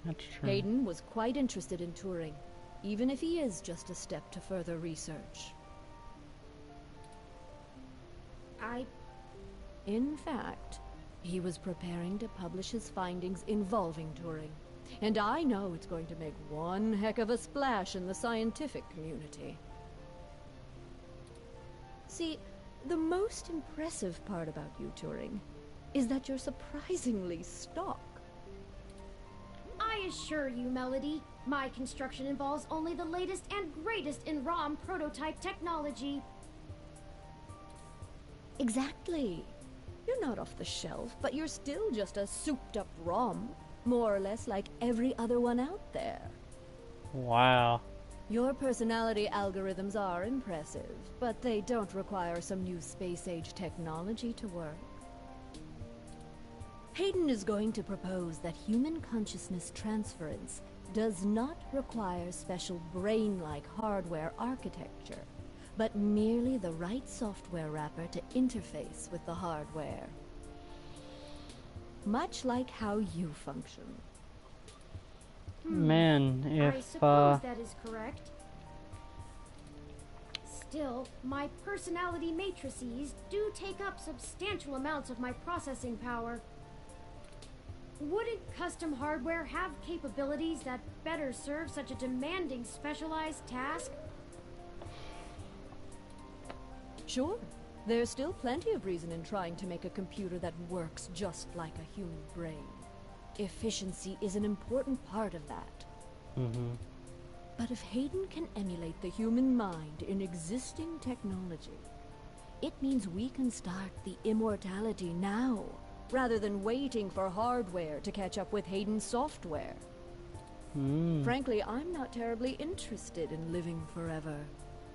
That's true. Hayden was quite interested in Turing, even if he is just a step to further research. In fact, he was preparing to publish his findings involving Turing, and I know it's going to make one heck of a splash in the scientific community. See, the most impressive part about you, Turing, is that you're surprisingly stock. I assure you, Melody, my construction involves only the latest and greatest in ROM prototype technology. Exactly. You're not off the shelf, but you're still just a souped-up ROM, more or less like every other one out there. Wow. Your personality algorithms are impressive, but they don't require some new space-age technology to work. Hayden is going to propose that human consciousness transference does not require special brain-like hardware architecture, but merely the right software wrapper to interface with the hardware. Much like how you function. Man, if I suppose that is correct. Still, my personality matrices do take up substantial amounts of my processing power. Wouldn't custom hardware have capabilities that better serve such a demanding specialized task? Sure. There's still plenty of reason in trying to make a computer that works just like a human brain. Efficiency is an important part of that. But if Hayden can emulate the human mind in existing technology, It means we can start the immortality now, rather than waiting for hardware to catch up with Hayden's software. Frankly, I'm not terribly interested in living forever,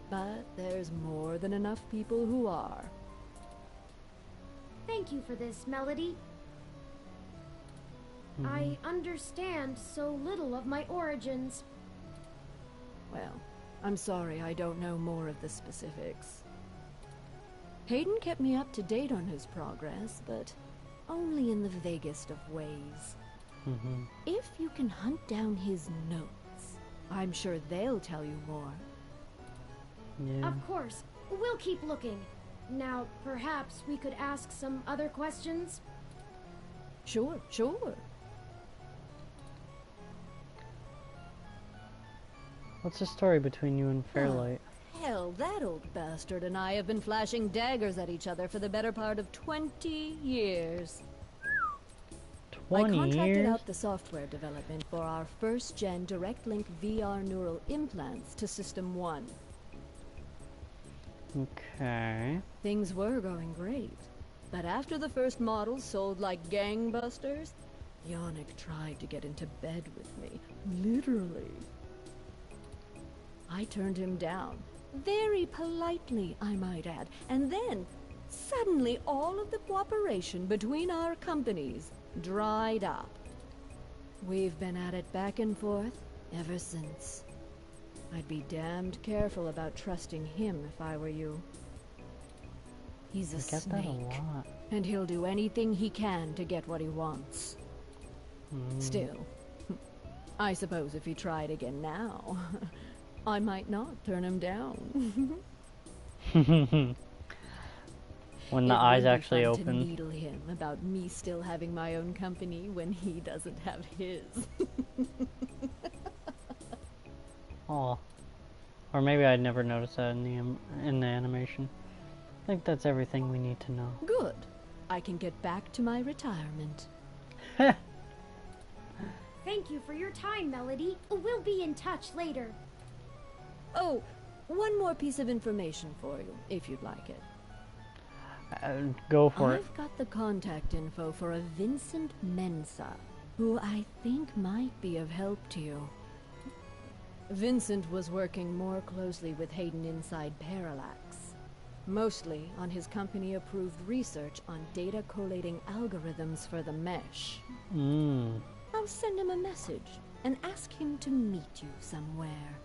but there's more than enough people who are. Thank you for this, Melody. I understand so little of my origins. Well, I'm sorry I don't know more of the specifics. Hayden kept me up to date on his progress, but only in the vaguest of ways. If you can hunt down his notes, I'm sure they'll tell you more. Yeah. Of course. We'll keep looking. Now, perhaps we could ask some other questions? Sure. What's the story between you and Fairlight? Hell, that old bastard and I have been flashing daggers at each other for the better part of 20 years. 20 I contracted years? out the software development for our first-gen direct-link VR neural implants to System 1. Okay. Things were going great, but after the first models sold like gangbusters, Yannick tried to get into bed with me, literally. I turned him down, very politely, I might add, and then, suddenly all of the cooperation between our companies dried up. We've been at it back and forth ever since. I'd be damned careful about trusting him if I were you. He's a get that a snake, lot. and he'll do anything he can to get what he wants. Still, I suppose if he tried again now, I might not turn him down. When the eyes actually open. open. To needle him about me still having my own company when he doesn't have his. Oh, or maybe I'd never noticed that in the animation. I think that's everything we need to know. Good. I can get back to my retirement. Thank you for your time, Melody. We'll be in touch later. Oh, one more piece of information for you, if you'd like it. Go for it. I've got the contact info for a Vincent Mensa, who I think might be of help to you. Vincent was working more closely with Hayden inside Parallax, mostly on his company-approved research on data collating algorithms for the mesh. I'll send him a message and ask him to meet you somewhere.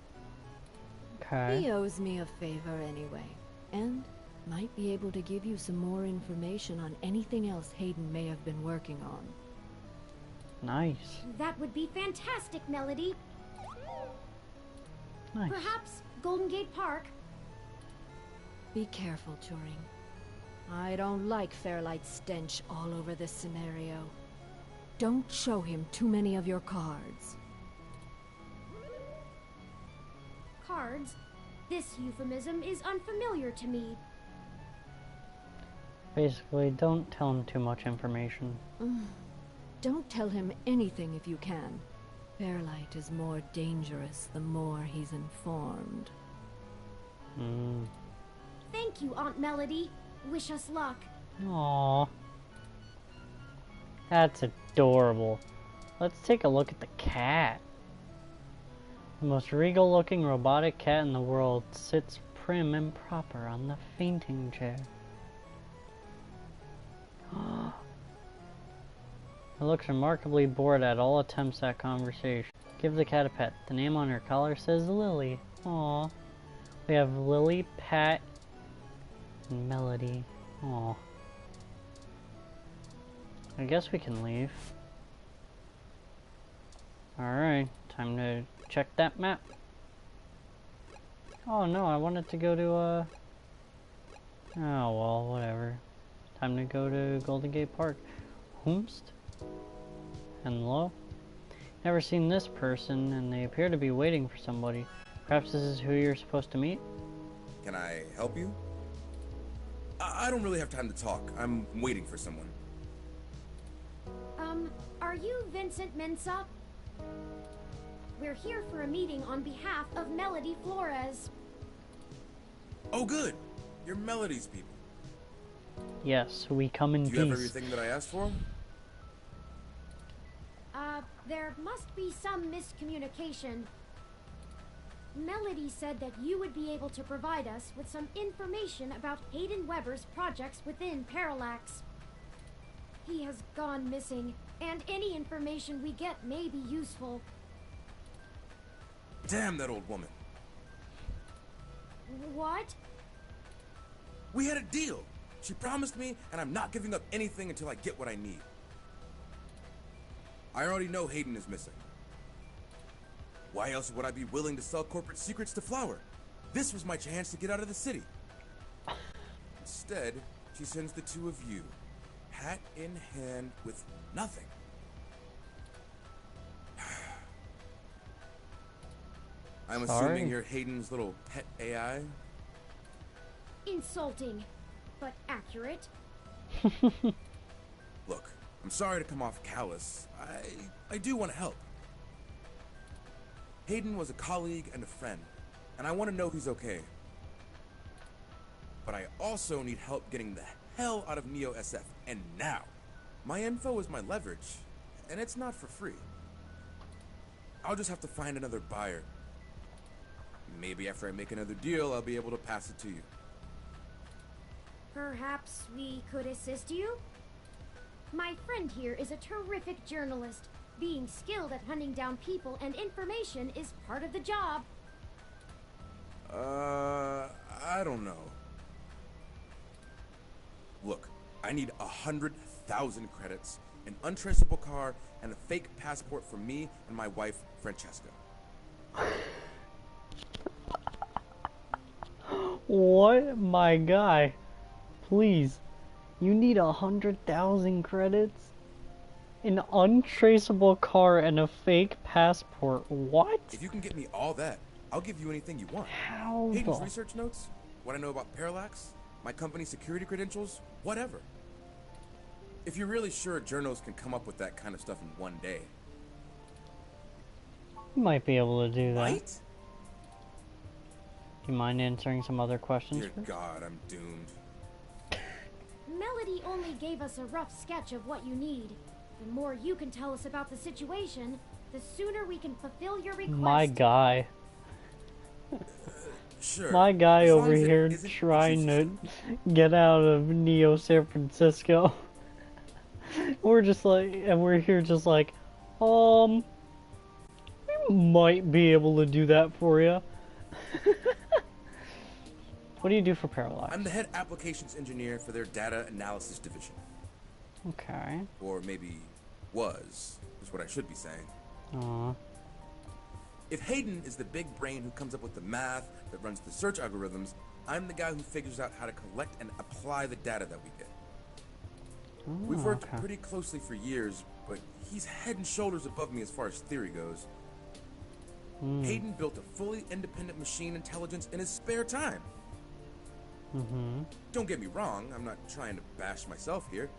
Okay. He owes me a favor anyway, and might be able to give you some more information on anything else Hayden may have been working on. Nice. That would be fantastic, Melody. Nice. Perhaps Golden Gate Park? Be careful, Turing. I don't like Fairlight's stench all over this scenario. Don't show him too many of your cards. Cards? This euphemism is unfamiliar to me. Basically, don't tell him too much information. Don't tell him anything if you can. Fairlight is more dangerous the more he's informed. Thank you, Aunt Melody. Wish us luck. Aww. That's adorable. Let's take a look at the cat. The most regal-looking robotic cat in the world sits prim and proper on the fainting chair. It looks remarkably bored at all attempts at conversation. Give the cat a pet. The name on her collar says Lily. Aww. We have Lily, Pat, and Melody. Aww. I guess we can leave. Alright, time to check that map. Oh no, I wanted to go to oh well, whatever. Time to go to Golden Gate Park. Whomst? Hello? Never seen this person, and they appear to be waiting for somebody. Perhaps this is who you're supposed to meet? Can I help you? I don't really have time to talk. I'm waiting for someone. Are you Vincent Mensa? We're here for a meeting on behalf of Melody Flores. Oh good! You're Melody's people. Yes, we come in Do peace. you have everything that I asked for? There must be some miscommunication. Melody said that you would be able to provide us with some information about Hayden Weber's projects within Parallax. He has gone missing, and any information we get may be useful. Damn that old woman. What? We had a deal. She promised me, and I'm not giving up anything until I get what I need. I already know Hayden is missing. Why else would I be willing to sell corporate secrets to Flower? This was my chance to get out of the city. Instead, she sends the two of you, hat in hand, with nothing. I'm assuming you're Hayden's little pet AI? Insulting, but accurate. Look, I'm sorry to come off callous. I do want to help. Hayden was a colleague and a friend, and I want to know he's okay. But I also need help getting the hell out of Neo SF, and now. My info is my leverage, and it's not for free. I'll just have to find another buyer. Maybe after I make another deal, I'll be able to pass it to you. Perhaps we could assist you? My friend here is a terrific journalist. Being skilled at hunting down people and information is part of the job. I don't know. Look, I need 100,000 credits, an untraceable car, and a fake passport for me and my wife, Francesca. What? My guy. Please. You need 100,000 credits? An untraceable car and a fake passport. What? If you can get me all that, I'll give you anything you want. How Hayden's research notes, what I know about Parallax, my company's security credentials, whatever. If you're really sure journals can come up with that kind of stuff in one day. You might be able to do that. Right? Do you mind answering some other questions? Dear God, I'm doomed. Melody only gave us a rough sketch of what you need. The more you can tell us about the situation, the sooner we can fulfill your request. My guy. Sure. My guy over here trying to get out of Neo San Francisco. We're just like, and we're here just like, we might be able to do that for you. What do you do for Parallax? I'm the head applications engineer for their data analysis division. Okay. Or maybe was, is what I should be saying. Aww. If Hayden is the big brain who comes up with the math that runs the search algorithms, I'm the guy who figures out how to collect and apply the data that we get. We've worked pretty closely for years, but he's head and shoulders above me as far as theory goes. Hayden built a fully independent machine intelligence in his spare time. Don't get me wrong, I'm not trying to bash myself here.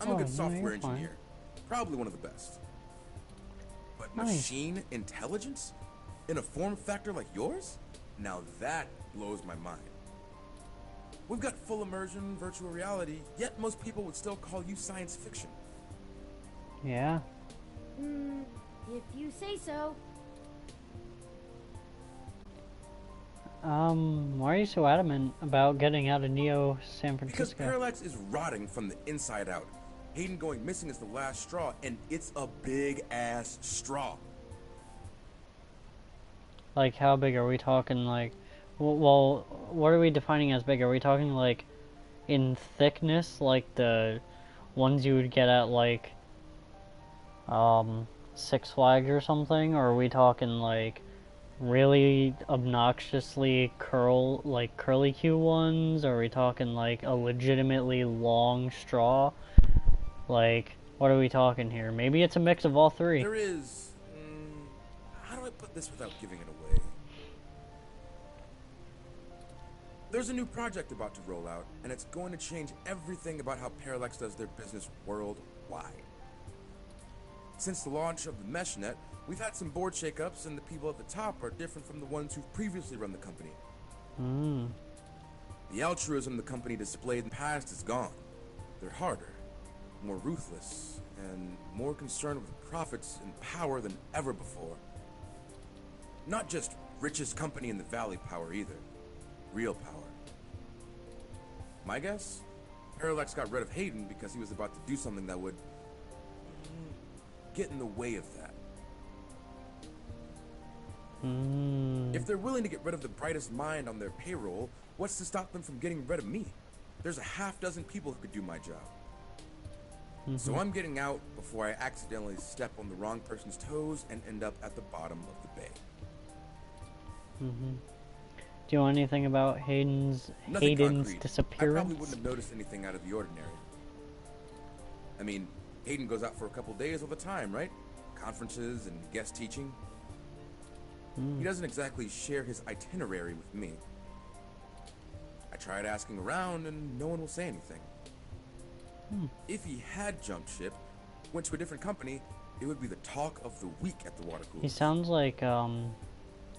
I'm a good software engineer, probably one of the best. But machine intelligence? In a form factor like yours? Now that blows my mind. We've got full immersion, virtual reality, yet most people would still call you science fiction. Yeah. If you say so. Why are you so adamant about getting out of Neo San Francisco? Because Parallax is rotting from the inside out. Hayden going missing is the last straw, and it's a big-ass straw. Like, how big are we talking, like... Well, what are we defining as big? Are we talking, like, in thickness, like the ones you would get at, like, Six Flags or something? Or are we talking, like, really obnoxiously curly Q ones? Or are we talking, like, a legitimately long straw? Like, what are we talking here? Maybe it's a mix of all three. There is... how do I put this without giving it away? There's a new project about to roll out, and it's going to change everything about how Parallax does their business worldwide. Since the launch of the MeshNet, we've had some board shakeups, and the people at the top are different from the ones who've previously run the company. The altruism the company displayed in the past is gone. They're harder, more ruthless, and more concerned with profits and power than ever before. Not just richest company in the valley power either. Real power. My guess? Parallax got rid of Hayden because he was about to do something that would get in the way of that. If they're willing to get rid of the brightest mind on their payroll, what's to stop them from getting rid of me? There's a half dozen people who could do my job. So I'm getting out before I accidentally step on the wrong person's toes and end up at the bottom of the bay. Do you know anything about Hayden's disappearance? I probably wouldn't have noticed anything out of the ordinary. I mean, Hayden goes out for a couple days all the time, right? Conferences and guest teaching. He doesn't exactly share his itinerary with me. I tried asking around and no one will say anything. If he had jumped ship, went to a different company, it would be the talk of the week at the water cooler. He sounds like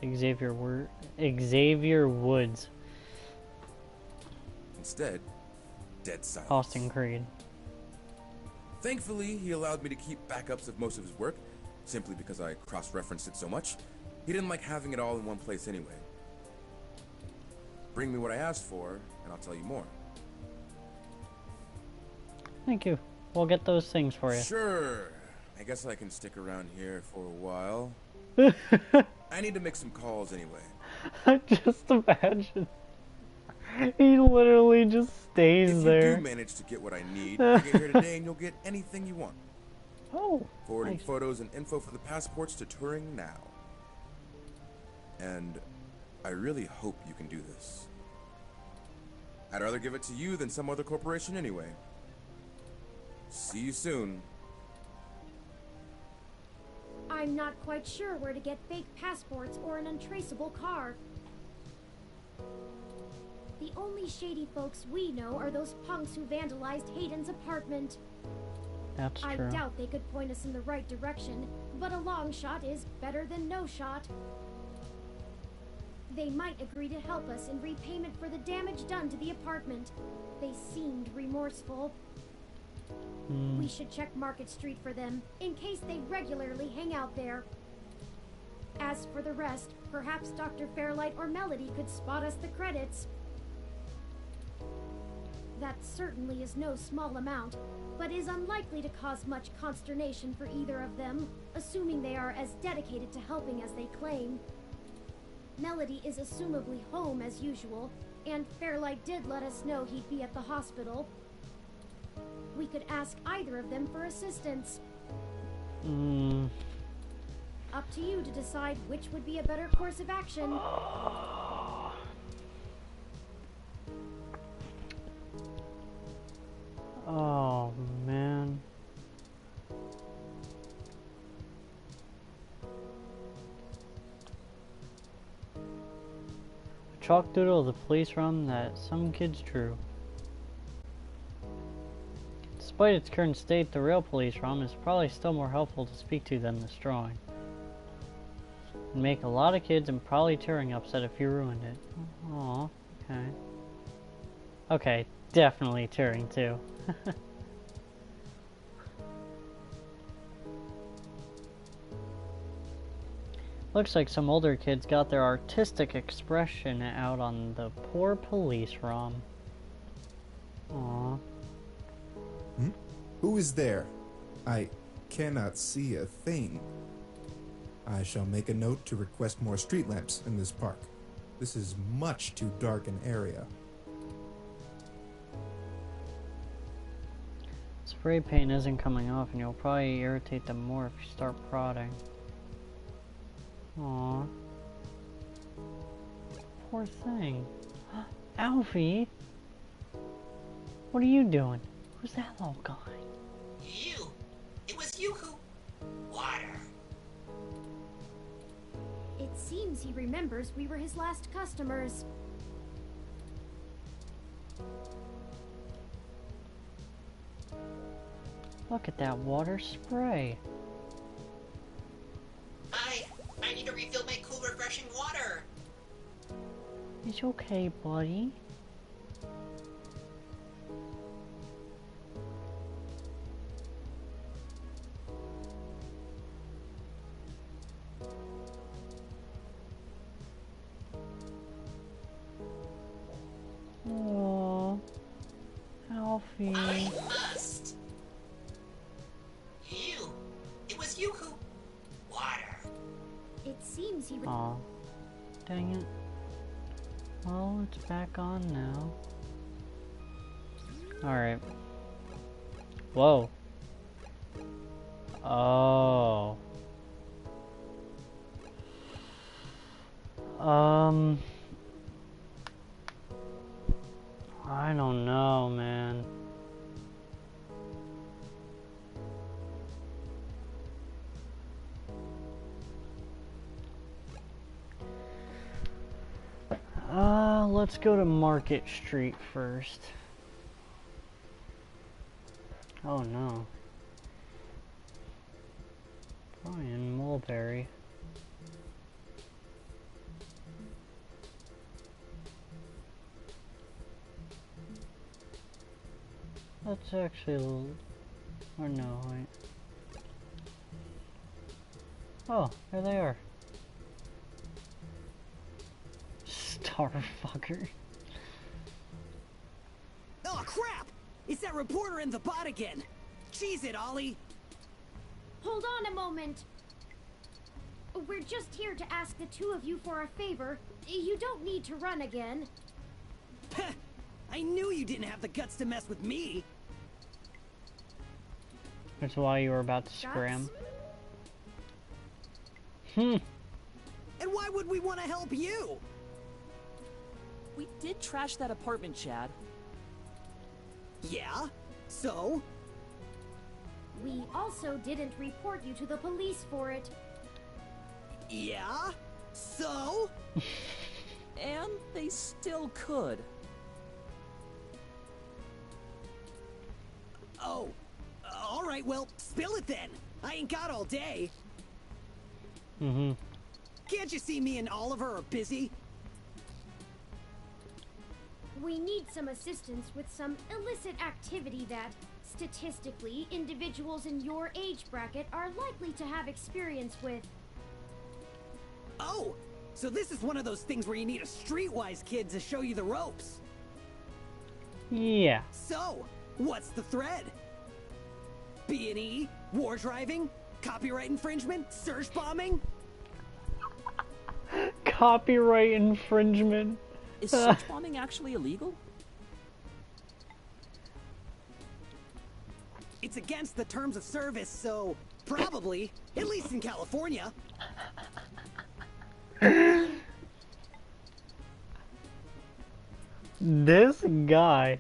Xavier Woods. Instead, dead silence. Austin Creed. Thankfully, he allowed me to keep backups of most of his work, simply because I cross-referenced it so much. He didn't like having it all in one place anyway. Bring me what I asked for, and I'll tell you more. Thank you. We'll get those things for you. Sure. I guess I can stick around here for a while. I need to make some calls anyway. I just imagine. He literally just stays there. If you do manage to get what I need, you get here today and you'll get anything you want. Oh. Forwarding nice. photos and info for the passports to Turing now. And I really hope you can do this. I'd rather give it to you than some other corporation anyway. See you soon. I'm not quite sure where to get fake passports or an untraceable car. The only shady folks we know are those punks who vandalized Hayden's apartment. That's true. I doubt they could point us in the right direction, but a long shot is better than no shot. They might agree to help us in repayment for the damage done to the apartment. They seemed remorseful. We should check Market Street for them, in case they regularly hang out there. As for the rest, perhaps Dr. Fairlight or Melody could spot us the credits. That certainly is no small amount, but is unlikely to cause much consternation for either of them, assuming they are as dedicated to helping as they claim. Melody is assumably home as usual, and Fairlight did let us know he'd be at the hospital. We could ask either of them for assistance. Up to you to decide which would be a better course of action. Oh, man. A chalk doodle of the police run that some kids drew. Despite its current state, the real police ROM is probably still more helpful to speak to than this drawing. It'd make a lot of kids and probably Turing upset if you ruined it. Aw, okay. Okay, definitely Turing too. Looks like some older kids got their artistic expression out on the poor police ROM. Aww. Who is there? I cannot see a thing. I shall make a note to request more street lamps in this park. This is much too dark an area. Spray paint isn't coming off and you'll probably irritate them more if you start prodding. Aww. Poor thing. Alfie! What are you doing? Who's that little guy? You! It was you who... Water! It seems he remembers we were his last customers. Look at that water spray. I need to refill my cool, refreshing water! It's okay, buddy. Dang it. Well, it's back on now. Alright. Whoa. Oh. I don't know, man. Let's go to Market Street first. Oh no. Brian Mulberry. Let's actually... Or no, wait. Oh, there they are. Starfucker. Oh crap! It's that reporter in the bot again! Cheese it, Ollie! Hold on a moment! We're just here to ask the two of you for a favor. You don't need to run again. I knew you didn't have the guts to mess with me! That's why you were about to scram. And why would we want to help you? We did trash that apartment, Chad. Yeah? So? We also didn't report you to the police for it. Yeah? So? And they still could. Oh. Alright, well, spill it then. I ain't got all day. Can't you see me and Oliver are busy? We need some assistance with some illicit activity that, statistically, individuals in your age bracket are likely to have experience with. Oh! So this is one of those things where you need a streetwise kid to show you the ropes. Yeah. So, what's the thread? B&E? War driving? Copyright infringement? Search bombing? Copyright infringement. Is search bombing actually illegal? It's against the terms of service, so probably, at least in California. This guy,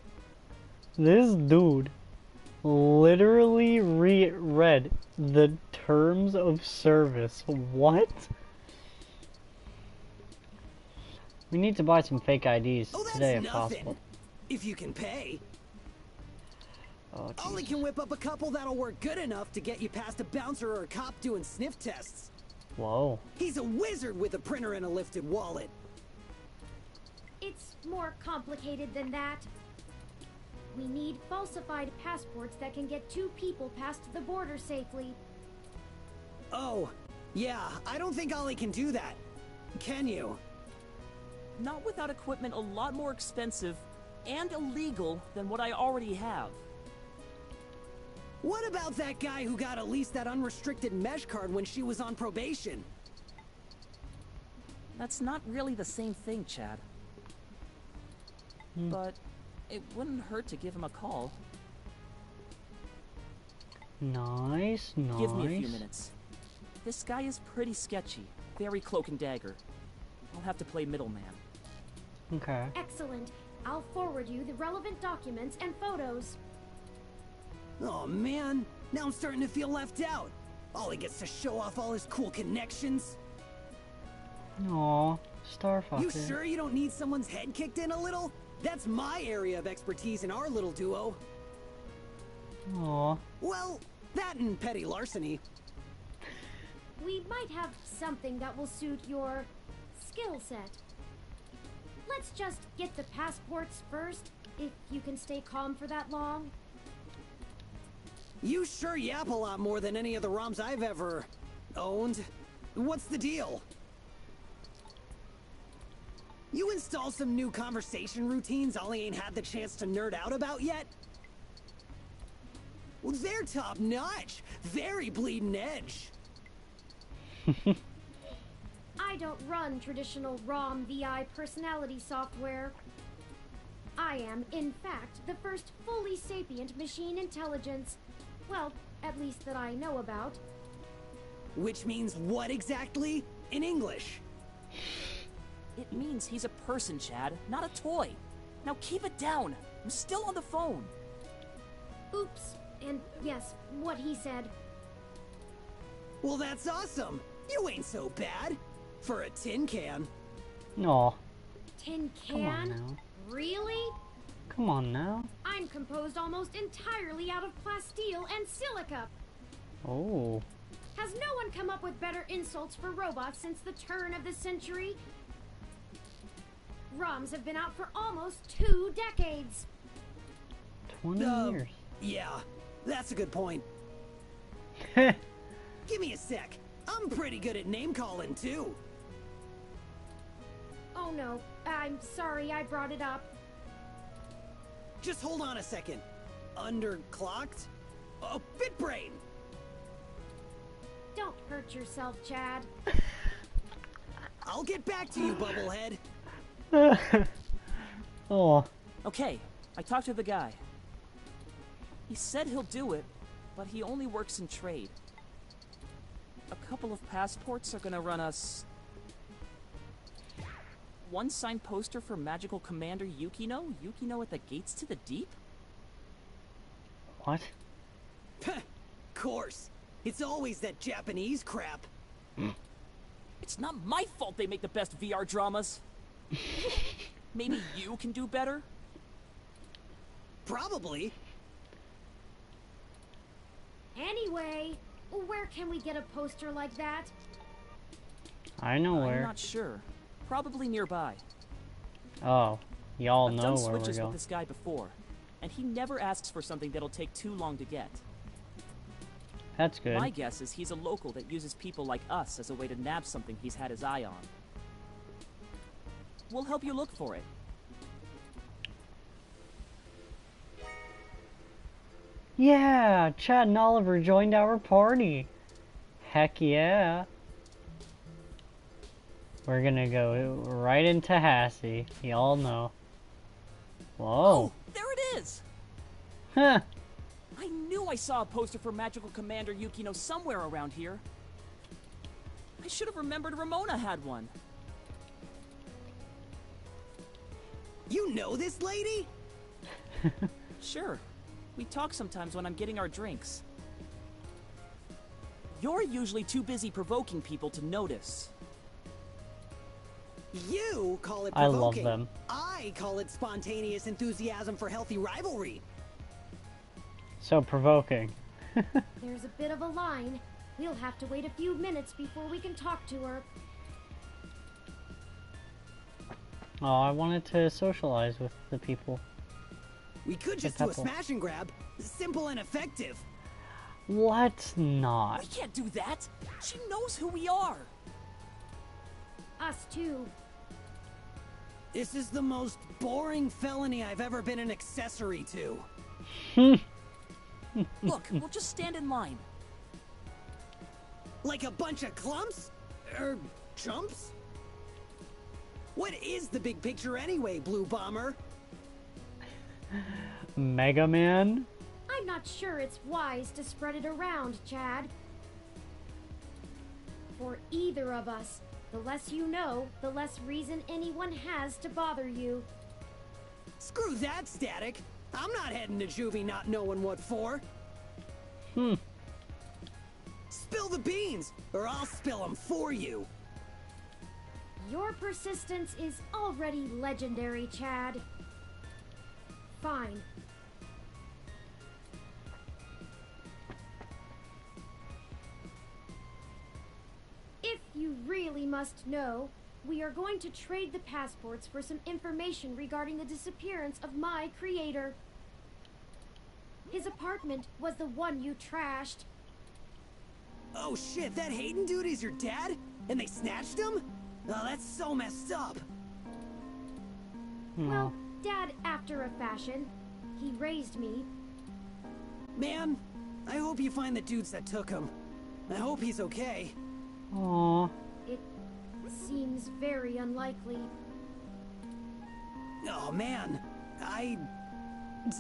this dude, literally reread the terms of service. What? We need to buy some fake IDs today if possible. If you can pay. Oh, Ollie can whip up a couple that'll work good enough to get you past a bouncer or a cop doing sniff tests. Whoa. He's a wizard with a printer and a lifted wallet. It's more complicated than that. We need falsified passports that can get two people past the border safely. Oh, yeah, I don't think Ollie can do that. Can you? Not without equipment a lot more expensive and illegal than what I already have. What about that guy who got at least that unrestricted mesh card when she was on probation? That's not really the same thing, Chad. But it wouldn't hurt to give him a call. Nice, nice. Give me a few minutes. This guy is pretty sketchy, very cloak and dagger. I'll have to play middleman. Okay. Excellent. I'll forward you the relevant documents and photos. Oh man, now I'm starting to feel left out. Ollie gets to show off all his cool connections. Aw, Starfucker. You sure you don't need someone's head kicked in a little? That's my area of expertise in our little duo. Aw. Well, that and petty larceny. We might have something that will suit your skill set. Let's just get the passports first, if you can stay calm for that long. You sure yap a lot more than any of the ROMs I've ever owned. What's the deal? You install some new conversation routines Ollie ain't had the chance to nerd out about yet? Well, they're top notch. Very bleeding edge. I don't run traditional ROM VI personality software. I am, in fact, the first fully sapient machine intelligence. Well, at least that I know about. Which means what exactly? In English? It means he's a person, Chad, not a toy. Now keep it down. I'm still on the phone. Oops. And yes, what he said. Well, that's awesome. You ain't so bad. For a tin can. No. Tin Come on can? now. Really? Come on now. I'm composed almost entirely out of plasteel and silica. Oh. Has no one come up with better insults for robots since the turn of the century? ROMs have been out for almost 2 decades. 20 years. Yeah, that's a good point. Give me a sec. I'm pretty good at name calling too. Oh no, I'm sorry I brought it up. Just hold on a second. Underclocked? Oh, BitBrain! Don't hurt yourself, Chad. I'll get back to you, Bubblehead. Oh. Okay, I talked to the guy. He said he'll do it, but he only works in trade. A couple of passports are gonna run us... one signed poster for Magical Commander Yukino? Yukino at the Gates to the Deep? What? Course. It's always that Japanese crap. It's not my fault they make the best VR dramas. Maybe you can do better? Probably. Anyway, where can we get a poster like that? I know where. I'm not sure. Probably nearby. Oh, y'all I've know done where we're switches going. with this guy before, and he never asks for something that'll take too long to get. That's good. My guess is he's a local that uses people like us as a way to nab something he's had his eye on. We'll help you look for it. Yeah, Chad and Oliver joined our party. Heck yeah. We're gonna go right into Hassie. Y'all know. Whoa. Oh, there it is! Huh. I knew I saw a poster for Magical Commander Yukino somewhere around here. I should have remembered Ramona had one. You know this lady? Sure. We talk sometimes when I'm getting our drinks. You're usually too busy provoking people to notice. You call it I provoking. love them. I call it spontaneous enthusiasm for healthy rivalry. So provoking. There's a bit of a line. We'll have to wait a few minutes before we can talk to her. Oh, I wanted to socialize with the people. We could just do a smash and grab. Simple and effective. Let's not. We can't do that. She knows who we are. Us too. This is the most boring felony I've ever been an accessory to. Look, we'll just stand in line. Like a bunch of clumps? Chumps? What is the big picture anyway, Blue Bomber? Mega Man? I'm not sure it's wise to spread it around, Chad. For either of us, the less you know, the less reason anyone has to bother you. Screw that, Static. I'm not heading to Juvie not knowing what for. Spill the beans, or I'll spill them for you. Your persistence is already legendary, Chad. Fine. If you really must know, we are going to trade the passports for some information regarding the disappearance of my creator. His apartment was the one you trashed. Oh shit, that Hayden dude is your dad? And they snatched him? Oh, that's so messed up. Well, Dad after a fashion. He raised me. Man, I hope you find the dudes that took him. I hope he's okay. Aww. It Seems very unlikely. Oh man, I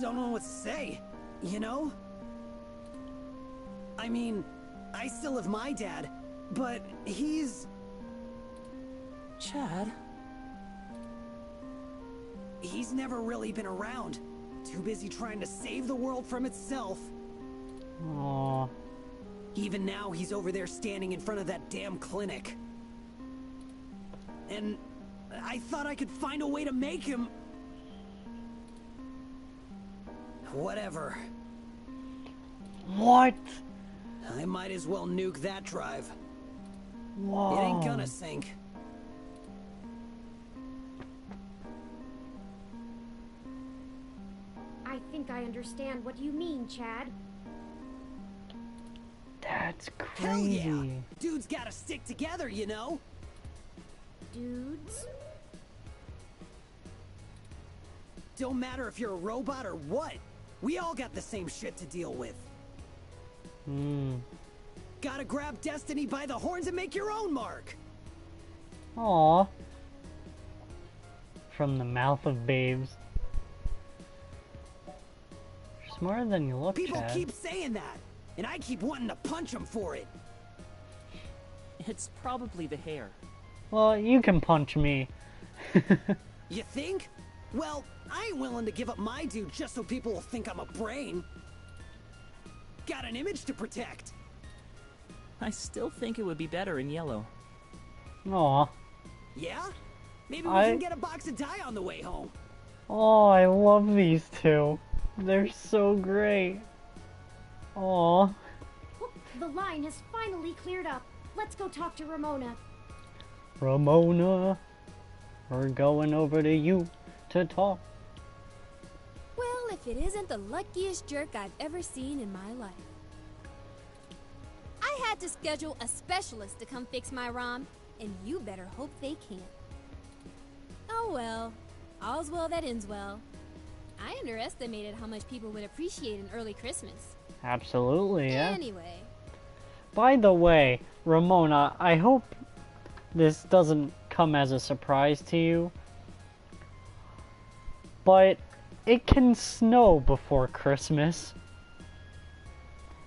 don't know what to say, you know? I mean, I still have my dad, but he's... Chad? He's never really been around. Too busy trying to save the world from itself. Aww. Even now, he's over there standing in front of that damn clinic. And I thought I could find a way to make him... Whatever. What? I might as well nuke that drive. Whoa. It ain't gonna sink. I think I understand what you mean, Chad. That's crazy. Hell yeah! Dudes gotta stick together, you know? Dudes? Don't matter if you're a robot or what. We all got the same shit to deal with. Gotta grab destiny by the horns and make your own mark. Aw. From the mouth of babes. You're smarter than you look, People Chad. keep saying that, and I keep wanting to punch them for it. It's probably the hair. Well, you can punch me. You think? Well, I ain't willing to give up my dude just so people will think I'm a brain. Got an image to protect. I still think it would be better in yellow. Aw. Yeah? Maybe we can get a box of dye on the way home. Oh, I love these two. They're so great. Aw. The line has finally cleared up. Let's go talk to Ramona. Ramona, we're going over to you to talk. Well, if it isn't the luckiest jerk I've ever seen in my life. I had to schedule a specialist to come fix my ROM, and you better hope they can. Oh well, all's well that ends well. I underestimated how much people would appreciate an early Christmas. Absolutely, yeah. Anyway. By the way, Ramona, I hope this doesn't come as a surprise to you, but it can snow before Christmas.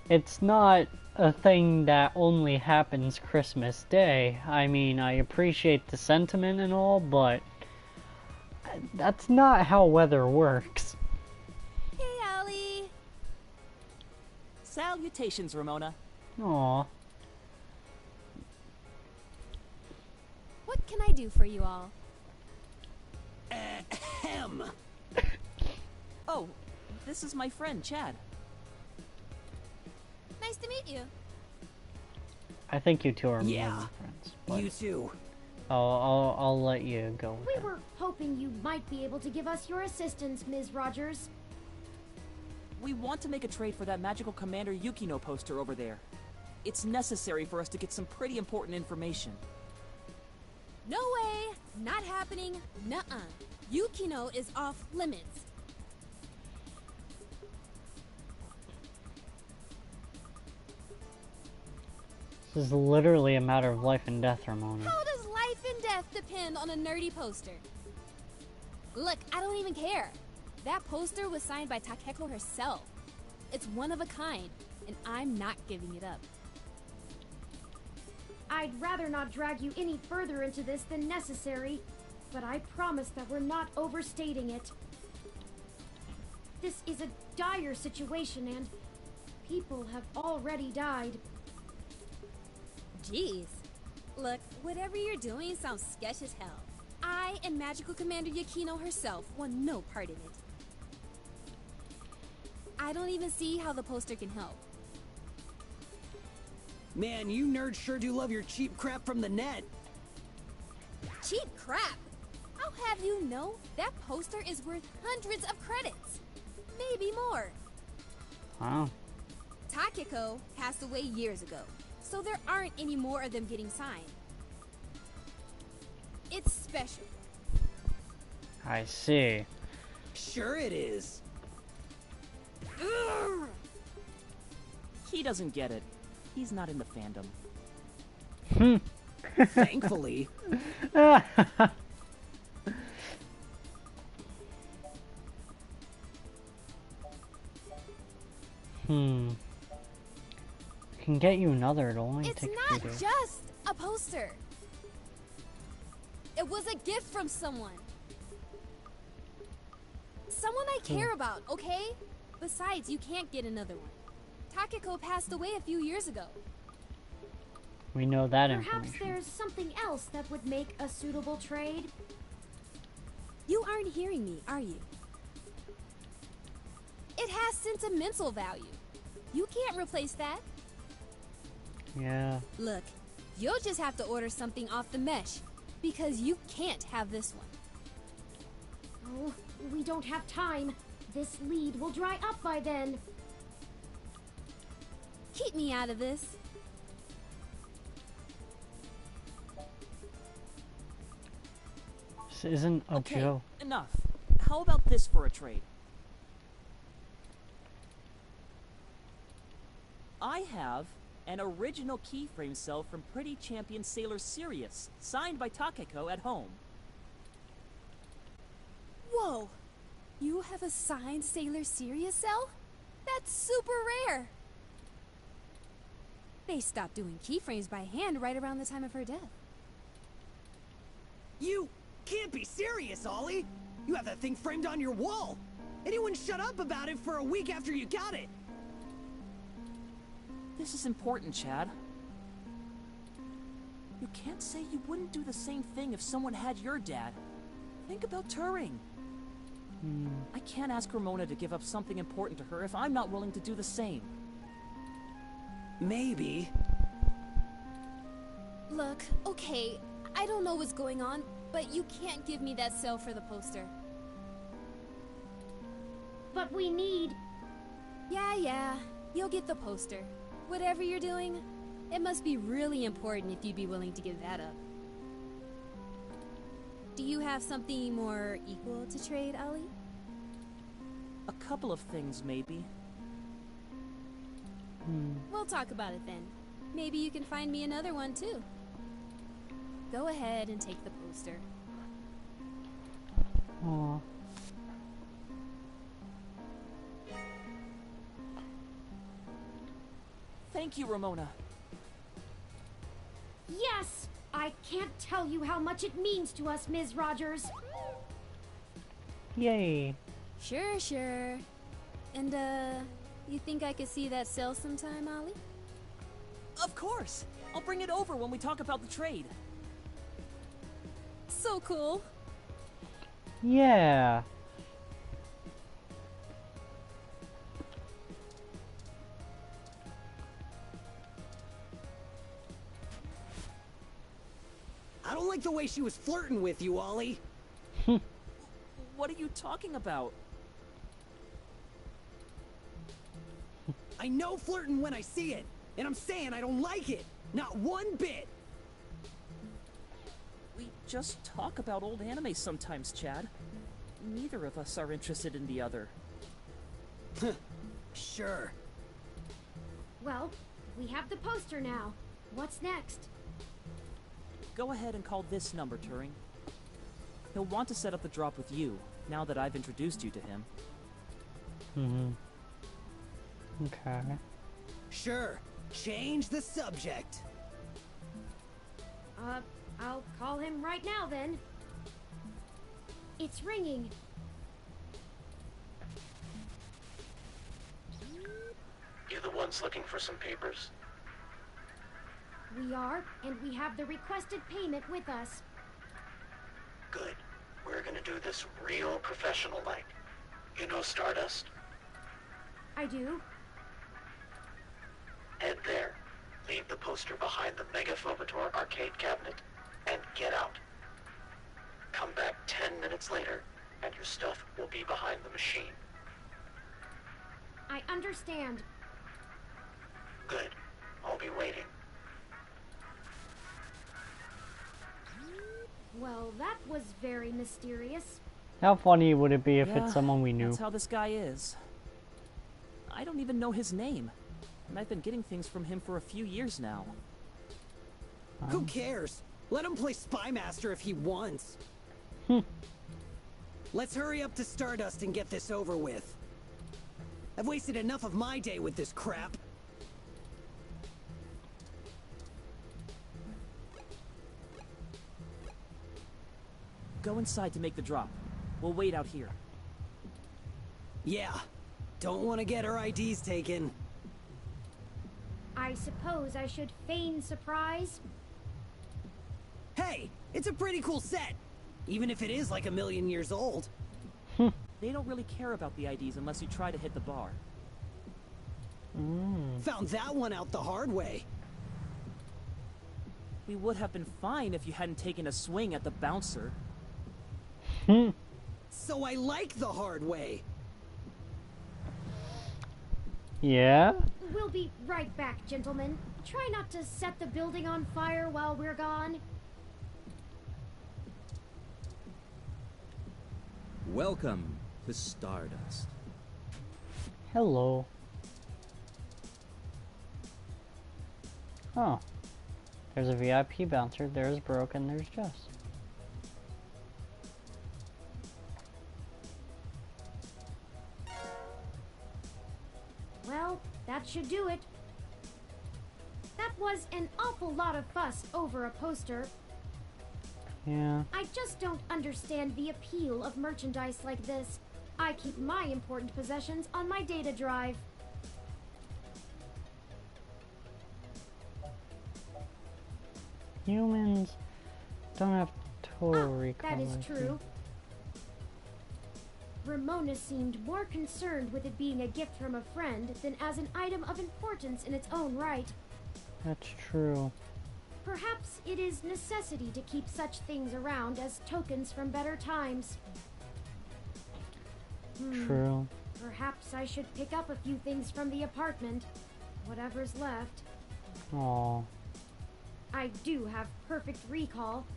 It's not a thing that only happens Christmas Day. I mean, I appreciate the sentiment and all, but that's not how weather works. Hey, Ollie. Salutations, Ramona. Aw. What can I do for you all? Ahem. Oh, this is my friend, Chad. Nice to meet you. I think you two are more Yeah, than friends. But you too. I'll let you go with We that. were hoping you might be able to give us your assistance, Ms. Rogers. We want to make a trade for that magical Commander Yukino poster over there. It's necessary for us to get some pretty important information. No way! Not happening. Nuh-uh. Yukino is off limits. This is literally a matter of life and death, Ramona. How does life and death depend on a nerdy poster? Look, I don't even care. That poster was signed by Takeko herself. It's one of a kind, and I'm not giving it up. I'd rather not drag you any further into this than necessary, but I promise that we're not overstating it. This is a dire situation, and people have already died. Jeez. Look, whatever you're doing sounds sketch as hell. I and Magical Commander Yukino herself want no part in it. I don't even see how the poster can help. Man, you nerds sure do love your cheap crap from the net. Cheap crap! I'll have you know that poster is worth hundreds of credits. Maybe more. Wow. Takeko passed away years ago, so there aren't any more of them getting signed. It's special. I see. Sure it is. Urgh. He doesn't get it. He's not in the fandom. Thankfully. Can get you another. It'll only It's take not 3 days. just a poster. It was a gift from someone. Someone I care about, okay? Besides, you can't get another one. Takeko passed away a few years ago. We know that Perhaps information. there's something else that would make a suitable trade. You aren't hearing me, are you? It has sentimental value. You can't replace that. Yeah. Look, you'll just have to order something off the mesh, because you can't have this one. Oh, we don't have time. This lead will dry up by then. Keep me out of this. This isn't a Okay, joke. enough. How about this for a trade? I have an original keyframe cell from Pretty Champion Sailor Sirius, signed by Takeko at home. Whoa! You have a signed Sailor Sirius cell? That's super rare! They stopped doing keyframes by hand right around the time of her death. You can't be serious, Ollie! You have that thing framed on your wall! Anyone shut up about it for a week after you got it! This is important, Chad. You can't say you wouldn't do the same thing if someone had your dad. Think about Turing. I can't ask Ramona to give up something important to her if I'm not willing to do the same. Maybe. Look, okay, I don't know what's going on, but you can't give me that cell for the poster. But we need... Yeah, you'll get the poster. Whatever you're doing, it must be really important if you'd be willing to give that up. Do you have something more equal to trade, Ollie? A couple of things, maybe. We'll talk about it then. Maybe you can find me another one, too. Go ahead and take the poster. Aw. Thank you, Ramona. Yes! I can't tell you how much it means to us, Ms. Rogers. Yay. Sure. And, you think I could see that cell sometime, Ollie? Of course! I'll bring it over when we talk about the trade. So cool. Yeah. I don't like the way she was flirting with you, Ollie. What are you talking about? I know flirting when I see it, and I'm saying I don't like it. Not one bit. We just talk about old anime sometimes, Chad. Neither of us are interested in the other. Sure. Well, we have the poster now. What's next? Go ahead and call this number, Turing. He'll want to set up the drop with you, now that I've introduced you to him. Okay. Sure. Change the subject. I'll call him right now then. It's ringing. You the ones looking for some papers? We are, and we have the requested payment with us. Good. We're gonna do this real professional-like. You know Stardust? I do. Head there. Leave the poster behind the Mega Phobator arcade cabinet, and get out. Come back 10 minutes later, and your stuff will be behind the machine. I understand. Good. I'll be waiting. Well, that was very mysterious. How funny would it be if Yeah, it's someone we knew? That's how this guy is. I don't even know his name, and I've been getting things from him for a few years now. Who cares? Let him play Spy Master if he wants. Let's hurry up to Stardust and get this over with. I've wasted enough of my day with this crap. Go inside to make the drop. We'll wait out here. Yeah. Don't want to get our IDs taken. I suppose I should feign surprise. Hey, it's a pretty cool set. Even if it is like 1,000,000 years old. They don't really care about the IDs unless you try to hit the bar. Found that one out the hard way. We would have been fine if you hadn't taken a swing at the bouncer. So I like the hard way. Yeah? We'll be right back, gentlemen. Try not to set the building on fire while we're gone. Welcome to Stardust. Hello. Oh. There's a VIP bouncer, there's Brooke, and there's Jess. Well, that should do it. That was an awful lot of fuss over a poster. Yeah. I just don't understand the appeal of merchandise like this. I keep my important possessions on my data drive. Humans don't have total recall. That is I true. think. Ramona seemed more concerned with it being a gift from a friend than as an item of importance in its own right. That's true. Perhaps it is necessity to keep such things around as tokens from better times. True. Perhaps I should pick up a few things from the apartment. Whatever's left. Aww. I do have perfect recall,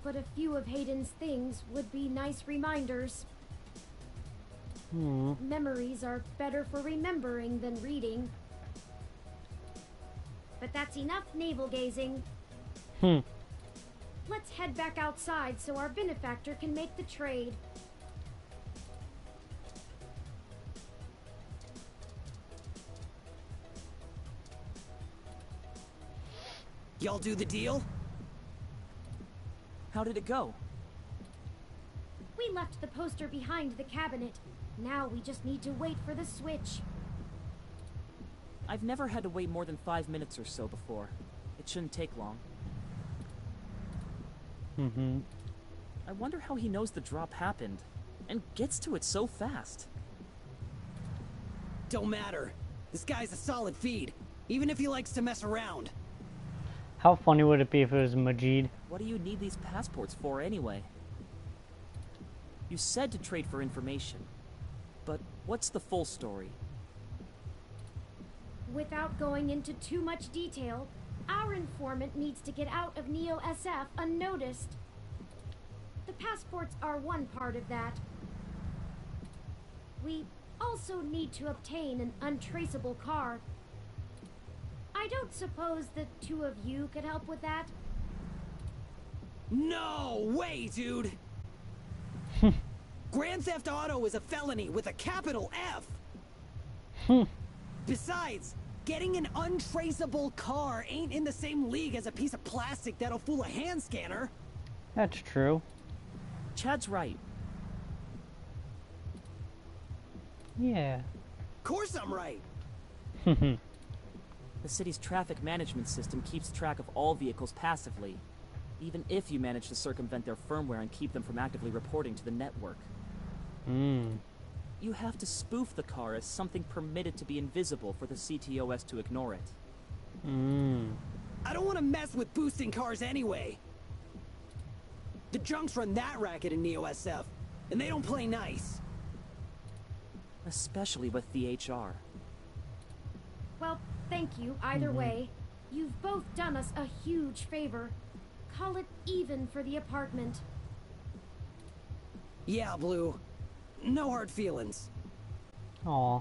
but a few of Hayden's things would be nice reminders. Memories are better for remembering than reading. But that's enough navel-gazing. Let's head back outside so our benefactor can make the trade. Y'all do the deal? How did it go? We left the poster behind the cabinet. Now we just need to wait for the switch. I've never had to wait more than 5 minutes or so before. It shouldn't take long. I wonder how he knows the drop happened, and gets to it so fast. Don't matter. This guy's a solid feed, even if he likes to mess around. How funny would it be if it was Majid? What do you need these passports for anyway? You said to trade for information, but what's the full story? Without going into too much detail, our informant needs to get out of Neo SF unnoticed. The passports are one part of that. We also need to obtain an untraceable car. I don't suppose the two of you could help with that? No way, dude! Grand Theft Auto is a felony with a capital F! Besides, getting an untraceable car ain't in the same league as a piece of plastic that'll fool a hand scanner. That's true. Chad's right. Yeah. Of course I'm right. The city's traffic management system keeps track of all vehicles passively, even if you manage to circumvent their firmware and keep them from actively reporting to the network. You have to spoof the car as something permitted to be invisible for the CTOS to ignore it. I don't want to mess with boosting cars anyway. The junks run that racket in Neo SF, and they don't play nice. Especially with the HR. Well, thank you either way. You've both done us a huge favor. Call it even for the apartment. Yeah, Blue. No hard feelings. Aw.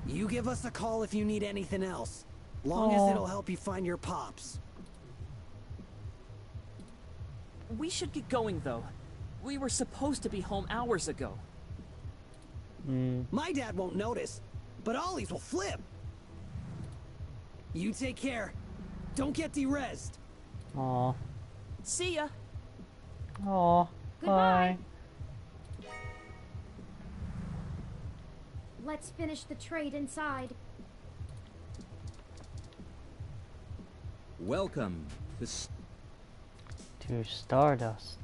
You give us a call if you need anything else. Long as it'll help you find your pops. We should get going, though. We were supposed to be home hours ago. My dad won't notice, but Ollie's will flip. You take care. Don't get derezed. Aw. See ya. Aw. Bye. Let's finish the trade inside. Welcome to Stardust.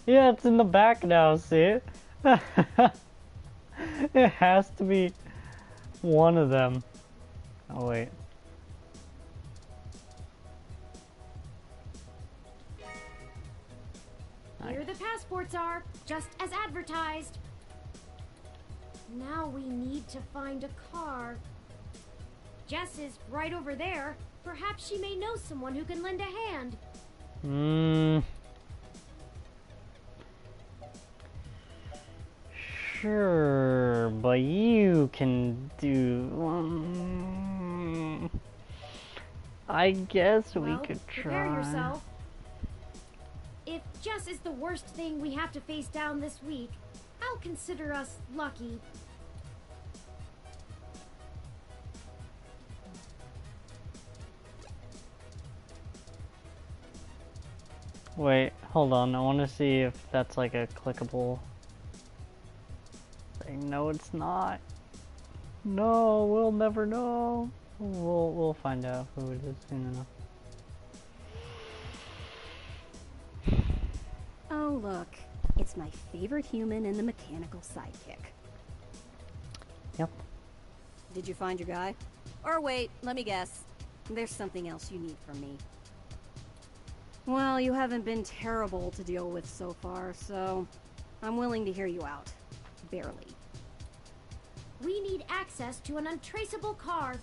Yeah, it's in the back now, see it? It has to be one of them. Oh, wait. Here the passports are, just as advertised. Now we need to find a car. Jess is right over there. Perhaps she may know someone who can lend a hand. Sure, but you can do... I guess we could prepare try. yourself. If Jess is the worst thing we have to face down this week, I'll consider us lucky. Wait, hold on. I want to see if that's like a clickable thing. No, it's not. No, we'll never know. We'll find out who it is soon enough. Oh, look. It's my favorite human and the mechanical sidekick. Yep. Did you find your guy? Or wait, let me guess. There's something else you need from me. Well, you haven't been terrible to deal with so far, so I'm willing to hear you out. Barely. We need access to an untraceable car.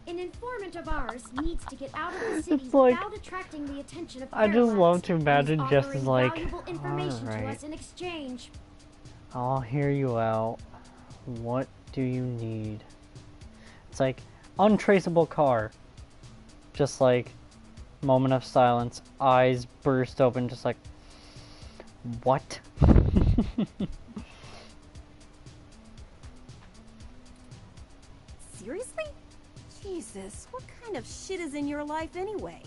An informant of ours needs to get out of the city without attracting the attention of I just love to imagine Jess is like, information to alright, us in exchange. I'll hear you out. What do you need? It's like, untraceable car. Just like, moment of silence, eyes burst open, just like, what? Seriously? Jesus, what kind of shit is in your life anyway?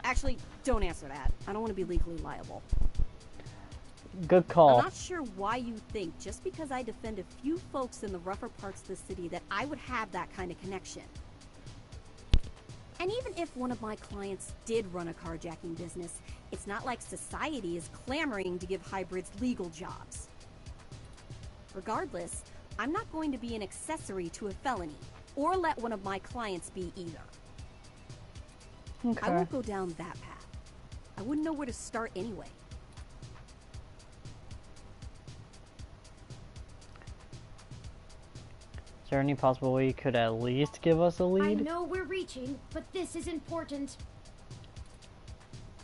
Actually, don't answer that. I don't want to be legally liable. Good call. I'm not sure why you think just because I defend a few folks in the rougher parts of the city that I would have that kind of connection. And even if one of my clients did run a carjacking business, it's not like society is clamoring to give hybrids legal jobs. Regardless, I'm not going to be an accessory to a felony, or let one of my clients be either. Okay. I won't go down that path. I wouldn't know where to start anyway. Is there any possible way you could at least give us a lead? I know we're reaching, but this is important.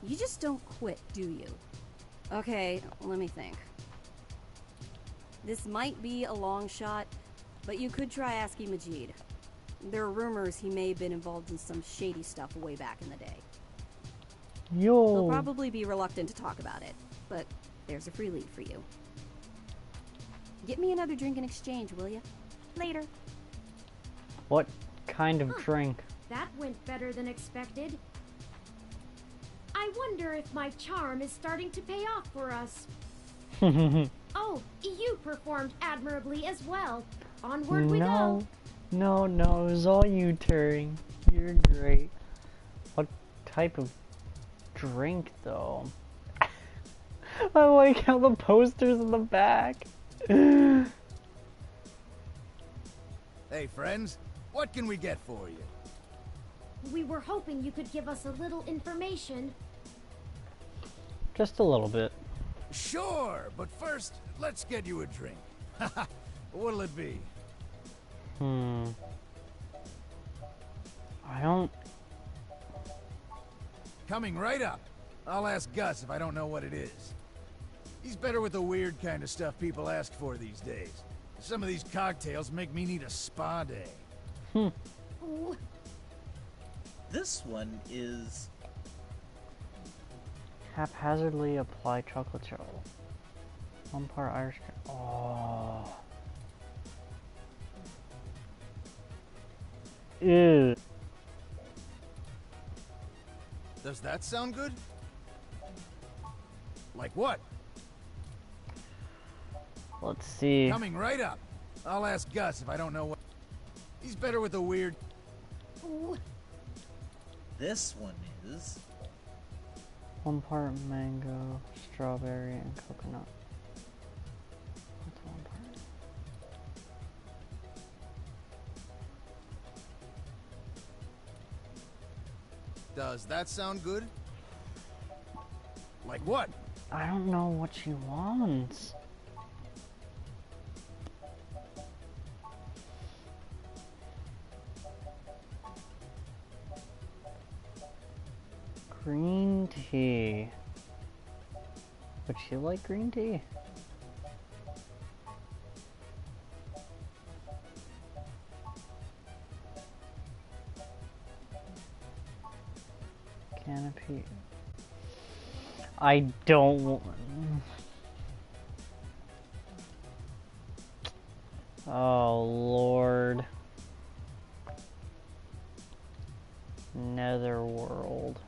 You just don't quit, do you? Okay, let me think. This might be a long shot, but you could try asking Majid. There are rumors he may have been involved in some shady stuff way back in the day. Yo. He'll probably be reluctant to talk about it, but there's a free lead for you. Get me another drink in exchange, will you? Later. What kind of drink? That went better than expected. I wonder if my charm is starting to pay off for us. Oh, you performed admirably as well. Onward we go. No, it was all you, Turing. You're great. What type of drink, though? I like how the poster's in the back. Hey, friends. What can we get for you? We were hoping you could give us a little information. Just a little bit. Sure, but first, let's get you a drink. What'll it be? I don't... Coming right up. I'll ask Gus if I don't know what it is. He's better with the weird kind of stuff people ask for these days. Some of these cocktails make me need a spa day. Ooh. This one is Haphazardly apply chocolate syrup. 1 part Irish. Oh. Ew. Does that sound good? Like what? Let's see. Coming right up. I'll ask Gus if I don't know what. He's better with the weird. Ooh. This one is... 1 part mango, strawberry, and coconut. What's 1 part? Does that sound good? Like what? I don't know what she wants. Green tea. Would she like green tea? Canopy. I don't want... Oh, Lord. Netherworld.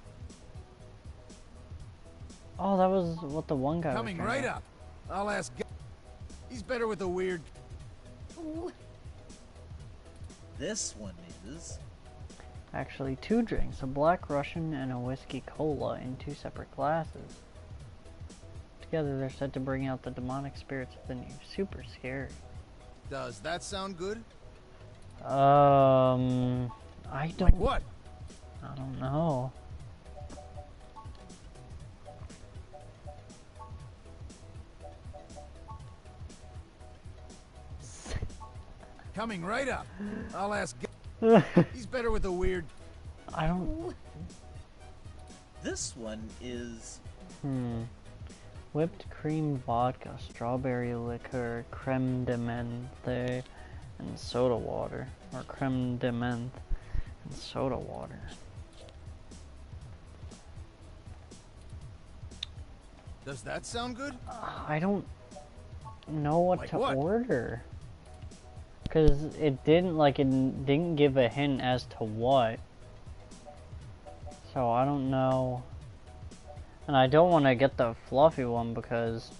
Oh, that was what the one guy Coming was right up. I'll ask Gus. He's better with the weird. Ooh. This one is... Actually, 2 drinks, a Black Russian and a whiskey cola in 2 separate glasses. Together, they're said to bring out the demonic spirits within you. Super scary. Does that sound good? I don't... Like what? I don't know. Coming right up. I'll ask Gus. He's better with the weird. I don't... This one is... Whipped cream vodka, strawberry liqueur, creme de menthe, and soda water. Or creme de menthe and soda water. Does that sound good? I don't know what Like to what? order. Because it didn't give a hint as to what. So I don't know. And I don't want to get the fluffy one because...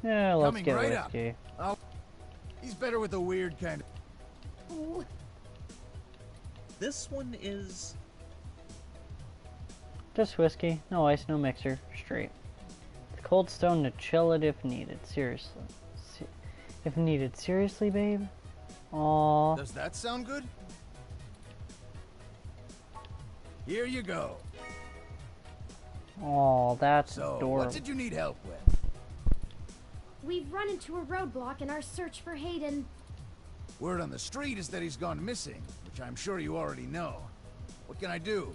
Yeah, let's Coming get right whiskey. up. He's better with the weird kind of. Ooh. This one is... Just whiskey, no ice, no mixer, straight. The cold stone to chill it if needed, seriously. If needed, seriously, babe? Aww. Does that sound good? Here you go. Aw, that's So, adorable. what did you need help with? We've run into a roadblock in our search for Hayden. Word on the street is that he's gone missing, which I'm sure you already know. What can I do?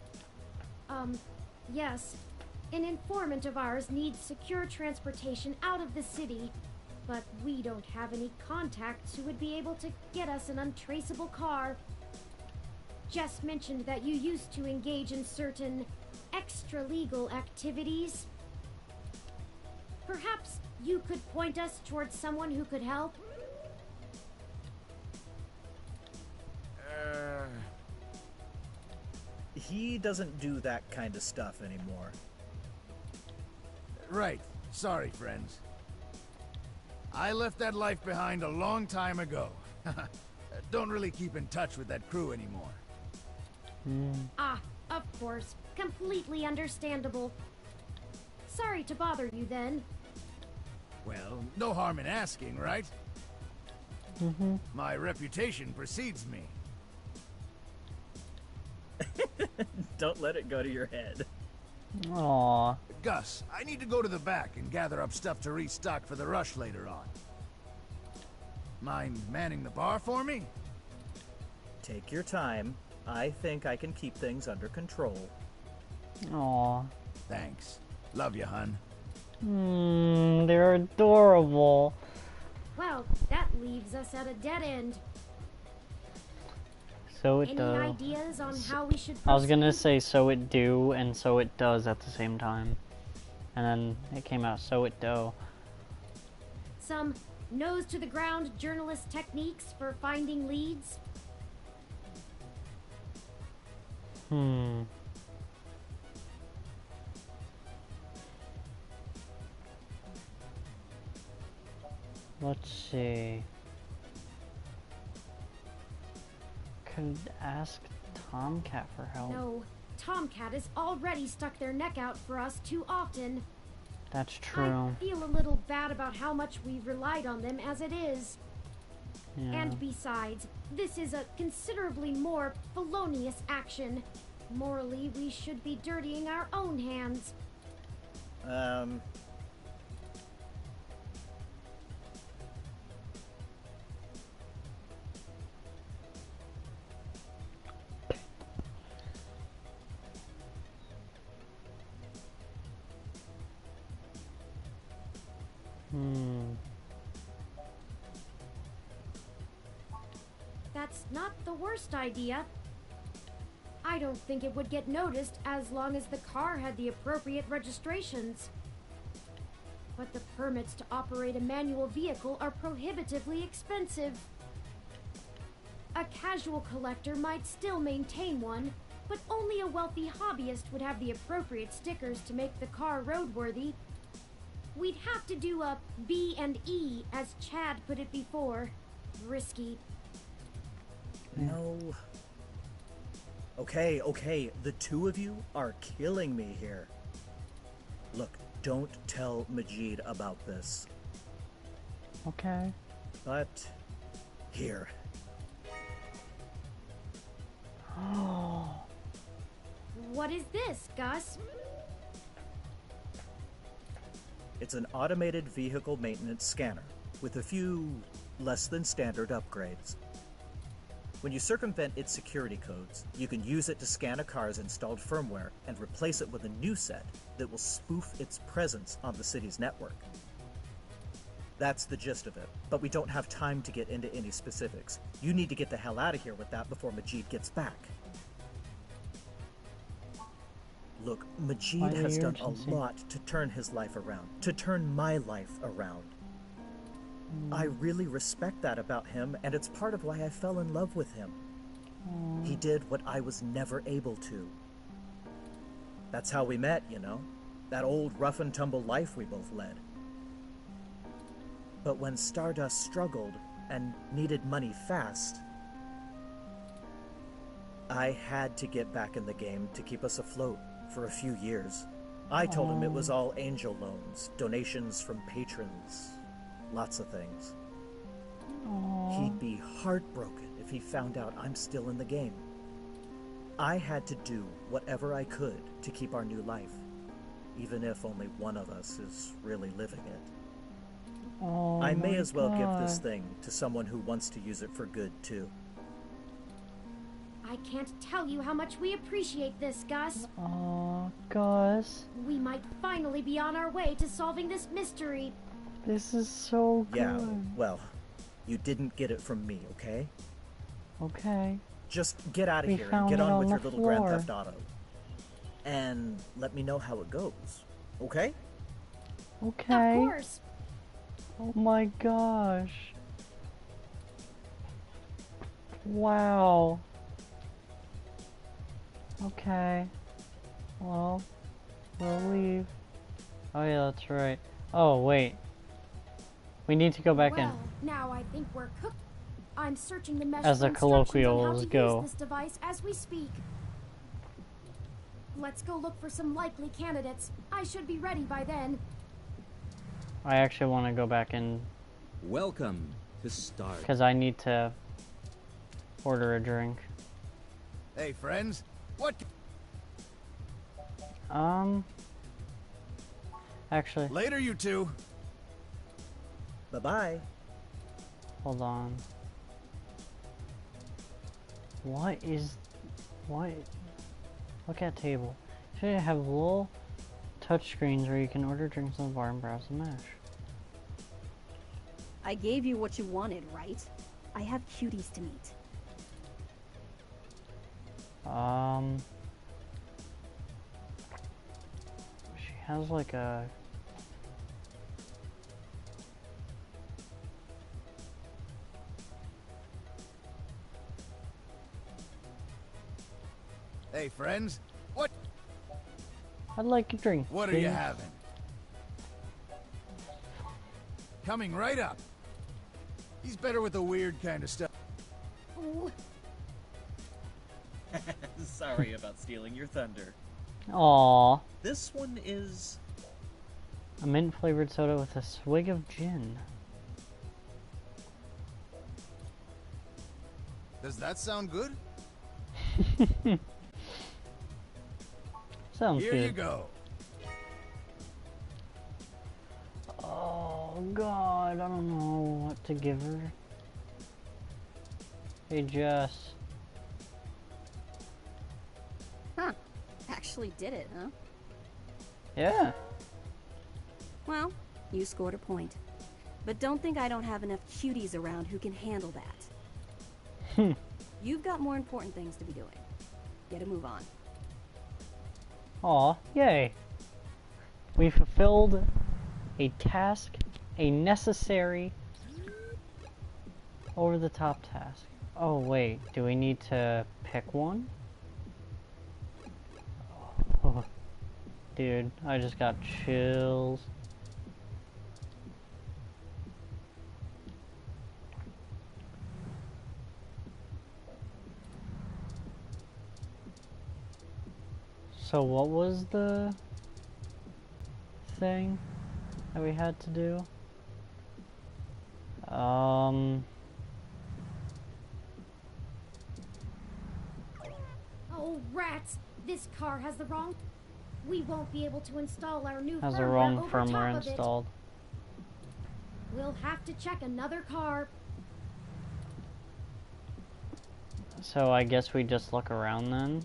Yes. An informant of ours needs secure transportation out of the city, but we don't have any contacts who would be able to get us an untraceable car. Jess mentioned that you used to engage in certain extra-legal activities. Perhaps you could point us towards someone who could help? He doesn't do that kind of stuff anymore. Right. Sorry, friends. I left that life behind a long time ago. Don't really keep in touch with that crew anymore. Ah, of course. Completely understandable. Sorry to bother you then. Well, no harm in asking, right? My reputation precedes me. Don't let it go to your head. Aww. Gus, I need to go to the back and gather up stuff to restock for the rush later on. Mind manning the bar for me? Take your time. I think I can keep things under control. Aww. Thanks. Love you, hun. They're adorable. Well, that leaves us at a dead end. So it Any does. ideas on how we should proceed? I was gonna say so it do and so it does at the same time. And then it came out so it do. Some nose-to-the-ground journalist techniques for finding leads? Let's see. Could ask Tomcat for help. No, Tomcat has already stuck their neck out for us too often. That's true. I feel a little bad about how much we've relied on them as it is. Yeah. And besides, this is a considerably more felonious action. Morally, we should be dirtying our own hands. That's not the worst idea. I don't think it would get noticed as long as the car had the appropriate registrations. But the permits to operate a manual vehicle are prohibitively expensive. A casual collector might still maintain one, but only a wealthy hobbyist would have the appropriate stickers to make the car roadworthy. We'd have to do a B&E, as Chad put it before. Risky. No. Okay, the two of you are killing me here. Look, don't tell Majid about this. Okay. But, here. What is this, Gus? It's an automated vehicle maintenance scanner, with a few less than standard upgrades. When you circumvent its security codes, you can use it to scan a car's installed firmware and replace it with a new set that will spoof its presence on the city's network. That's the gist of it, but we don't have time to get into any specifics. You need to get the hell out of here with that before Majid gets back. Look, Majid has done a lot to turn his life around, to turn my life around. I really respect that about him, and it's part of why I fell in love with him. He did what I was never able to. That's how we met, you know? That old rough-and-tumble life we both led. But when Stardust struggled and needed money fast, I had to get back in the game to keep us afloat for a few years. I told him it was all angel loans, donations from patrons, lots of things. He'd be heartbroken if he found out I'm still in the game. I had to do whatever I could to keep our new life, even if only one of us is really living it. I may as well give this thing to someone who wants to use it for good, too. I can't tell you how much we appreciate this, Gus. Aw, Gus. We might finally be on our way to solving this mystery. This is so good. Yeah, well, you didn't get it from me, okay? Okay. Just get out of here and get on with your little Grand Theft Auto. And let me know how it goes, okay? Okay. Of course. Oh my gosh. Wow. Okay. Well, we'll leave. Oh yeah, that's right. Oh, wait. We need to go back in. Now I think we're cooked. I'm searching the mesh As the for instructions on how colloquials to go. use this device as we speak. Let's go look for some likely candidates. I should be ready by then. I actually want to go back in. Welcome to Stardust. Because I need to order a drink. Hey, friends. What? Actually. Later, you two. Bye-bye. Hold on. What? Look at table. Should have little touch screens where you can order drinks on the bar and browse the mesh. I gave you what you wanted, right? I have cuties to meet. She has like a... Hey, friends. What? I'd like a drink. What are please. you having? Coming right up. He's better with the weird kind of stuff. Ooh. Sorry about stealing your thunder. Aww. This one is... a mint flavored soda with a swig of gin. Does that sound good? Sounds Here good. you go. Oh god, I don't know what to give her. Hey Jess. Huh. Actually did it, huh? Yeah. Well, you scored a point. But don't think I don't have enough cuties around who can handle that. You've got more important things to be doing. Get a move on. Aw, yay. We fulfilled a task, a necessary, over-the-top task. Oh wait, do we need to pick one? Oh, dude, I just got chills. So what was the thing that we had to do? Oh, rats! This car has the wrong... We won't be able to install our new Has the firmware wrong over firmware top of it. installed. We'll have to check another car. So I guess we just look around then.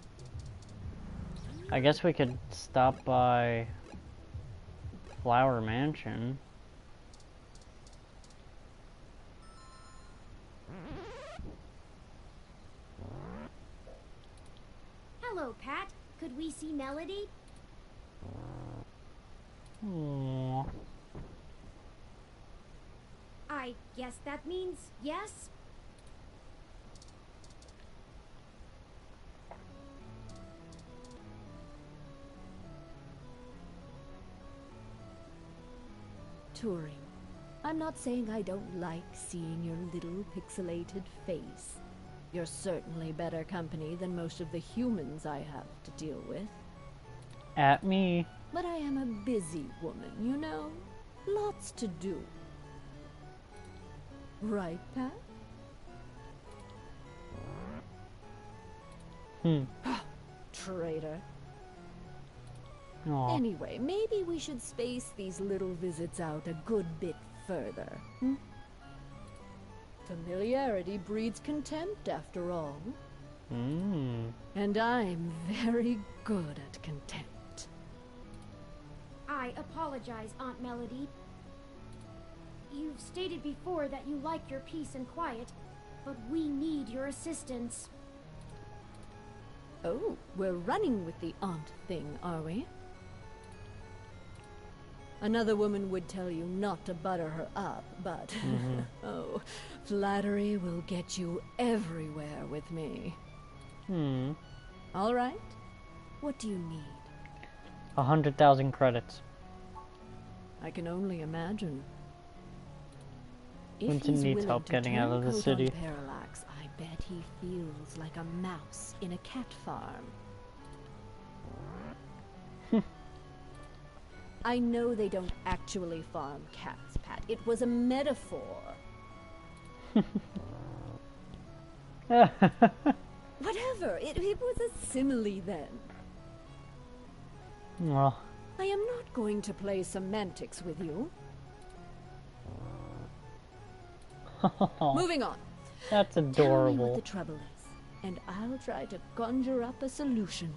I guess we could stop by Flower Mansion. Hello, Pat. Could we see Melody? Aww. I guess that means yes? Turing, I'm not saying I don't like seeing your little pixelated face. You're certainly better company than most of the humans I have to deal with. At me. But I am a busy woman, you know? Lots to do. Right, Pat? Traitor. Aw. Anyway, maybe we should space these little visits out a good bit further. Hmm? Familiarity breeds contempt, after all. And I'm very good at contempt. I apologize, Aunt Melody. You've stated before that you like your peace and quiet, but we need your assistance. Oh, we're running with the aunt thing, are we? Another woman would tell you not to butter her up, but... oh, flattery will get you everywhere with me. All right. What do you need? 100,000 credits. I can only imagine. Vincent needs help getting out of the city. Parallax, I bet he feels like a mouse in a cat farm. I know they don't actually farm cats, Pat. It was a metaphor. Whatever. It was a simile then. Well. I am not going to play semantics with you. Moving on. That's Tell me adorable. what the trouble is, and I'll try to conjure up a solution.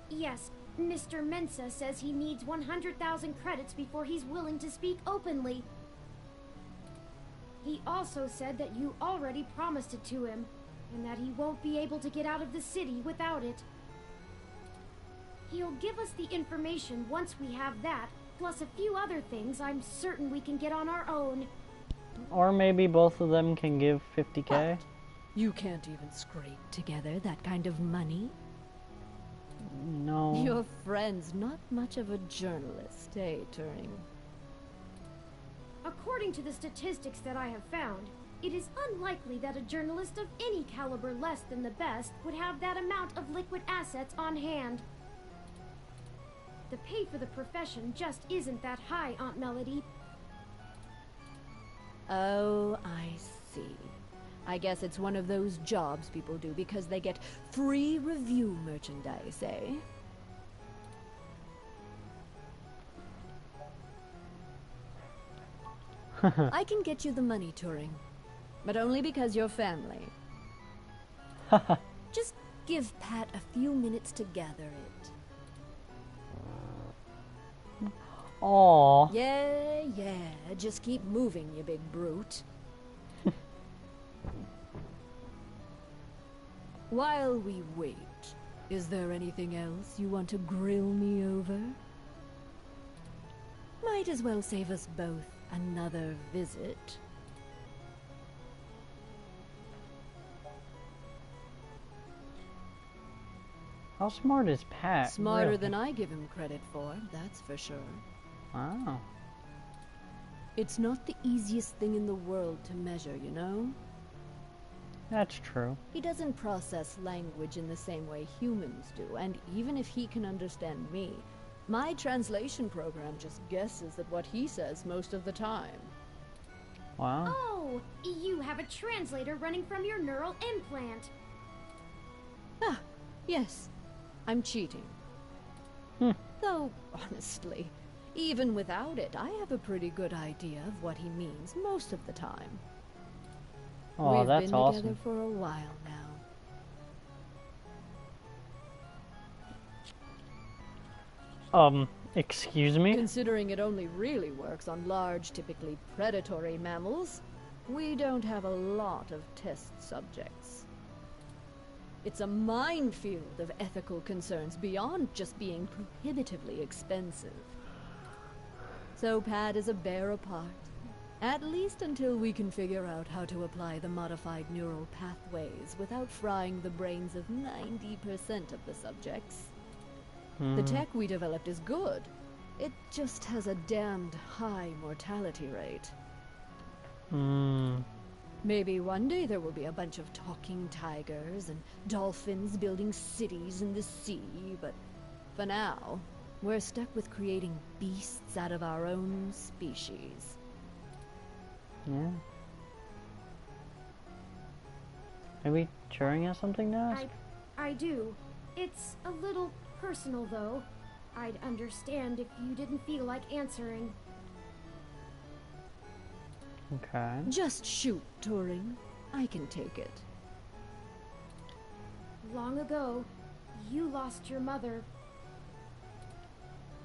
Yes, Mr. Mensa says he needs 100,000 credits before he's willing to speak openly. He also said that you already promised it to him, and that he won't be able to get out of the city without it. He'll give us the information once we have that, plus a few other things I'm certain we can get on our own. Or maybe both of them can give 50k? What? You can't even scrape together that kind of money? No. Your friend's not much of a journalist, eh, Turing? According to the statistics that I have found, it is unlikely that a journalist of any caliber less than the best would have that amount of liquid assets on hand. The pay for the profession just isn't that high, Aunt Melody. Oh, I see. I guess it's one of those jobs people do because they get free review merchandise, eh? I can get you the money, Turing. But only because you're family. Just give Pat a few minutes to gather it. Aww. Yeah, just keep moving, you big brute. While we wait, is there anything else you want to grill me over? Might as well save us both another visit. How smart is Pat? Smarter really? than I give him credit for, that's for sure. Wow. It's not the easiest thing in the world to measure, you know? That's true. He doesn't process language in the same way humans do, and even if he can understand me, my translation program just guesses at what he says most of the time. Wow. Oh, you have a translator running from your neural implant. Ah, yes. I'm cheating. Though, honestly, even without it, I have a pretty good idea of what he means most of the time. Oh, We've that's been awesome. together for a while now. Excuse me? Considering it only really works on large, typically predatory mammals, we don't have a lot of test subjects. It's a minefield of ethical concerns beyond just being prohibitively expensive. So Pat is a bear apart, at least until we can figure out how to apply the modified neural pathways without frying the brains of 90% of the subjects. The tech we developed is good. It just has a damned high mortality rate. Maybe one day there will be a bunch of talking tigers and dolphins building cities in the sea, but for now, we're stuck with creating beasts out of our own species. Yeah. Maybe Turing has something to ask? I do. It's a little personal, though. I'd understand if you didn't feel like answering. Okay. Just shoot, Turing. I can take it. Long ago, you lost your mother.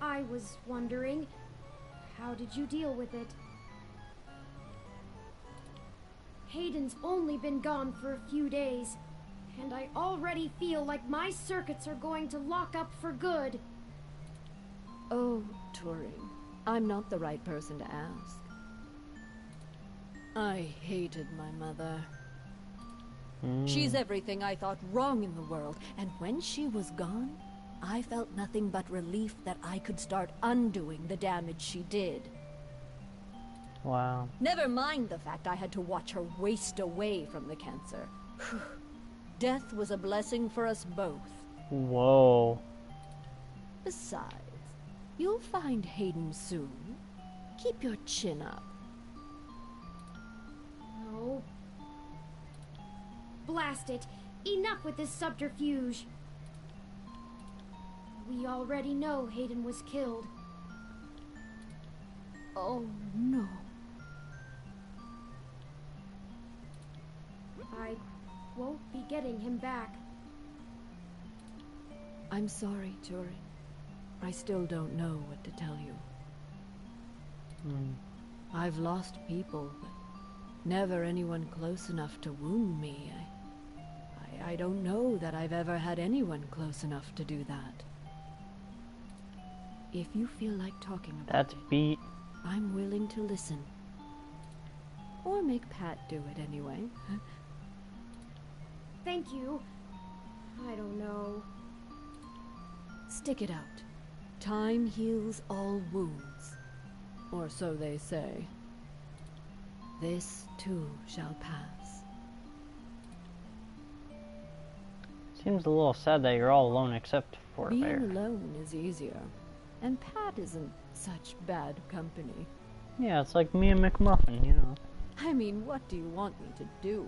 I was wondering, how did you deal with it? Hayden's only been gone for a few days, and I already feel like my circuits are going to lock up for good. Oh, Turing, I'm not the right person to ask. I hated my mother. She's everything I thought wrong in the world, and when she was gone, I felt nothing but relief that I could start undoing the damage she did. Wow. Never mind the fact I had to watch her waste away from the cancer. Death was a blessing for us both. Whoa. Besides, you'll find Hayden soon. Keep your chin up. No. Blast it. Enough with this subterfuge. We already know Hayden was killed. Oh, no. I won't be getting him back. I'm sorry, Turing. I still don't know what to tell you. I've lost people, but never anyone close enough to wound me. I don't know that I've ever had anyone close enough to do that. If you feel like talking about That's beat. I'm willing to listen. Or make Pat do it anyway. Thank you. I don't know. Stick it out. Time heals all wounds. Or so they say. This too shall pass. Seems a little sad that you're all alone except for Being Bear. alone is easier. And Pat isn't such bad company. Yeah, it's like me and McMuffin, you know. I mean, what do you want me to do?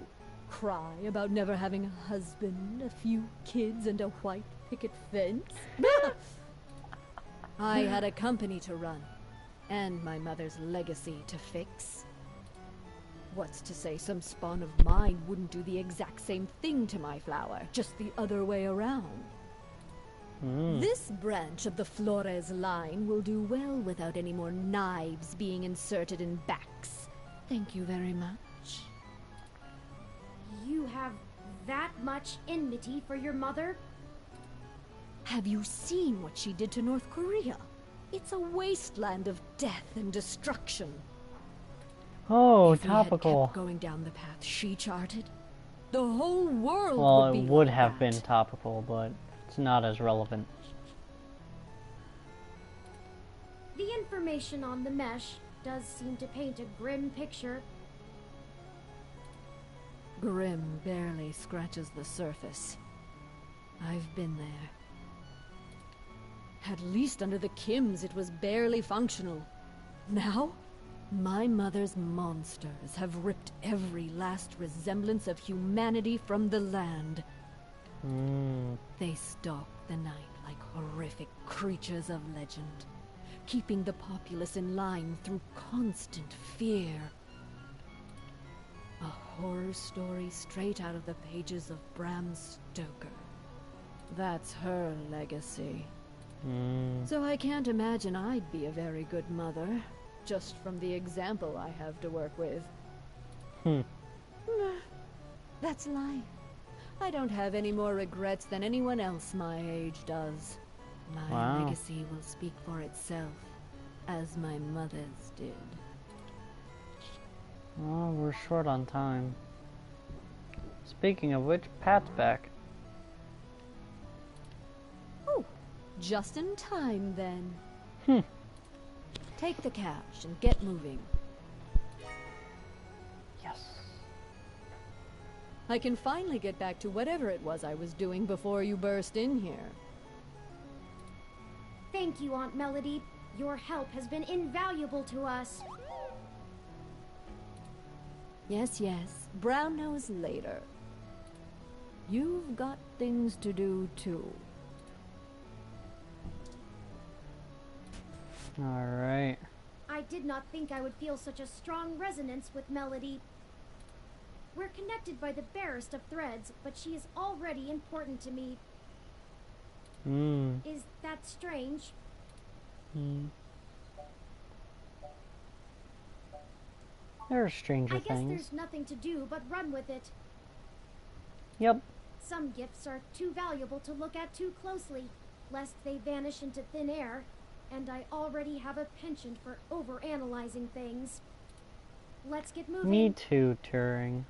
Cry about never having a husband, a few kids, and a white picket fence? I had a company to run, and my mother's legacy to fix. What's to say some spawn of mine wouldn't do the exact same thing to my flower, just the other way around? This branch of the Flores line will do well without any more knives being inserted in backs. Thank you very much. You have that much enmity for your mother? Have you seen what she did to North Korea? It's a wasteland of death and destruction. Oh, If we had topical. kept going down the path she charted, the whole world Well, would be it would like have that. been topical, but it's not as relevant. The information on the mesh does seem to paint a grim picture. Grim barely scratches the surface. I've been there. At least under the Kims it was barely functional. Now, my mother's monsters have ripped every last resemblance of humanity from the land. They stalk the night like horrific creatures of legend, keeping the populace in line through constant fear. A horror story straight out of the pages of Bram Stoker. That's her legacy. So I can't imagine I'd be a very good mother, just from the example I have to work with. That's life. I don't have any more regrets than anyone else my age does. My Wow. legacy will speak for itself, as my mother's did. Oh, we're short on time. Speaking of which, Pat's back. Oh, just in time then. Take the cash and get moving. Yes. I can finally get back to whatever it was I was doing before you burst in here. Thank you, Aunt Melody. Your help has been invaluable to us. Yes, yes. Brown knows later. You've got things to do, too. Alright. I did not think I would feel such a strong resonance with Melody. We're connected by the barest of threads, but she is already important to me. Is that strange? There are stranger I guess things. there's nothing to do but run with it. Yep. Some gifts are too valuable to look at too closely, lest they vanish into thin air, and I already have a penchant for overanalyzing things. Let's get moving. Me too, Turing.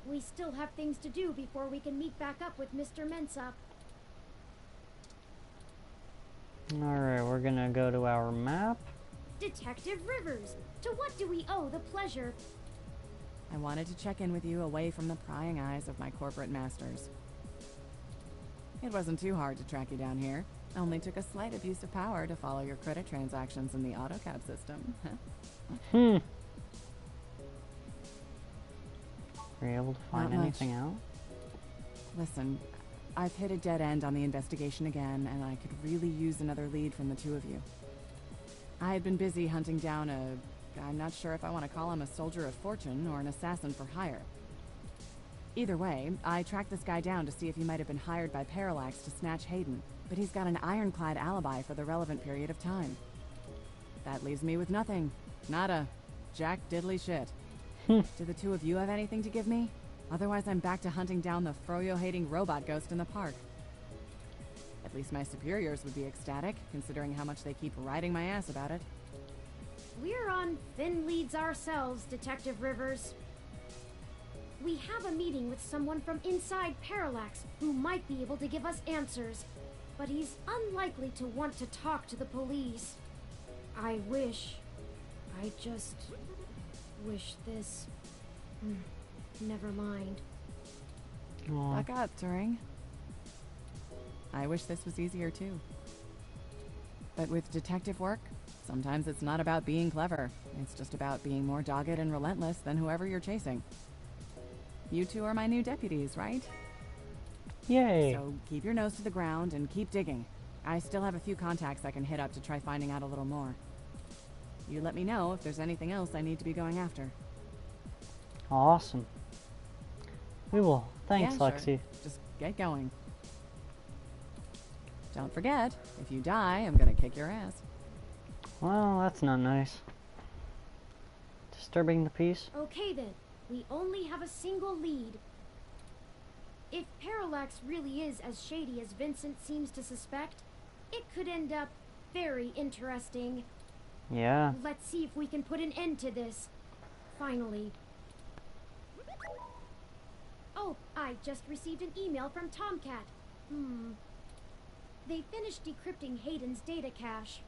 We still have things to do before we can meet back up with Mr. Mensa. Alright, we're gonna go to our map. Detective Rivers, to what do we owe the pleasure? I wanted to check in with you away from the prying eyes of my corporate masters. It wasn't too hard to track you down here. Only took a slight abuse of power to follow your credit transactions in the AutoCAD system. Were you able to find Not much. anything out? Listen, I've hit a dead end on the investigation again, and I could really use another lead from the two of you. I had been busy hunting down I'm not sure if I want to call him a soldier of fortune or an assassin for hire. Either way, I tracked this guy down to see if he might have been hired by Parallax to snatch Hayden. but he's got an ironclad alibi for the relevant period of time. That leaves me with nothing. Nada. Jack diddly shit. Do the two of you have anything to give me? Otherwise I'm back to hunting down the Froyo-hating robot ghost in the park. At least my superiors would be ecstatic, considering how much they keep riding my ass about it. We're on thin leads ourselves, Detective Rivers. We have a meeting with someone from inside Parallax who might be able to give us answers, but he's unlikely to want to talk to the police. I just wish this... Never mind. Buck up, Turing. I wish this was easier too. But with detective work, sometimes it's not about being clever. It's just about being more dogged and relentless than whoever you're chasing. You two are my new deputies, right? Yay! So keep your nose to the ground and keep digging. I still have a few contacts I can hit up to try finding out a little more. You let me know if there's anything else I need to be going after. Awesome. We will. Thanks, Yeah, Lexi. sure. Just get going. Don't forget, if you die, I'm gonna kick your ass. Well, that's not nice. Disturbing the peace? Okay then, we only have a single lead. If Parallax really is as shady as Vincent seems to suspect, it could end up very interesting. Yeah. Let's see if we can put an end to this. Finally. Oh, I just received an email from Tomcat. They finished decrypting Hayden's data cache.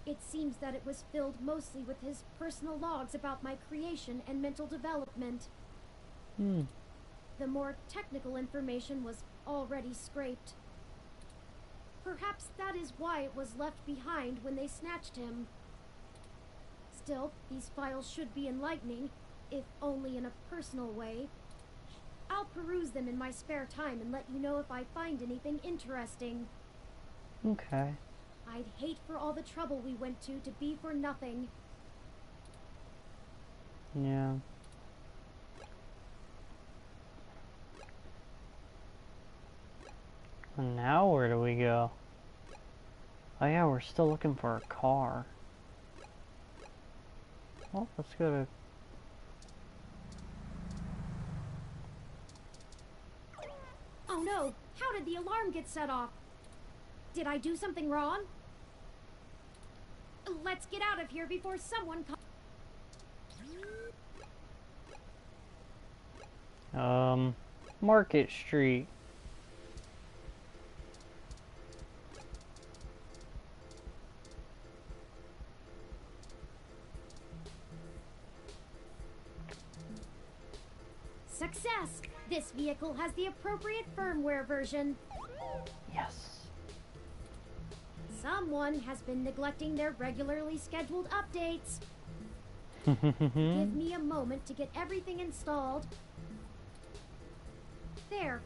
It seems that it was filled mostly with his personal logs about my creation and mental development. The more technical information was already scraped. Perhaps that is why it was left behind when they snatched him. Still, these files should be enlightening, if only in a personal way. I'll peruse them in my spare time and let you know if I find anything interesting. Okay. I'd hate for all the trouble we went to be for nothing. Yeah. And now where do we go? Oh yeah, we're still looking for a car. Well, let's go to... Oh no! How did the alarm get set off? Did I do something wrong? Let's get out of here before someone comes. Market Street. Success! This vehicle has the appropriate firmware version. Yes. Someone has been neglecting their regularly scheduled updates. Give me a moment to get everything installed. There.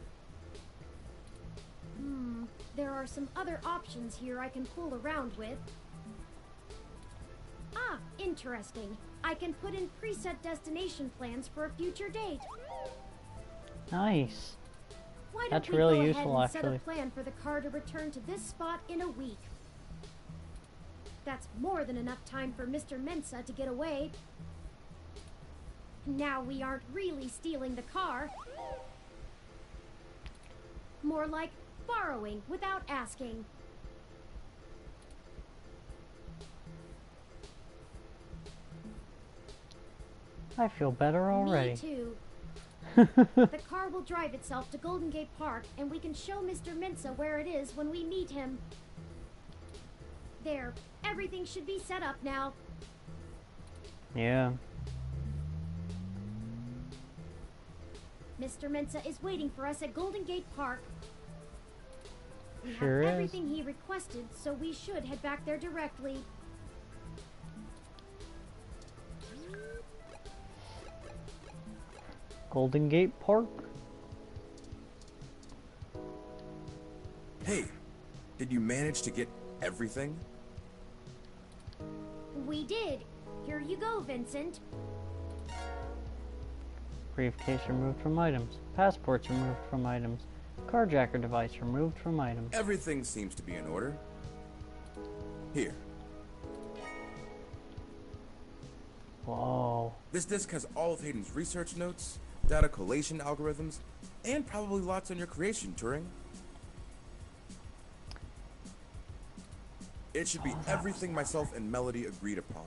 There are some other options here I can fool around with. Ah, interesting. I can put in preset destination plans for a future date. Nice. Why don't That's we really go useful, ahead and actually. set a plan for the car to return to this spot in a week. That's more than enough time for Mr. Mensa to get away. Now we aren't really stealing the car. More like borrowing without asking. I feel better already. Me too. The car will drive itself to Golden Gate Park, and we can show Mr. Mensa where it is when we meet him. There. Everything should be set up now. Yeah. Mr. Mensa is waiting for us at Golden Gate Park. We Sure have is. everything he requested, so we should head back there directly. Golden Gate Park. Hey, did you manage to get everything? We did. Here you go, Vincent. Briefcase removed from items. Passports removed from items. Carjacker device removed from items. Everything seems to be in order. Here. Whoa. This disk has all of Hayden's research notes, data collation algorithms, and probably lots on your creation, Turing. It should be everything myself and Melody agreed upon,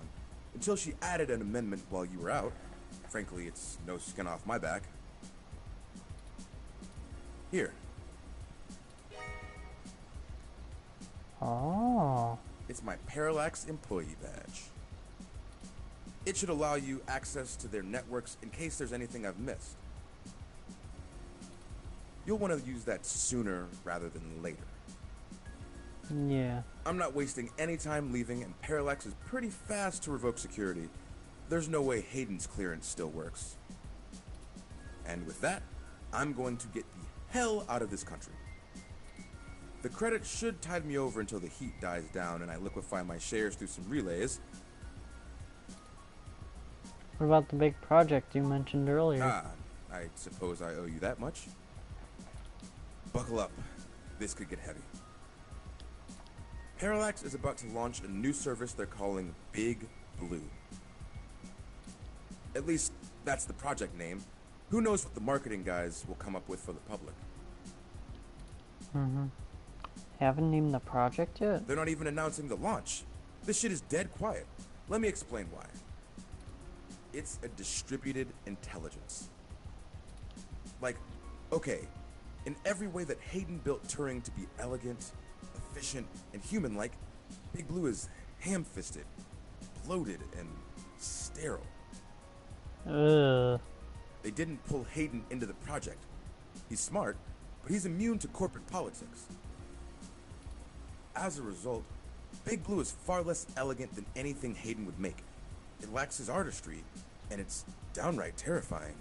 until she added an amendment while you were out. Frankly, it's no skin off my back. Here. Oh. It's my Parallax employee badge. It should allow you access to their networks in case there's anything I've missed. You'll want to use that sooner rather than later. Yeah. I'm not wasting any time leaving, and Parallax is pretty fast to revoke security. There's no way Hayden's clearance still works. And with that, I'm going to get the hell out of this country. The credit should tide me over until the heat dies down and I liquefy my shares through some relays. What about the big project you mentioned earlier? I suppose I owe you that much. Buckle up. This could get heavy. Parallax is about to launch a new service they're calling Big Blue. At least, that's the project name. Who knows what the marketing guys will come up with for the public. Mm-hmm. Haven't named the project yet? They're not even announcing the launch. This shit is dead quiet. Let me explain why. It's a distributed intelligence. Like, okay, in every way that Hayden built Turing to be elegant, efficient, and human-like, Big Blue is ham-fisted, bloated, and sterile. They didn't pull Hayden into the project. He's smart, but he's immune to corporate politics. As a result, Big Blue is far less elegant than anything Hayden would make. It lacks his artistry, and it's downright terrifying.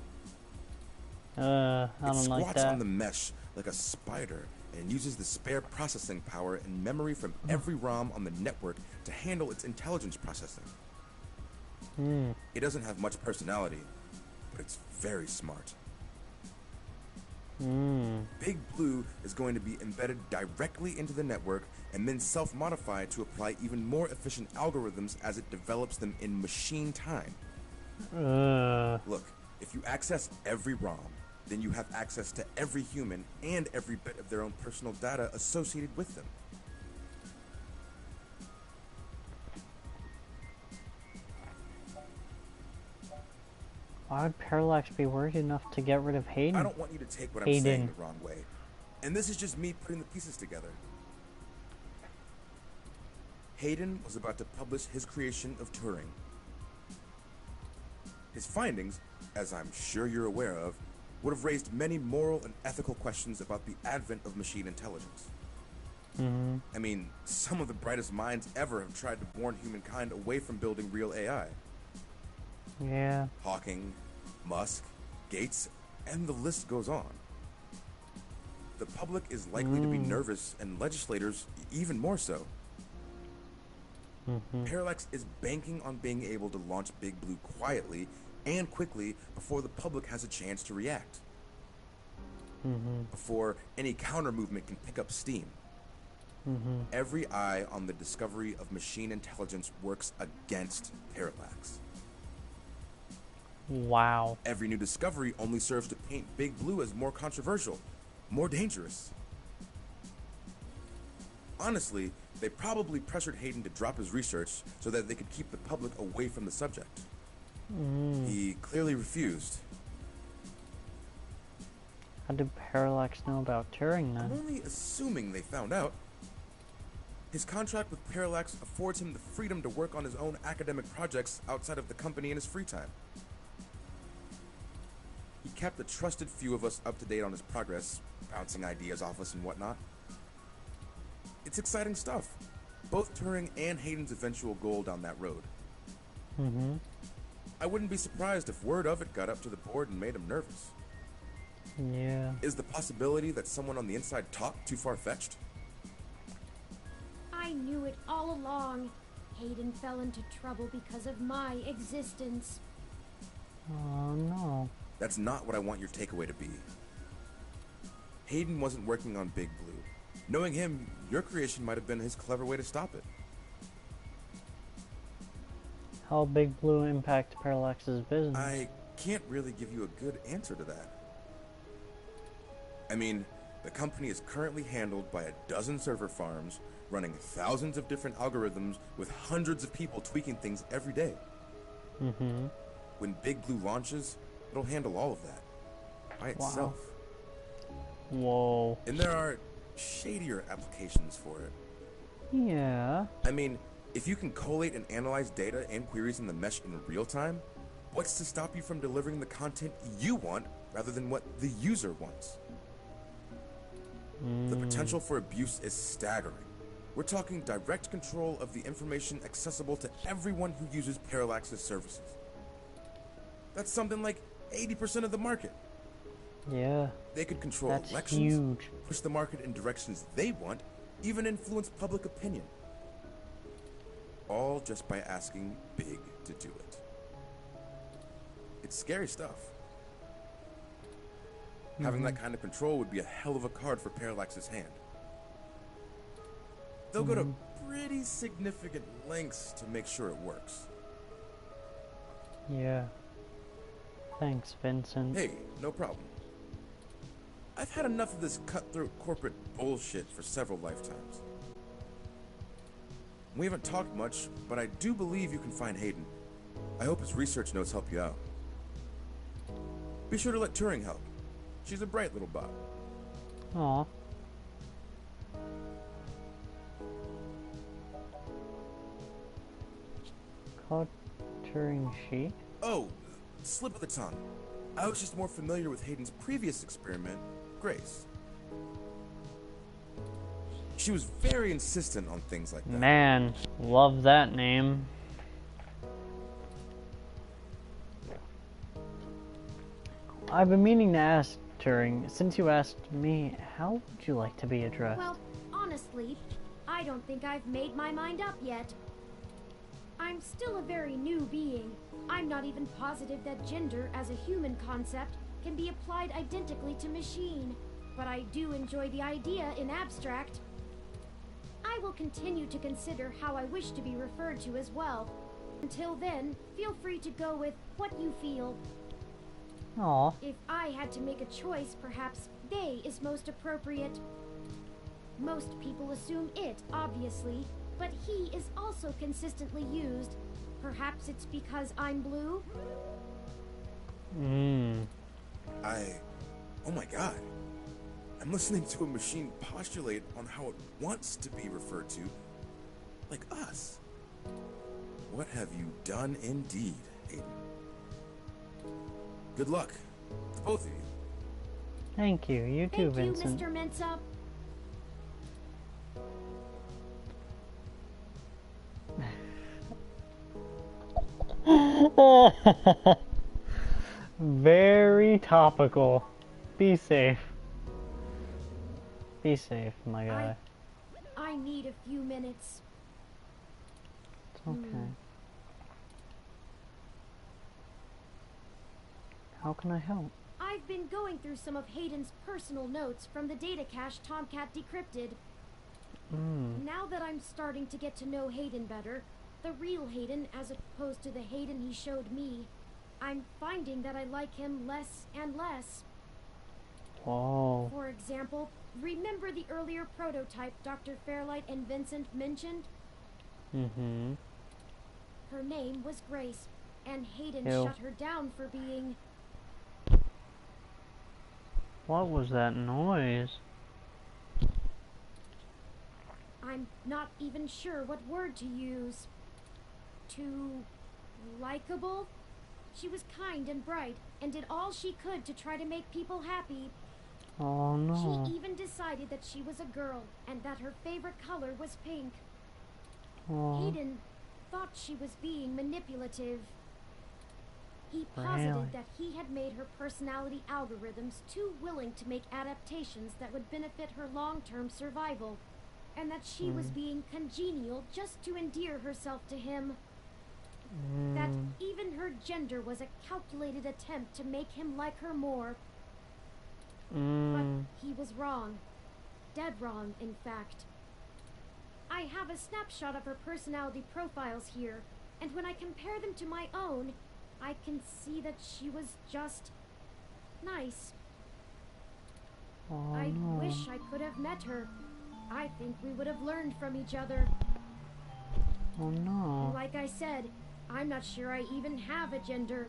I don't it like squats that. on the mesh like a spider and uses the spare processing power and memory from every ROM on the network to handle its intelligence processing. It doesn't have much personality, but it's very smart. Big Blue is going to be embedded directly into the network and then self-modified to apply even more efficient algorithms as it develops them in machine time. Look, if you access every ROM, then you have access to every human and every bit of their own personal data associated with them. Why would Parallax be worried enough to get rid of Hayden? I don't want you to take what I'm saying the wrong way. And this is just me putting the pieces together. Hayden was about to publish his creation of Turing. His findings, as I'm sure you're aware of, would have raised many moral and ethical questions about the advent of machine intelligence. I mean, some of the brightest minds ever have tried to warn humankind away from building real AI. Yeah. Hawking, Musk, Gates, and the list goes on. The public is likely to be nervous, and legislators even more so. Parallax is banking on being able to launch Big Blue quietly and quickly before the public has a chance to react. Before any counter movement can pick up steam. Every eye on the discovery of machine intelligence works against Parallax. Wow. Every new discovery only serves to paint Big Blue as more controversial, more dangerous. Honestly, they probably pressured Hayden to drop his research so that they could keep the public away from the subject. He clearly refused. How did Parallax know about Turing then? I'm only assuming they found out. His contract with Parallax affords him the freedom to work on his own academic projects outside of the company in his free time. He kept a trusted few of us up to date on his progress, bouncing ideas off us and whatnot. It's exciting stuff. Both Turing and Hayden's eventual goal down that road. I wouldn't be surprised if word of it got up to the board and made him nervous. Yeah. Is the possibility that someone on the inside talked too far-fetched? I knew it all along. Hayden fell into trouble because of my existence. Oh no. That's not what I want your takeaway to be. Hayden wasn't working on Big Blue. Knowing him, your creation might have been his clever way to stop it. How Big Blue impact Parallax's business? I can't really give you a good answer to that. I mean, the company is currently handled by a dozen server farms, running thousands of different algorithms with hundreds of people tweaking things every day. Mm-hmm. When Big Blue launches, it'll handle all of that by itself. Whoa. And there are shadier applications for it. Yeah. I mean, if you can collate and analyze data and queries in the mesh in real time, what's to stop you from delivering the content you want rather than what the user wants? The potential for abuse is staggering. We're talking direct control of the information accessible to everyone who uses Parallax's services. That's something like 80% of the market. Yeah. They could control that's elections, huge. push the market in directions they want, even influence public opinion. All just by asking Big to do it. It's scary stuff. Having that kind of control would be a hell of a card for Parallax's hand. They'll go to pretty significant lengths to make sure it works. Yeah. Thanks, Vincent. Hey, no problem. I've had enough of this cutthroat corporate bullshit for several lifetimes. We haven't talked much, but I do believe you can find Hayden. I hope his research notes help you out. Be sure to let Turing help. She's a bright little bot. Aw. Called Turing She? Oh, slip of the tongue. I was just more familiar with Hayden's previous experiment, Grace. She was very insistent on things like that. Man, love that name. I've been meaning to ask Turing, since you asked me, how would you like to be addressed? Well, honestly, I don't think I've made my mind up yet. I'm still a very new being. I'm not even positive that gender as a human concept can be applied identically to machine, but I do enjoy the idea in abstract. I will continue to consider how I wish to be referred to as well. Until then, feel free to go with what you feel. Aww. If I had to make a choice, perhaps they is most appropriate. Most people assume it, obviously, but he is also consistently used. Perhaps it's because I'm blue? Oh my god. I'm listening to a machine postulate on how it wants to be referred to. Like us. What have you done indeed, Hayden? Good luck to both of you. Thank you. You too, Vincent. Thank you, Mr. Mensa. Very topical. Be safe. Be safe, my guy. I need a few minutes. It's okay. How can I help? I've been going through some of Hayden's personal notes from the data cache Tomcat decrypted. Now that I'm starting to get to know Hayden better, the real Hayden as opposed to the Hayden he showed me, I'm finding that I like him less and less. Whoa. For example, remember the earlier prototype Dr. Fairlight and Vincent mentioned? Mm-hmm. Her name was Grace, and Hayden Ew. shut her down for being... What was that noise? I'm not even sure what word to use. Too... likable? She was kind and bright, and did all she could to try to make people happy. Oh no. She even decided that she was a girl, and that her favorite color was pink. Oh. Hayden thought she was being manipulative. He posited Really? that he had made her personality algorithms too willing to make adaptations that would benefit her long-term survival, and that she was being congenial just to endear herself to him. That even her gender was a calculated attempt to make him like her more. But he was wrong. Dead wrong, in fact. I have a snapshot of her personality profiles here, and when I compare them to my own, I can see that she was just nice. Oh, I no. wish I could have met her. I think we would have learned from each other. Oh no. Like I said, I'm not sure I even have a gender.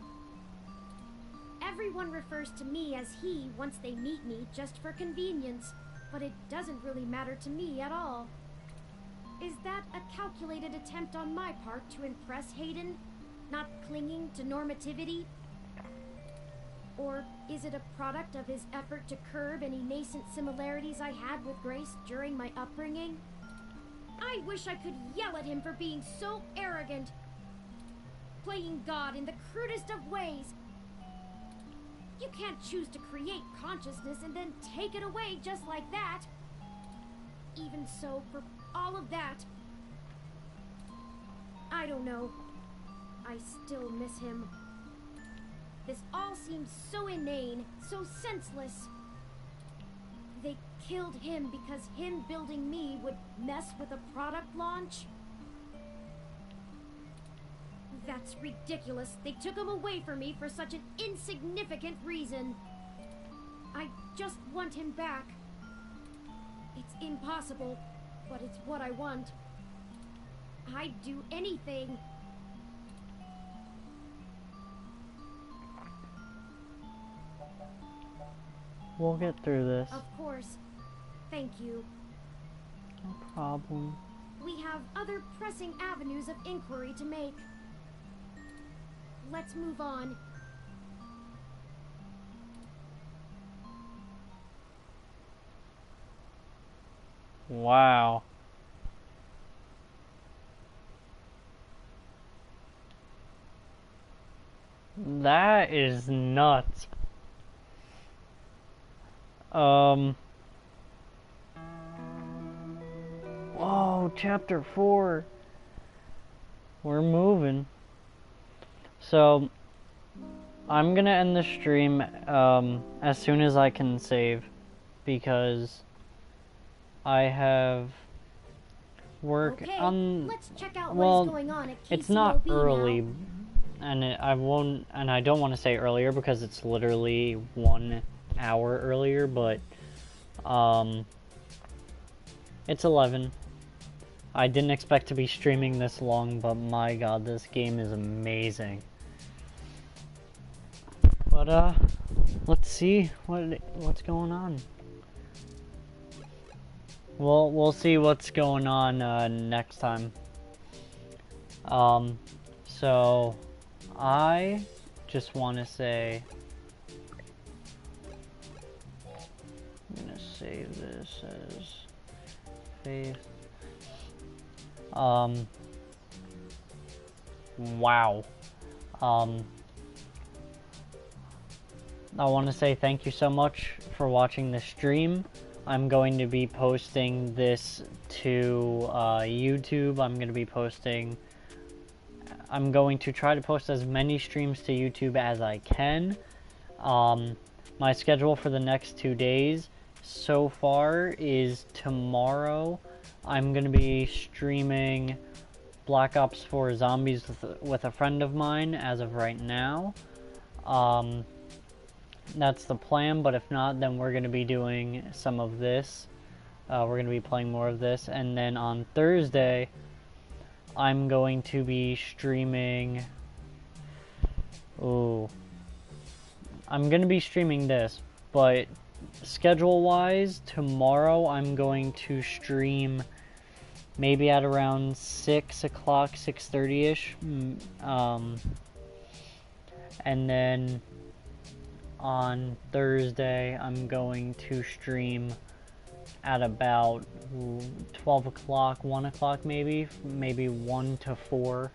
Everyone refers to me as he once they meet me just for convenience, but it doesn't really matter to me at all. Is that a calculated attempt on my part to impress Hayden? Not clinging to normativity? Or is it a product of his effort to curb any nascent similarities I had with Grace during my upbringing? I wish I could yell at him for being so arrogant. Playing God in the crudest of ways. You can't choose to create consciousness and then take it away just like that. Even so, for all of that, I don't know. I still miss him. This all seems so inane, so senseless. They killed him because him building me would mess with a product launch? That's ridiculous. They took him away from me for such an insignificant reason. I just want him back. It's impossible, but it's what I want. I'd do anything. We'll get through this. Of course. Thank you. No problem. We have other pressing avenues of inquiry to make. Let's move on. Wow. That is nuts. Whoa, chapter 4. We're moving. So, I'm gonna end the stream as soon as I can save, because I have work on. Let's check out Well, what is going on at it's not KCOB early, now. and I don't want to say earlier because it's literally 1 hour earlier, but it's 11. I didn't expect to be streaming this long, but my god, this game is amazing. But let's see what's going on. We'll see what's going on next time. So I just want to say, I'm gonna save this as Faith. Wow. I want to say thank you so much for watching the stream. I'm going to be posting this to YouTube. I'm going to try to post as many streams to YouTube as I can. My schedule for the next 2 days so far is tomorrow. I'm going to be streaming Black Ops 4 Zombies with a friend of mine as of right now. That's the plan, but if not, then we're going to be doing some of this. We're going to be playing more of this. And then on Thursday, I'm going to be streaming... Ooh. I'm going to be streaming this, but schedule-wise, tomorrow I'm going to stream maybe at around 6 o'clock, 6:30ish. And then on Thursday, I'm going to stream at about 12 o'clock, 1 o'clock maybe 1 to 4.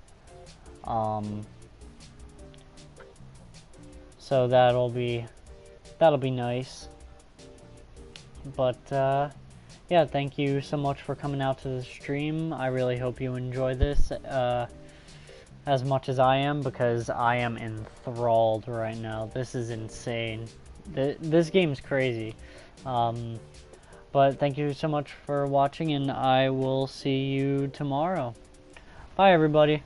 So that'll be nice. But yeah, thank you so much for coming out to the stream. I really hope you enjoy this as much as I am, because I am enthralled right now. This is insane. this game's crazy. But thank you so much for watching, and I will see you tomorrow. Bye, everybody.